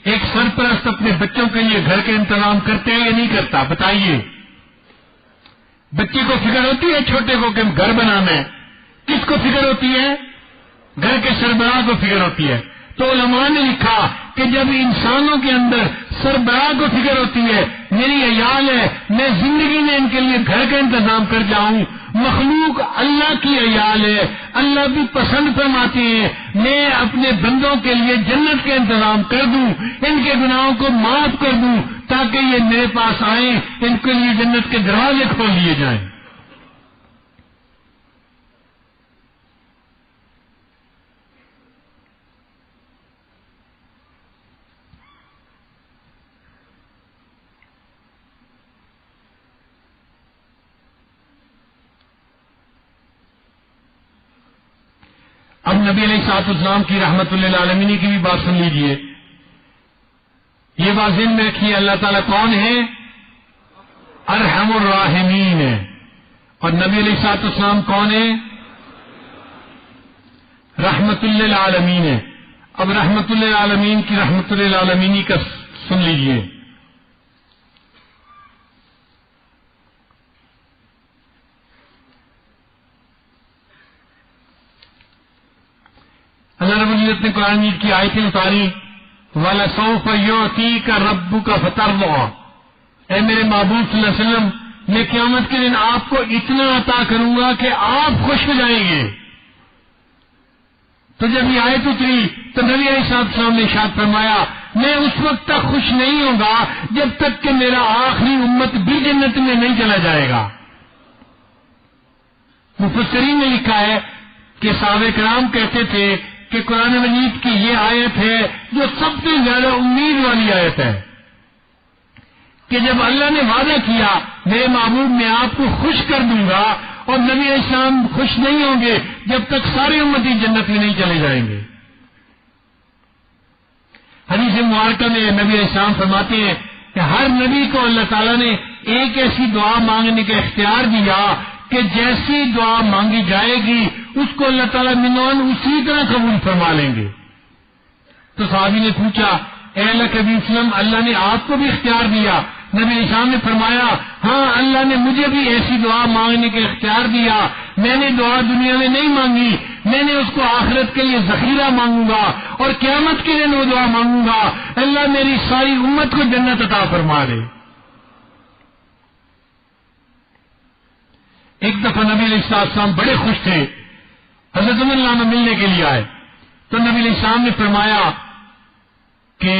Speaker 1: ایک سرپرست اپنے بچوں کے لیے گھر کے انتظام کرتے ہیں یا نہیں کرتا، بتائیے. بچے کو فکر ہوتی ہے چھوٹے کو کہ گھر بنانا ہے، کس کو فکر ہوتی ہے؟ گھر کے سربراہ کو فکر ہوتی ہے. تو علماء نے لکھا کہ جب انسانوں کے اندر سربراہ کو فکر ہوتی ہے میری عیال ہے، میں زندگی میں ان کے لیے گھر کا انتظام کر جاؤں، مخلوق اللہ کی عیال ہے، اللہ بھی پسند فرماتے ہیں میں اپنے بندوں کے لیے جنت کا انتظام کر دوں، ان کے گناہوں کو معاف کر دوں تاکہ یہ میرے پاس آئیں، ان کے لیے جنت کے دروازے کھول لیے جائیں۔ اب نبی علیہ الصلوۃ والسلام کی رحمت للعالمین کی بھی بات سن لیجئے، یہ بات ذہن میں رکھیے، اللہ تعالیٰ کون ہے؟ ارحم الراحمین ہے، اور نبی علیہ الصلوۃ والسلام کون ہے؟ رحمت للعالمین ہے۔ اب رحمت للعالمین کی رحمت للعالمین کا سن لیجئے، اللہ رب العزت نے قرآن مجید کی آیتیں اتاری، وَلَسَوْفَ يُعْطِيكَ رَبُّكَ فَتَرْضَىٰ، اے میرے محبوب صلی اللہ علیہ وسلم میں قیامت کے دن آپ کو اتنا عطا کروں گا کہ آپ خوش ہو جائیں گے۔ تو جب یہ آیت اتری تو نبی علیہ السلام نے ارشاد فرمایا میں اس وقت تک خوش نہیں ہوں گا جب تک کہ میرا آخری امت بھی جنت میں نہیں چلا جائے گا۔ مفسرین نے لکھا ہے کہ صحابہ کرام کہتے تھے کہ قرآن مجید کی یہ آیت ہے جو سب سے زیادہ امید والی آیت ہے، کہ جب اللہ نے وعدہ کیا میرے محبوب میں آپ کو خوش کر دوں گا، اور نبی علیہ السلام خوش نہیں ہوں گے جب تک سارے امتی جنت میں نہیں چلے جائیں گے۔ حدیث مبارکہ میں نبی علیہ السلام فرماتے ہیں کہ ہر نبی کو اللہ تعالیٰ نے ایک ایسی دعا مانگنے کا اختیار دیا کہ جیسی دعا مانگی جائے گی اس کو اللہ تعالیٰ منون اسی طرح قبول فرما لیں گے۔ تو صحابی نے پوچھا اے اللہ کے نبی صلی اللہ علیہ وسلم اللہ نے آپ کو بھی اختیار دیا؟ نبی علیہ السلام نے فرمایا ہاں اللہ نے مجھے بھی ایسی دعا مانگنے کا اختیار دیا، میں نے دعا دنیا میں نہیں مانگی، میں نے اس کو آخرت کے لیے ذخیرہ مانگوں گا اور قیامت کے دن وہ دعا مانگوں گا اللہ میری ساری امت کو جنت عطا فرما دے۔ ایک دفعہ نبی علیہ السلام بڑے خوش تھے، حضرت عمر اللہ ملنے کے لیے آئے تو نبی علیہ السلام نے فرمایا کہ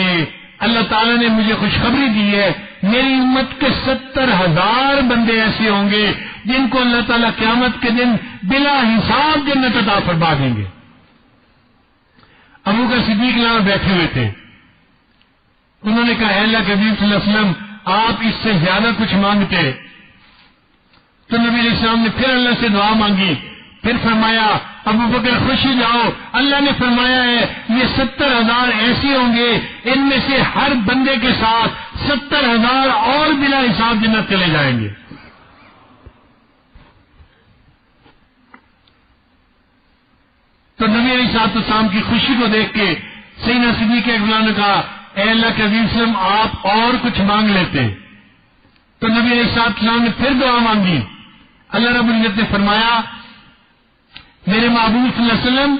Speaker 1: اللہ تعالیٰ نے مجھے خوشخبری دی ہے میری امت کے 70,000 بندے ایسے ہوں گے جن کو اللہ تعالیٰ قیامت کے دن بلا حساب جنت عطا فرما دیں گے۔ ابو بکر صدیق یہاں بیٹھے ہوئے تھے، انہوں نے کہا اے اللہ کے نبی صلی اللہ علیہ وسلم آپ اس سے زیادہ کچھ مانگتے؟ تو نبی علیہ السلام نے پھر اللہ سے دعا مانگی، پھر فرمایا ابو بکر خوش ہو جاؤ اللہ نے فرمایا ہے یہ 70,000 ایسے ہوں گے ان میں سے ہر بندے کے ساتھ 70,000 اور بلا حساب جنت چلے جائیں گے۔ تو نبی علیہ السلام کی خوشی کو دیکھ کے سیدنا صدیق اکبر نے کہا اے اللہ کے نبی صلی اللہ علیہ وسلم آپ اور کچھ مانگ لیتے؟ تو نبی علیہ السلام نے پھر دعا مانگی، اللہ رب العزت نے فرمایا میرے محبوب صلی اللہ علیہ وسلم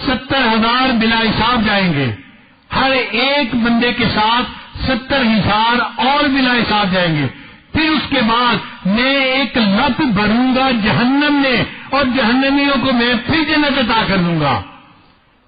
Speaker 1: 70,000 بلا حساب جائیں گے، ہر ایک بندے کے ساتھ 70,000 اور بلا حساب جائیں گے، پھر اس کے بعد میں ایک لت بھروں گا جہنم میں اور جہنمیوں کو میں پھر جنت عطا کر دوں گا۔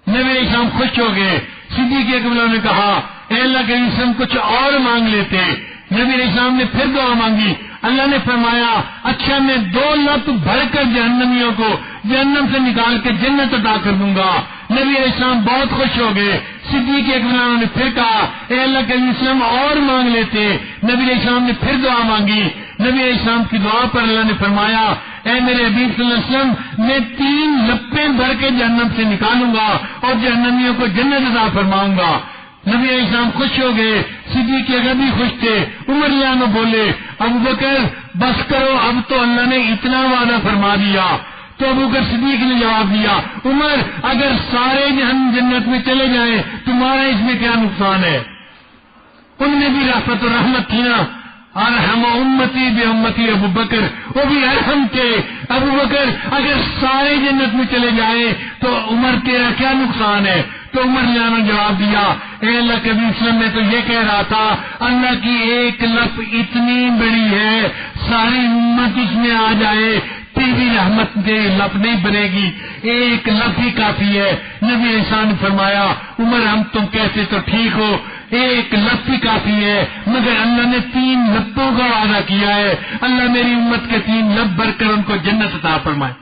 Speaker 1: نبی علیہ السلام خوش ہو گئے، صدیق اکبر نے کہا اے اللہ کے رسول کچھ اور مانگ لیتے؟ نبی علیہ السلام نے پھر دعا مانگی، اللہ نے فرمایا اچھا میں 2 لت بھر کر جہنمیوں کو جہنم سے نکال کے جنت عطا کر دوں گا۔ نبی علیہ السلام بہت خوش ہو گئے، صدیق اکبر نے پھر کہا اے اللہ کے وسلم اور مانگ لیتے؟ نبی علیہ السلام نے پھر دعا مانگی، نبی علیہ السلام کی دعا پر اللہ نے فرمایا اے میرے حبیب صلی اللہ علیہ وسلم میں 3 لپیں بھر کے جہنم سے نکالوں گا اور جہنمیوں کو جنت عطا فرماؤں گا۔ نبی علیہ السلام خوش ہو گئے، صدیق اکبر بھی خوش تھے، عمر رضی اللہ عنہ بولے ابو بکر بس کرو اب تو اللہ نے اتنا وعدہ فرما دیا۔ تو ابو بکر صدیق نے جواب دیا عمر اگر سارے جنت میں چلے جائیں تمہارا اس میں کیا نقصان ہے؟ ان میں بھی رحمت و رحمت تھی نا، ارحم امتی بے امتی ابو بکر، وہ بھی ارحم تھے۔ ابو بکر اگر سارے جنت میں چلے جائیں تو عمر تیرا کیا نقصان ہے؟ تو عمر نے جواب دیا اے اللہ کے نبی وسلم میں تو یہ کہہ رہا تھا اللہ کی ایک لپ اتنی بڑی ہے ساری امت اس میں آ جائے تیری رحمت دے لپ نہیں بنے گی، ایک لپ ہی کافی ہے۔ نبی احسان نے فرمایا عمر ہم تم کہتے تو ٹھیک ہو، ایک لپ ہی کافی ہے، مگر اللہ نے 3 لپوں کا وعدہ کیا ہے، اللہ میری امت کے 3 لپ بھر کر ان کو جنت عطا فرمائے۔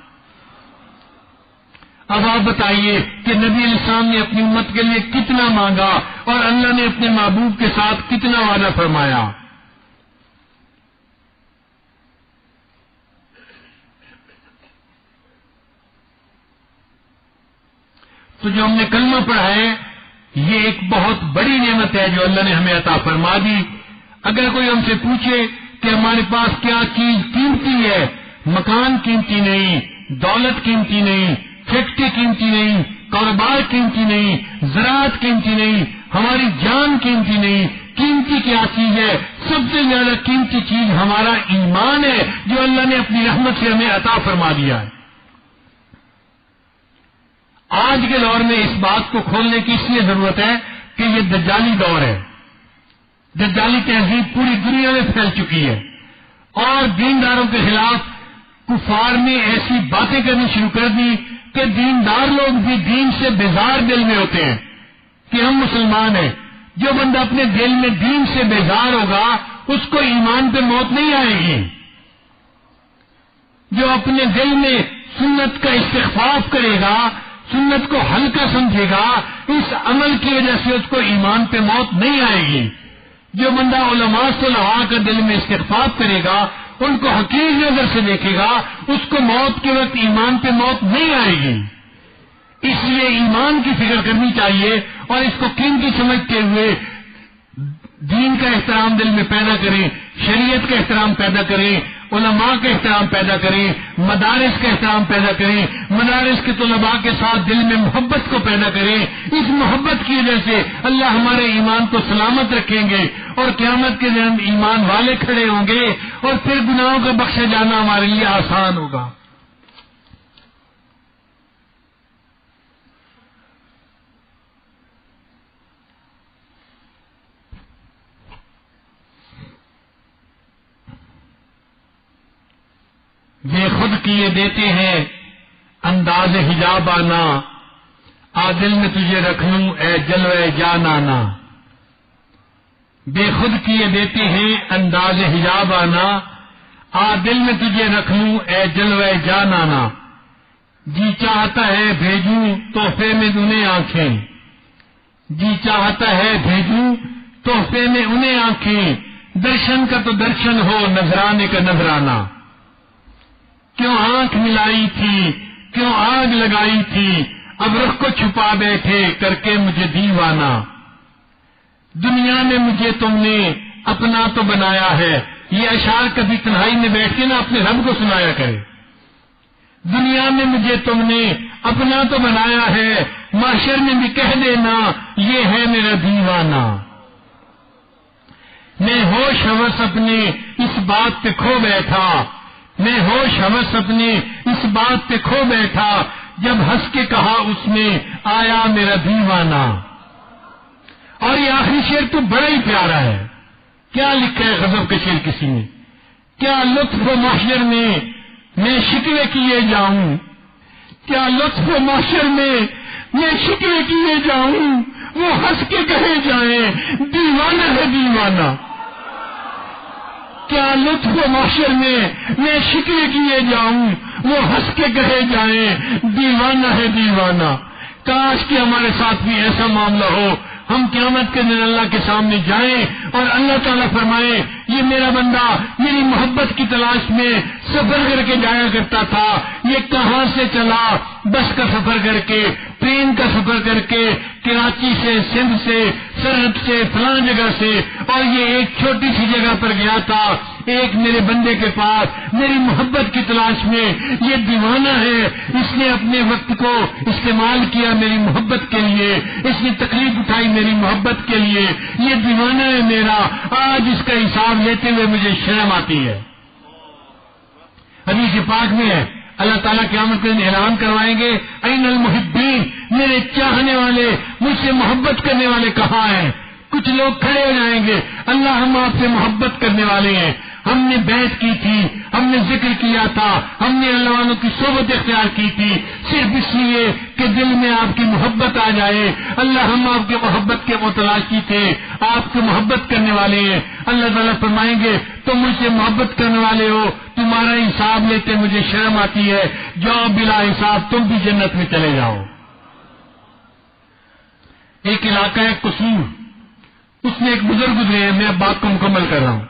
Speaker 1: اب آپ بتائیے کہ نبی علیہ السلام نے اپنی امت کے لیے کتنا مانگا اور اللہ نے اپنے محبوب کے ساتھ کتنا وعدہ فرمایا۔ تو جو ہم نے کلمہ پڑھا ہے یہ ایک بہت بڑی نعمت ہے جو اللہ نے ہمیں عطا فرما دی۔ اگر کوئی ہم سے پوچھے کہ ہمارے پاس کیا چیز قیمتی ہے، مکان قیمتی نہیں، دولت قیمتی نہیں، فیکٹری قیمتی نہیں، کاروبار قیمتی نہیں، زراعت قیمتی نہیں، ہماری جان قیمتی نہیں، قیمتی کیا چیز ہے؟ سب سے زیادہ قیمتی چیز ہمارا ایمان ہے جو اللہ نے اپنی رحمت سے ہمیں عطا فرما دیا ہے۔ آج کے دور میں اس بات کو کھولنے کی اس لیے ضرورت ہے کہ یہ دجالی دور ہے، دجالی تہذیب پوری دنیا میں پھیل چکی ہے اور دینداروں کے خلاف کفار نے ایسی باتیں کرنی شروع کر دی کہ دیندار لوگ بھی دین سے بیزار دل میں ہوتے ہیں کہ ہم مسلمان ہیں۔ جو بندہ اپنے دل میں دین سے بیزار ہوگا اس کو ایمان پہ موت نہیں آئے گی۔ جو اپنے دل میں سنت کا استخفاف کرے گا، سنت کو ہلکا سمجھے گا، اس عمل کی وجہ سے اس کو ایمان پہ موت نہیں آئے گی۔ جو بندہ علماء صلحاء کا دل میں استخفاف کرے گا، ان کو حقیر نظر سے دیکھے گا، اس کو موت کے وقت ایمان پہ موت نہیں آئے گی۔ اس لیے ایمان کی فکر کرنی چاہیے اور اس کو قیمتی سمجھتے ہوئے دین کا احترام دل میں پیدا کریں، شریعت کا احترام پیدا کریں، علماء کا احترام پیدا کریں، مدارس کا احترام پیدا کریں، مدارس کے طلباء کے ساتھ دل میں محبت کو پیدا کریں۔ اس محبت کی وجہ سے اللہ ہمارے ایمان کو سلامت رکھیں گے اور قیامت کے دن ایمان والے کھڑے ہوں گے اور پھر گناہوں کا بخشا جانا ہمارے لیے آسان ہوگا۔ بے خود کیے دیتے ہیں انداز حجاب آنا، آ دل میں تجھے رکھ لوں اے جلوے جان آنا۔ بے خود کیے دیتے ہیں انداز حجاب آنا، آ دل میں تجھے رکھ لوں اے جلوے جان آنا۔ جی چاہتا ہے بھیجوں تحفے میں انہیں آنکھیں، جی چاہتا ہے بھیجوں تحفے میں انہیں آنکھیں، درشن کا تو درشن ہو نذرانے کا نذرانہ۔ کیوں آنکھ ملائی تھی، کیوں آگ لگائی تھی، اب رخ کو چھپا بیٹھے کر کے مجھے دیوانہ۔ دنیا میں مجھے تم نے اپنا تو بنایا ہے، یہ اشعار کبھی تنہائی میں بیٹھ کے نا اپنے رب کو سنایا کرے۔ دنیا میں مجھے تم نے اپنا تو بنایا ہے، محشر میں بھی کہہ دینا یہ ہے میرا دیوانہ۔ میں ہوش ہوس اپنے اس بات پہ کھو بیٹھا، میں ہوش ہوس اپنے اس بات پہ کھو بیٹھا، جب ہنس کے کہا اس میں آیا میرا دیوانہ۔ اور یہ آخری شعر تو بڑا ہی پیارا ہے، کیا لکھا ہے غضب کے شعر کسی نے، کیا لطف و محشر میں شکوے کیے جاؤں، کیا لطف و محشر میں شکوے کیے جاؤں، وہ ہنس کے کہے جائیں دیوانہ ہے دیوانہ۔ کیا لطف و محشر میں شکوے کیے جاؤں، وہ ہنس کے کہے جائیں دیوانہ ہے دیوانہ۔ کاش کہ ہمارے ساتھ بھی ایسا معاملہ ہو، ہم قیامت کے دن اللہ کے سامنے جائیں اور اللہ تعالیٰ فرمائے یہ میرا بندہ میری محبت کی تلاش میں سفر کر کے جایا کرتا تھا، یہ کہاں سے چلا، بس کا سفر کر کے، ٹرین کا سفر کر کے، کراچی سے، سندھ سے، سرحد سے، فلاں جگہ سے، اور یہ ایک چھوٹی سی جگہ پر گیا تھا ایک میرے بندے کے پاس میری محبت کی تلاش میں۔ یہ دیوانہ ہے، اس نے اپنے وقت کو استعمال کیا میری محبت کے لیے، اس نے تکلیف اٹھائی میری محبت کے لیے، یہ دیوانہ ہے میرا، آج اس کا حساب لیتے ہوئے مجھے شرم آتی ہے۔ حدیث پاک میں ہے اللہ تعالیٰ قیامت کے دن اعلان کروائیں گے این المحبین، میرے چاہنے والے، مجھ سے محبت کرنے والے کہاں ہیں؟ کچھ لوگ کھڑے ہو جائیں گے، اللہ ہم آپ سے محبت کرنے والے ہیں، ہم نے بیعت کی تھی، ہم نے ذکر کیا تھا، ہم نے اللہ والوں کی صحبت اختیار کی تھی صرف اس لیے کہ دل میں آپ کی محبت آ جائے۔ اللہ ہم آپ کی محبت کے متلاشی تھے، آپ کی محبت کرنے والے ہیں۔ اللہ تعالیٰ فرمائیں گے تم مجھ سے محبت کرنے والے ہو، تمہارا حساب لیتے مجھے شرم آتی ہے، جاؤ بلا حساب تم بھی جنت میں چلے جاؤ۔ ایک علاقہ ہے قصور، اس میں ایک بزرگ گزرے ہیں، میں اب بات کو مکمل کر رہا ہوں۔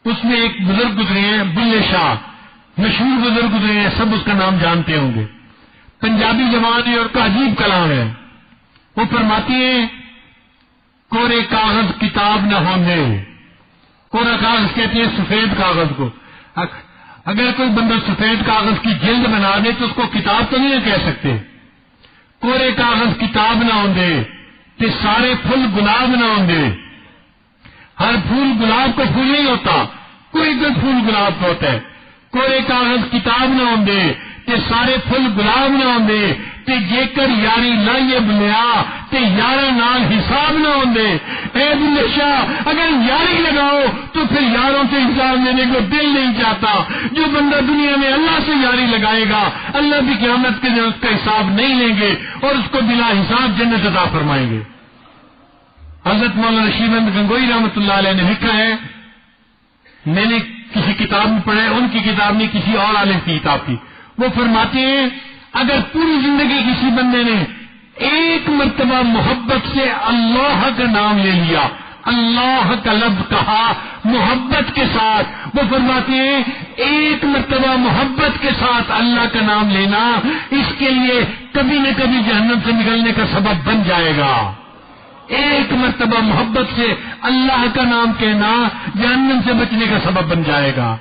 Speaker 1: اس میں ایک بزرگ گزرے ہیں بلے شاہ، مشہور بزرگ گزرے ہیں، سب اس کا نام جانتے ہوں گے، پنجابی زبان ہے اور کا عجیب کلام ہے۔ وہ فرماتی ہیں کورے کاغذ کتاب نہ ہونے، کورا کاغذ کہتے ہیں سفید کاغذ کو، اگر کوئی بندہ سفید کاغذ کی جلد بنا دے تو اس کو کتاب تو نہیں کہہ سکتے۔ کورے کاغذ کتاب نہ ہوندے تے سارے پھول گلاب نہ ہوندے، ہر پھول گلاب کا پھول نہیں ہوتا، کوئی پھول گلاب کا ہوتا ہے۔ کورے کاغذ کتاب نہ ہوندے تے سارے پھول گلاب نہ ہوندے تے جے کر یاری لائیے بلیا تے یارہ نال حساب نہ ہوندے۔ اے بلے شاہ اگر یاری لگاؤ تو پھر یاروں سے حساب لینے کو دل نہیں چاہتا۔ جو بندہ دنیا میں اللہ سے یاری لگائے گا اللہ بھی قیامت کے دن اس کا حساب نہیں لیں گے اور اس کو بلا حساب جنت عطا فرمائیں گے۔ حضرت مولانا رشید احمد گنگوئی رحمۃ اللہ علیہ نے لکھا ہے، میں نے کسی کتاب میں پڑھا ہے، ان کی کتاب نہیں کسی اور عالم کی کتاب کی، وہ فرماتے ہیں اگر پوری زندگی کسی بندے نے ایک مرتبہ محبت سے اللہ کا نام لے لیا، اللہ کا لفظ کہا محبت کے ساتھ، وہ فرماتے ہیں ایک مرتبہ محبت کے ساتھ اللہ کا نام لینا اس کے لیے کبھی نہ کبھی جہنم سے نکلنے کا سبب بن جائے گا۔ ایک مرتبہ محبت سے اللہ کا نام کہنا جہنم سے بچنے کا سبب بن جائے گا۔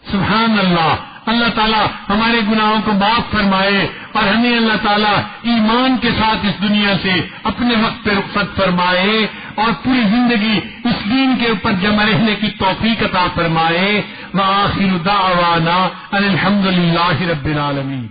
Speaker 1: سبحان اللہ، اللہ تعالیٰ ہمارے گناہوں کو معاف فرمائے اور ہمیں اللہ تعالیٰ ایمان کے ساتھ اس دنیا سے اپنے وقت پہ رخصت فرمائے اور پوری زندگی اس دین کے اوپر جمع رہنے کی توفیق عطا فرمائے۔ وآخر دعوانا ان الحمد للہ رب العالمین۔